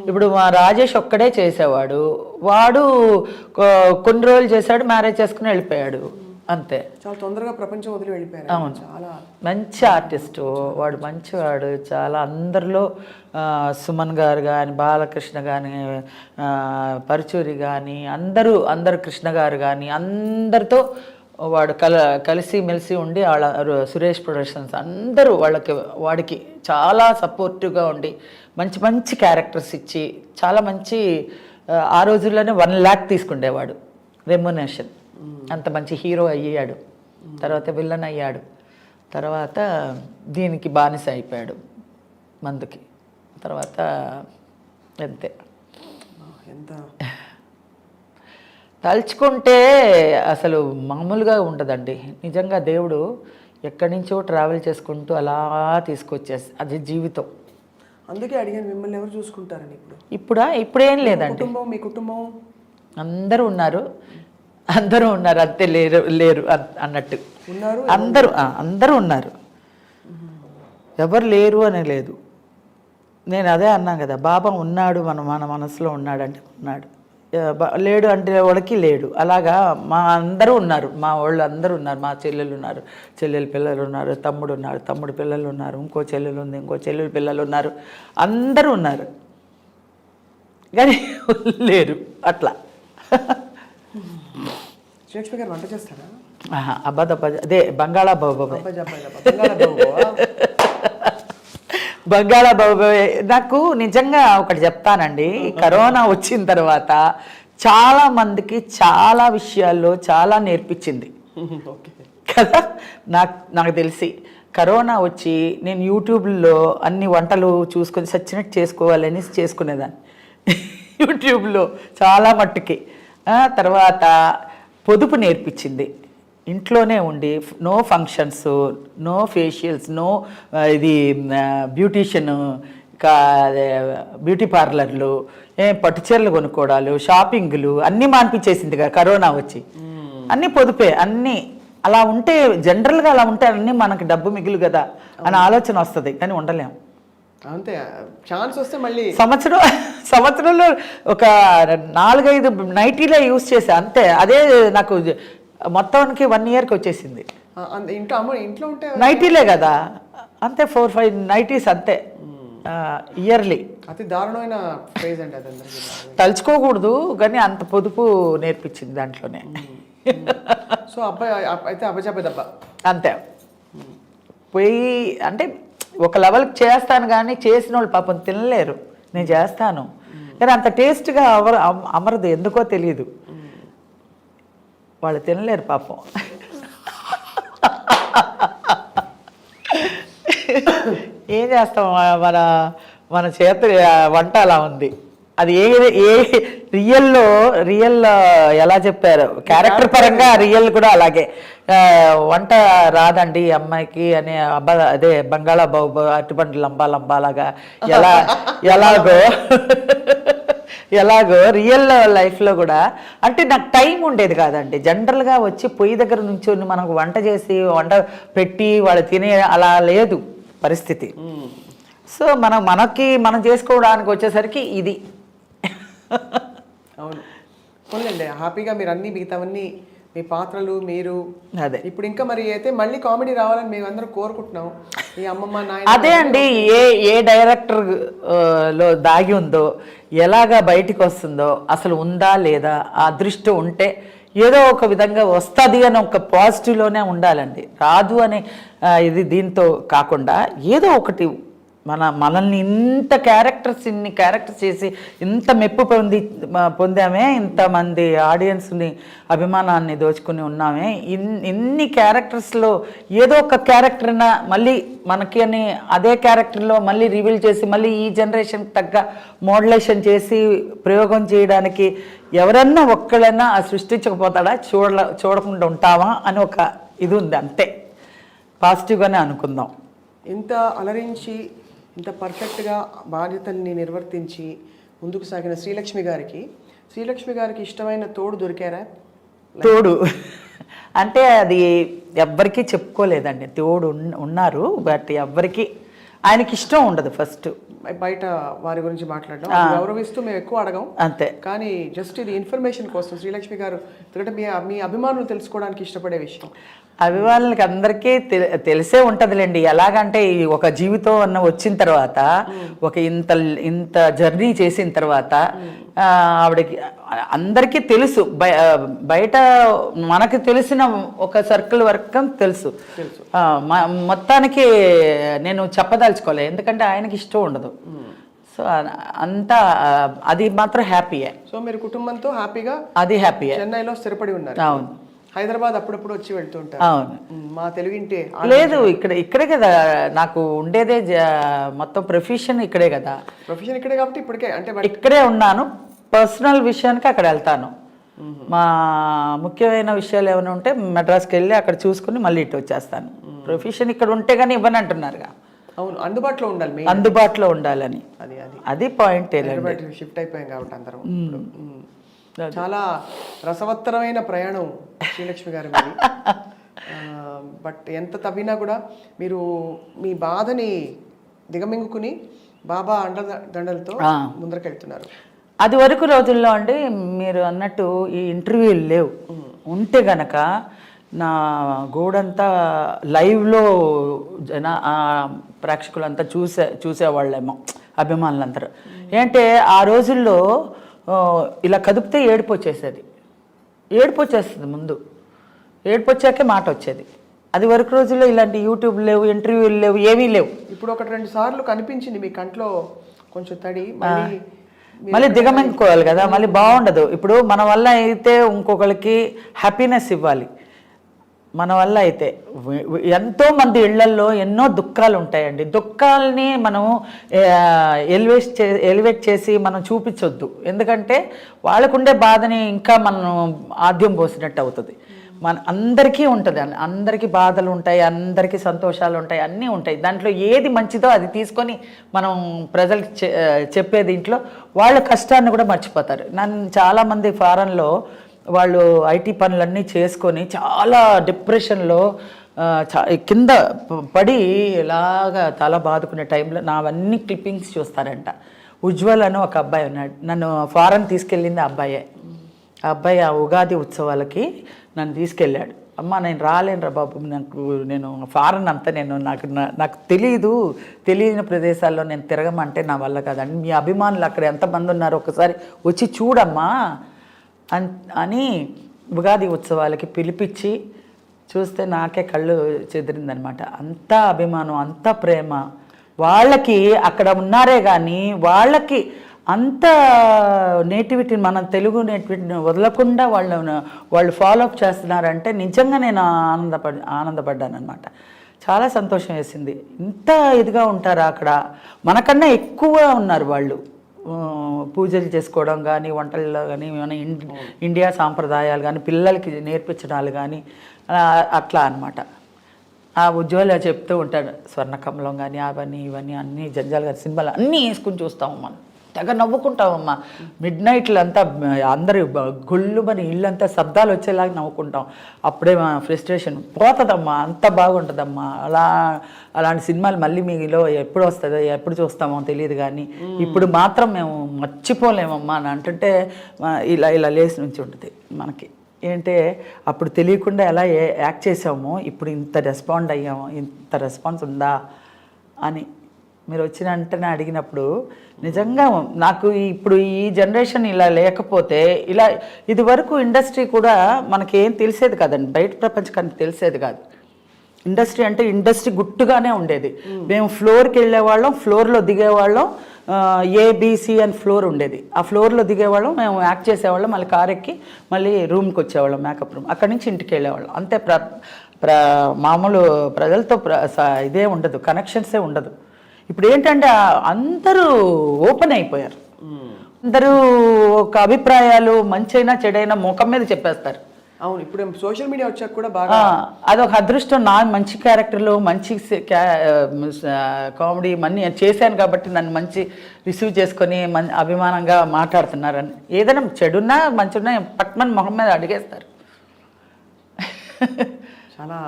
ఇప్పుడు మా రాజేష్ ఒక్కడే చేసేవాడు, వాడు కొన్ని రోజులు చేశాడు, మ్యారేజ్ చేసుకుని వెళ్ళిపోయాడు అంతే. చాలా తొందరగా ప్రపంచం వదిలి వెళ్ళిపోయారు. అవును, చాలా మంచి ఆర్టిస్టు వాడు, మంచివాడు చాలా. అందరిలో సుమన్ గారు కానీ, బాలకృష్ణ కానీ, పరుచూరి కానీ, అందరూ కృష్ణ గారు కానీ అందరితో వాడు కలిసి మెలిసి ఉండి వాళ్ళ సురేష్ ప్రొడక్షన్స్ అందరూ వాడికి చాలా సపోర్టివ్గా ఉండి మంచి మంచి క్యారెక్టర్స్ ఇచ్చి చాలా మంచి, ఆ రోజుల్లోనే 1 lakh తీసుకుండేవాడు రెమ్యునరేషన్. అంత మంచి హీరో అయ్యాడు, తర్వాత విలన్ అయ్యాడు, తర్వాత దీనికి బానిస అయిపోయాడు మందుకి, తర్వాత అంతే. ఎంత తలుచుకుంటే అసలు మామూలుగా ఉంటుందండి నిజంగా. దేవుడు ఎక్కడి నుంచో ట్రావెల్ చేసుకుంటూ అలా తీసుకొచ్చేసి అది జీవితం. అందుకే అడిగాను మిమ్మల్ని ఎవరు చూసుకుంటారని. ఇప్పుడేం లేదండి, మీ కుటుంబం అందరూ ఉన్నారు అంతే, లేరు అన్నట్టు ఉన్నారు. అందరూ ఉన్నారు, ఎవరు లేరు అని లేదు. నేను అదే అన్నాను కదా, బాబా ఉన్నాడు మన మనసులో ఉన్నాడంటే ఉన్నాడు, లేడు అంటే వాళ్ళకి లేడు. అలాగా మా అందరూ ఉన్నారు, మా వాళ్ళు అందరూ ఉన్నారు. మా చెల్లెలు ఉన్నారు, చెల్లెలు పిల్లలు ఉన్నారు, తమ్ముడు ఉన్నాడు, తమ్ముడు పిల్లలు ఉన్నారు, ఇంకో చెల్లెలు ఉంది, ఇంకో చెల్లెలు పిల్లలు ఉన్నారు, అందరూ ఉన్నారు కానీ లేరు అట్లా. శేక్స్పియర్ గారు వంట చేస్తారా? అదే బంగాళాబాబు నాకు నిజంగా ఒకటి చెప్తానండి. కరోనా వచ్చిన తర్వాత చాలా మందికి చాలా విషయాల్లో చాలా నేర్పించింది కదా. నాకు తెలిసి కరోనా వచ్చి నేను యూట్యూబ్లో అన్ని వంటలు చూసుకొని సచ్చినట్టు చేసుకోవాలని చేసుకునేదాన్ని యూట్యూబ్లో చాలా మట్టుకి. తర్వాత పొదుపు నేర్పించింది. ఇంట్లోనే ఉండి no functions, no facials, no ఇది బ్యూటీషియన్, బ్యూటీ పార్లర్లు, పట్టుచీరలు కొనుక్కోవడాలు, షాపింగ్లు అన్నీ మాన్పించేసింది కదా కరోనా వచ్చి. అన్నీ పొదుపే, అన్నీ అలా ఉంటే జనరల్గా అలా ఉంటే అన్నీ మనకి డబ్బు మిగులు కదా అని ఆలోచన వస్తుంది, కానీ ఉండలేము. అంతే, ఛాన్స్ వస్తే మళ్ళీ సంవత్సరంలో ఒక 4-5 నైటీలే యూజ్ చేసా అంతే. అదే నాకు మొత్తానికి 1 yearకి వచ్చేసింది. ఇంట్లో ఉంటే నైటీలే కదా అంతే, 4-5 నైటీస్ అంతే ఇయర్లీ. అతి దారుణమైన ప్రైజ్ అండి అది. తలుచుకోకూడదు కానీ అంత పొదుపు నేర్పించింది దాంట్లోనే. సో అబ్బాయి అయితే అబ్బజాబాయ్ దెబ్బ అంతే. పోయి అంటే ఒక లెవెల్కి చేస్తాను కానీ చేసిన వాళ్ళు పాపం తినలేరు. నేను చేస్తాను కానీ అంత టేస్ట్గా అమరదు, ఎందుకో తెలియదు, వాళ్ళు తినలేరు పాపం. ఏం చేస్తాం, మన చేతి వంట అలా ఉంది. అది ఏ రియల్ ఎలా చెప్పారు క్యారెక్టర్ పరంగా రియల్ కూడా అలాగే వంట రాదండి ఈ అమ్మాయికి అనే అదే బంగాళా బాబు అరటిపండు లంబాలాగా ఎలాగో రియల్ లైఫ్లో కూడా అంటే నాకు టైం ఉండేది కాదండి. జనరల్గా వచ్చి పొయ్యి దగ్గర నుంచి మనకు వంట చేసి వంట పెట్టి వాళ్ళు తినే అలా లేదు పరిస్థితి. సో మనం చేసుకోవడానికి వచ్చేసరికి ఇది. అవును పోన్లేండి, హ్యాపీగా మీరు అన్ని మిగతావన్నీ మీ పాత్రలు మీరు అదే ఇప్పుడు ఇంకా మరి అయితే మళ్ళీ కామెడీ రావాలని మేము అందరం కోరుకుంటున్నాం. ఈ అమ్మమ్మ నాయన అదే అండి, ఏ డైరెక్టర్ లో దాగి ఉందో ఎలాగా బయటికి వస్తుందో అసలు ఉందా లేదా, ఆ అదృష్టం ఉంటే ఏదో ఒక విధంగా వస్తుంది అని ఒక పాజిటివ్లోనే ఉండాలండి. రాదు అనే ఇది దీంతో కాకుండా ఏదో ఒకటి మనల్ని ఇన్ని క్యారెక్టర్స్ చేసి ఇంత మెప్పు పొందామే, ఇంతమంది ఆడియన్స్ని అభిమానాన్ని దోచుకుని ఉన్నామే. ఇన్ని క్యారెక్టర్స్లో ఏదో ఒక క్యారెక్టర్న మళ్ళీ మనకి అని అదే క్యారెక్టర్లో మళ్ళీ రివీల్ చేసి మళ్ళీ ఈ జనరేషన్కి తగ్గ మోడలేషన్ చేసి ప్రయోగం చేయడానికి ఎవరన్నా ఒక్కళ్ళైనా సృష్టించకపోతాడా, చూడకుండా ఉంటావా అని ఒక ఇది ఉంది. అంతే, పాజిటివ్గానే అనుకుందాం. ఇంత అలరించి ఇంత పర్ఫెక్ట్గా బాధ్యతల్ని నిర్వర్తించి ముందుకు సాగిన శ్రీలక్ష్మి గారికి ఇష్టమైన తోడు దొరికారా? తోడు అంటే అది ఎవ్వరికీ చెప్పుకోలేదండి. తోడు ఉన్నారు, బట్ ఎవ్వరికి ఆయనకి ఇష్టం ఉండదు. ఫస్ట్ బయట వారి గురించి మాట్లాడడం గౌరవిస్తూ మేము ఎక్కువ అడగం అంతే, కానీ జస్ట్ ఇది ఇన్ఫర్మేషన్ కోసం శ్రీలక్ష్మి గారు ఎందుకంటే మీ అభిమానులు తెలుసుకోవడానికి ఇష్టపడే విషయం. అభిమానులకి అందరికీ తెలిసే ఉంటుందిలేండి. ఎలాగంటే ఒక జీవితం అన్న వచ్చిన తర్వాత ఒక ఇంత జర్నీ చేసిన తర్వాత ఆవిడకి అందరికీ తెలుసు. బయట మనకి తెలిసిన ఒక సర్కిల్ వరకు తెలుసు. మొత్తానికి నేను చెప్పదలుచుకోలే, ఎందుకంటే ఆయనకి ఇష్టం ఉండదు. సో అంతా అది మాత్రం హ్యాపీయే. సో మీరు కుటుంబంతో హ్యాపీగా అది హ్యాపీయే. చెన్నైలో స్థిరపడి ఉన్నారు. అవును, హైదరాబాద్ అప్పుడప్పుడు వచ్చి వెళ్తుంటారు. అవును, మా తెలుగింటే లేదు, ఇక్కడే కదా నాకు ఉండేదే. మొత్తం ప్రొఫెషన్ ఇక్కడే కదా. ప్రొఫెషన్ ఇక్కడే కాబట్టి ఇప్పటికే అంటే ఇక్కడే ఉన్నాను. పర్సనల్ విషయానికి అక్కడ వెళ్తాను. మా ముఖ్యమైన విషయాలు ఏమైనా ఉంటే మెడ్రాస్కి వెళ్ళి అక్కడ చూసుకుని మళ్ళీ ఇటు వచ్చేస్తాను. ప్రొఫెషన్ ఇక్కడ ఉంటే కానీ ఇవ్వని అంటున్నారుగా. అవును, అందుబాటులో ఉండాలి, అందుబాటులో ఉండాలని. అది పాయింట్. షిఫ్ట్ అయిపోయాం కాబట్టి అందరం. చాలా రసవత్తరమైన ప్రయాణం శ్రీలక్ష్మి గారి మీద. బట్ ఎంత తవ్వినా కూడా మీరు మీ బాధని దిగమింగుకుని బాబా అండదండలతో ముందరకెళ్తున్నారు. అది వరకు రోజుల్లో అండి మీరు అన్నట్టు ఈ ఇంటర్వ్యూలు లేవు. ఉంటే గనక నా గోడంతా లైవ్లో ప్రేక్షకులంతా చూసేవాళ్ళేమో, అభిమానులందరూ. ఏంటంటే ఆ రోజుల్లో ఇలా కదిపితే ఏడుపు వచ్చేస్తుంది. ముందు ఏడుపు వచ్చాకే మాట వచ్చేది. అది వరకు రోజుల్లో ఇలాంటి యూట్యూబ్ లేవు, ఇంటర్వ్యూలు లేవు, ఏమీ లేవు. ఇప్పుడు 1-2 సార్లు కనిపించింది మీ కంట్లో కొంచెం తడి, మళ్ళీ దిగమింగుకోవాలి కదా, మళ్ళీ బాగుండదు. ఇప్పుడు మన వల్ల అయితే ఇంకొకరికి హ్యాపీనెస్ ఇవ్వాలి. మన వల్ల అయితే ఎంతోమంది ఇళ్లల్లో ఎన్నో దుఃఖాలు ఉంటాయండి. దుఃఖాలని మనం ఎలివేట్ చేసి మనం చూపించొద్దు. ఎందుకంటే వాళ్ళకుండే బాధని ఇంకా మనం ఆద్యం పోసినట్టు అవుతుంది. మన అందరికీ ఉంటుంది, అందరికీ బాధలు ఉంటాయి, అందరికీ సంతోషాలు ఉంటాయి, అన్నీ ఉంటాయి. దాంట్లో ఏది మంచిదో అది తీసుకొని మనం ప్రజలకు చెప్పే దీంట్లో వాళ్ళ కష్టాన్ని కూడా మర్చిపోతారు. నన్ను చాలామంది ఫారెన్లో వాళ్ళు ఐటీ పనులన్నీ చేసుకొని చాలా డిప్రెషన్లో కింద పడి ఇలాగా తల బాదుకునే టైంలో నావన్నీ క్లిప్పింగ్స్ చూస్తారంట. ఉజ్వల్ అని ఒక అబ్బాయి ఉన్నాడు, నన్ను ఫారెన్ తీసుకెళ్ళింది ఆ అబ్బాయే. ఆ అబ్బాయి ఆ ఉగాది ఉత్సవాలకి నన్ను తీసుకెళ్ళాడు. అమ్మ నేను రాలేనురా బాబు, నేను ఫారెన్ అంతా నాకు తెలియని ప్రదేశాల్లో నేను తిరగమంటే నా వల్ల కాదండి. మీ అభిమానులు అక్కడ ఎంతమంది ఉన్నారు ఒకసారి వచ్చి చూడమ్మా అని ఉగాది ఉత్సవాలకి పిలిపించి చూస్తే నాకే కళ్ళు చెదిరిందనమాట. అంతా అభిమానం, అంతా ప్రేమ. వాళ్ళకి అక్కడ ఉన్నారే కానీ వాళ్ళకి అంత నేటివిటీ, మన తెలుగు నేటివిటీని వదలకుండా వాళ్ళు ఫాలోఅప్ చేస్తున్నారంటే నిజంగా నేను ఆనందపడ్డాను అనమాట. చాలా సంతోషం వేసింది. ఇంత ఇదిగా ఉంటారా అక్కడ, మనకన్నా ఎక్కువ ఉన్నారు వాళ్ళు. పూజలు చేసుకోవడం కానీ, వంటల్లో కానీ, మన ఇండియా సాంప్రదాయాలు కానీ, పిల్లలకి నేర్పించడాలు కానీ అట్లా అన్నమాట. ఆ ఉజ్వల చెప్తూ ఉంటాడు, స్వర్ణకమలం కానీ అవన్నీ ఇవన్నీ అన్నీ జంజాలు గారి సినిమాలు అన్నీ వేసుకుని చూస్తాము మనం, తెగ నవ్వుకుంటామమ్మా. మిడ్ నైట్లు అంతా అందరూ గుళ్ళు మరి ఇల్లంతా శబ్దాలు వచ్చేలాగా నవ్వుకుంటాం. అప్పుడే మా ఫ్రస్ట్రేషన్ పోతుందమ్మా, అంత బాగుంటుందమ్మా. అలాంటి సినిమాలు మళ్ళీ మీలో ఎప్పుడు వస్తుందో ఎప్పుడు చూస్తామో తెలియదు, కానీ ఇప్పుడు మాత్రం మేము మర్చిపోలేమమ్మా అని అంటుంటే ఇలా లేచి నుంచి ఉంటుంది మనకి. ఏంటంటే అప్పుడు తెలియకుండా ఎలా యాక్ట్ చేసామో ఇప్పుడు ఇంత రెస్పాండ్ అయ్యామో, ఇంత రెస్పాన్స్ ఉందా అని మీరు వచ్చిన వెంటనే అడిగినప్పుడు నిజంగా నాకు ఇప్పుడు ఈ జనరేషన్ ఇలా లేకపోతే ఇది వరకు ఇండస్ట్రీ కూడా మనకేం తెలిసేది కాదండి, బయట ప్రపంచానికి తెలిసేది కాదు. ఇండస్ట్రీ అంటే ఇండస్ట్రీ గుట్టుగానే ఉండేది. మేము ఫ్లోర్కి వెళ్ళేవాళ్ళం, ఫ్లోర్లో దిగేవాళ్ళం, ఏబిసి అని ఫ్లోర్ ఉండేది. ఆ ఫ్లోర్లో దిగేవాళ్ళం, మేము యాక్ట్ చేసేవాళ్ళం, మళ్ళీ కార్ ఎక్కి మళ్ళీ రూమ్కి వచ్చేవాళ్ళం, మేకప్ రూమ్. అక్కడి నుంచి ఇంటికి వెళ్ళేవాళ్ళం అంతే. మామూలు ప్రజలతో ఇదే ఉండదు, కనెక్షన్సే ఉండదు. ఇప్పుడు ఏంటంటే అందరూ ఓపెన్ అయిపోయారు. అందరూ ఒక అభిప్రాయాలు మంచైనా చెడైనా ముఖం మీద చెప్పేస్తారు. అవును, ఇప్పుడు సోషల్ మీడియా వచ్చాక కూడా బాగా అదొక అదృష్టం. నా మంచి క్యారెక్టర్లు, మంచి కామెడీ మన్ని చేశాను కాబట్టి నన్ను మంచి రిసీవ్ చేసుకొని అభిమానంగా మాట్లాడుతున్నారని. ఏదైనా చెడున్నా మంచున్నా పట్మన్ మొహం మీద అడిగేస్తారు. చాలా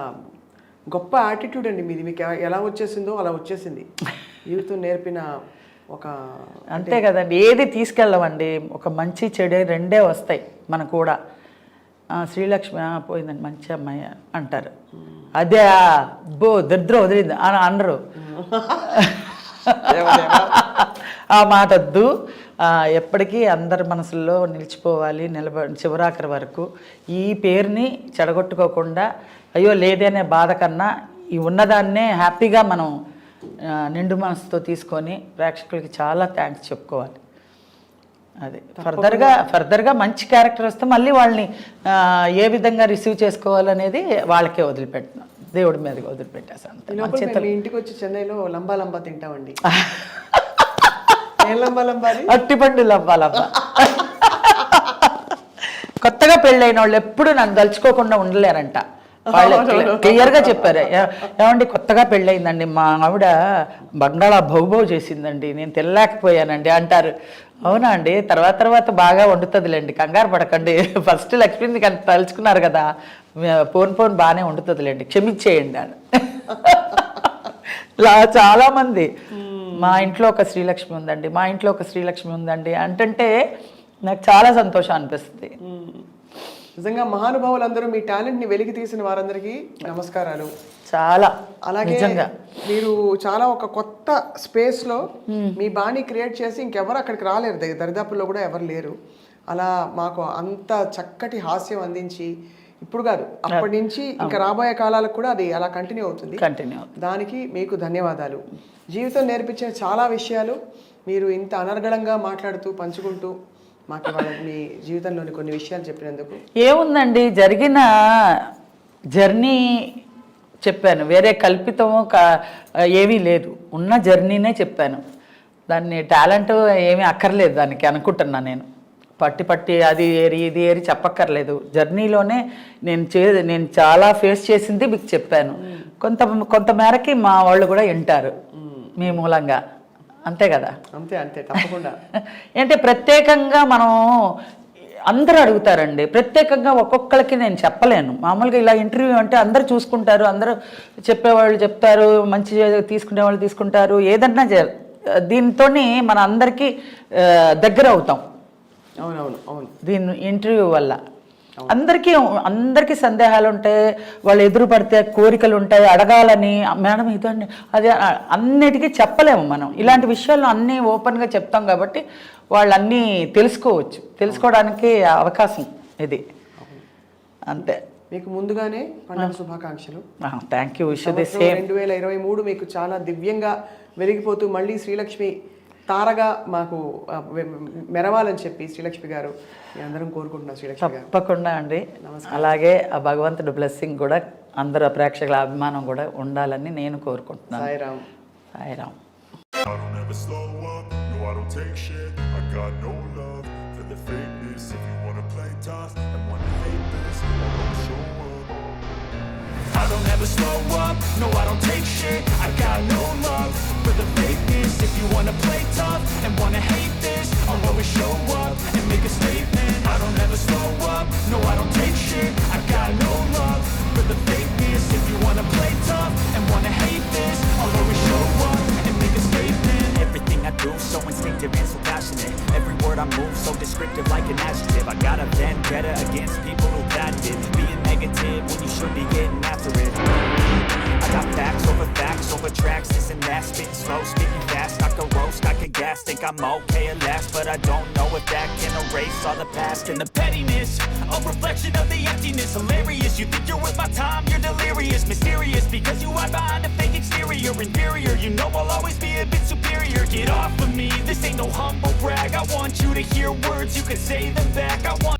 గొప్ప యాటిట్యూడ్ అండి మీది. మీకు ఎలా వచ్చేసిందో అలా వచ్చేసింది. జీవితం నేర్పిన ఒక అంతే కదండి. ఏది తీసుకెళ్ళమండి, ఒక మంచి చెడు రెండే వస్తాయి మనకు కూడా. శ్రీలక్ష్మి పోయిందండి, మంచి అమ్మాయి అంటారు. అదే దరిద్రం వదిలింది అని అనరు. ఆ మాట వద్దు. ఎప్పటికీ అందరి మనసుల్లో నిలిచిపోవాలి, చివరాఖరి వరకు. ఈ పేరుని చెడగొట్టుకోకుండా, అయ్యో లేదనే బాధ కన్నా ఈ ఉన్నదాన్నే హ్యాపీగా మనం నిండు మనసుతో తీసుకొని ప్రేక్షకులకి చాలా థ్యాంక్స్ చెప్పుకోవాలి. అదే ఫర్దర్గా మంచి క్యారెక్టర్ వస్తే మళ్ళీ వాళ్ళని ఏ విధంగా రిసీవ్ చేసుకోవాలనేది వాళ్ళకే వదిలిపెట్టినాం, దేవుడి మీదకి వదిలిపెట్టేసాను. మీ ఇంటికి వచ్చి చెన్నైలో లంబా తింటామండి. అట్టిపండు లంబా. కొత్తగా పెళ్ళైన వాళ్ళు ఎప్పుడు నన్ను తలుచుకోకుండా ఉండలేరంట. వాళ్ళు క్లియర్గా చెప్పారు, ఏమండి కొత్తగా పెళ్ళయిందండి, మా ఆవిడ బంగాళా భౌభౌ చేసిందండి, నేను తెల్లాకపోయానండి అంటారు. అవునా అండి, తర్వాత బాగా వండుతుందిలేండి, కంగారు పడకండి. ఫస్ట్ లక్ష్మిని తలుచుకున్నారు కదా, పోన్ బాగానే వండుతుందిలేండి, క్షమించేయండి అని. చాలామంది మా ఇంట్లో ఒక శ్రీలక్ష్మి ఉందండి, మా ఇంట్లో ఒక శ్రీలక్ష్మి ఉందండి అంటే నాకు చాలా సంతోషం అనిపిస్తుంది. నిజంగా మహానుభావులందరూ మీ టాలెంట్ ని వెలికి తీసిన వారందరికీ నమస్కారాలు. చాలా అలాగే మీరు చాలా ఒక కొత్త స్పేస్ లో మీ బాణి క్రియేట్ చేసి ఇంకెవరు అక్కడికి రాలేరు, దరిదాపుల్లో కూడా ఎవరు లేరు. అలా మాకు అంత చక్కటి హాస్యం అందించి, ఇప్పుడు కాదు అప్పటి నుంచి ఇంకా రాబోయే కాలాలకు కూడా అది అలా కంటిన్యూ అవుతుంది. దానికి మీకు ధన్యవాదాలు. జీవితం నేర్పించిన చాలా విషయాలు మీరు ఇంత అనర్గళంగా మాట్లాడుతూ పంచుకుంటూ మాకు మీ జీవితంలోని కొన్ని విషయాలు చెప్పినందుకు. ఏముందండి, జరిగిన జర్నీ చెప్పాను, వేరే కల్పితము ఏమీ లేదు, ఉన్న జర్నీనే చెప్పాను. దాన్ని టాలెంట్ ఏమీ అక్కర్లేదు దానికి అనుకుంటున్నా నేను. పట్టి అది ఏరి ఇది ఏరి చెప్పక్కర్లేదు. జర్నీలోనే నేను చాలా ఫేస్ చేసింది మీకు చెప్పాను. కొంత మేరకి మా వాళ్ళు కూడా వింటారు మీ మూలంగా, అంతే కదా. అంతే తప్పకుండా. అంటే ప్రత్యేకంగా మనం అందరూ అడుగుతారండి, ప్రత్యేకంగా ఒక్కొక్కరికి నేను చెప్పలేను. మామూలుగా ఇలా ఇంటర్వ్యూ అంటే అందరూ చూసుకుంటారు, అందరూ చెప్పేవాళ్ళు చెప్తారు, మంచి తీసుకునే వాళ్ళు తీసుకుంటారు, ఏదన్నా దీంతో మన అందరికీ దగ్గర అవుతాం. అవును దీని ఇంటర్వ్యూ వల్ల అందరికీ సందేహాలు ఉంటాయి, వాళ్ళు ఎదురు పడితే కోరికలు ఉంటాయి, అడగాలని మేడం ఇదండి అదే అన్నిటికీ చెప్పలేము మనం. ఇలాంటి విషయాల్లో అన్నీ ఓపెన్గా చెప్తాం కాబట్టి వాళ్ళు అన్నీ తెలుసుకోవడానికి అవకాశం ఇది. అంతే. మీకు ముందుగానే పండుగ శుభాకాంక్షలు. Thank you. 2023 మీకు చాలా దివ్యంగా వెలిగిపోతూ మళ్ళీ శ్రీలక్ష్మి తారగా మాకు మెరవాలని చెప్పి శ్రీలక్ష్మి గారు అందరం కోరుకుంటున్నాం. శ్రీలక్ష్మి గారు తప్పకుండా అండి. అలాగే ఆ భగవంతుడి బ్లెస్సింగ్ కూడా అందరు ప్రేక్షకుల అభిమానం కూడా ఉండాలని నేను కోరుకుంటున్నాను. Sairam. Sairam. I don't ever slow up, no I don't take shit. I got no love for the fakeness. If you wanna play tough and wanna hate this, I'm gonna show up. I don't ever slow up, no I don't take shit. I got no love for the fakeness. If you wanna play tough and wanna hate this, I'll always show up and make a statement. I don't ever slow up, no I don't take shit. I got no love for the fakeness. If you wanna play tough and wanna hate this, I'll always show up and make a statement. Everything I do so instinctive and so passionate. Every word I move so descriptive like an adjective. I got a vendetta against people who backed it. Being negative when you should be getting after it. I got facts over tracks, this and that. Spitting slow, speaking fast, I could roast, I could gas. Think I'm okay at last, but I don't know if that can erase all the past. And the pettiness, a reflection of the emptiness. Hilarious, you think you're worth my time, you're delirious. Mysterious, because you hide behind a fake exterior. Inferior, you know I'll always be a bit superior. Get off of me, this ain't no humble brag. I want you to hear words, you can say them back. I want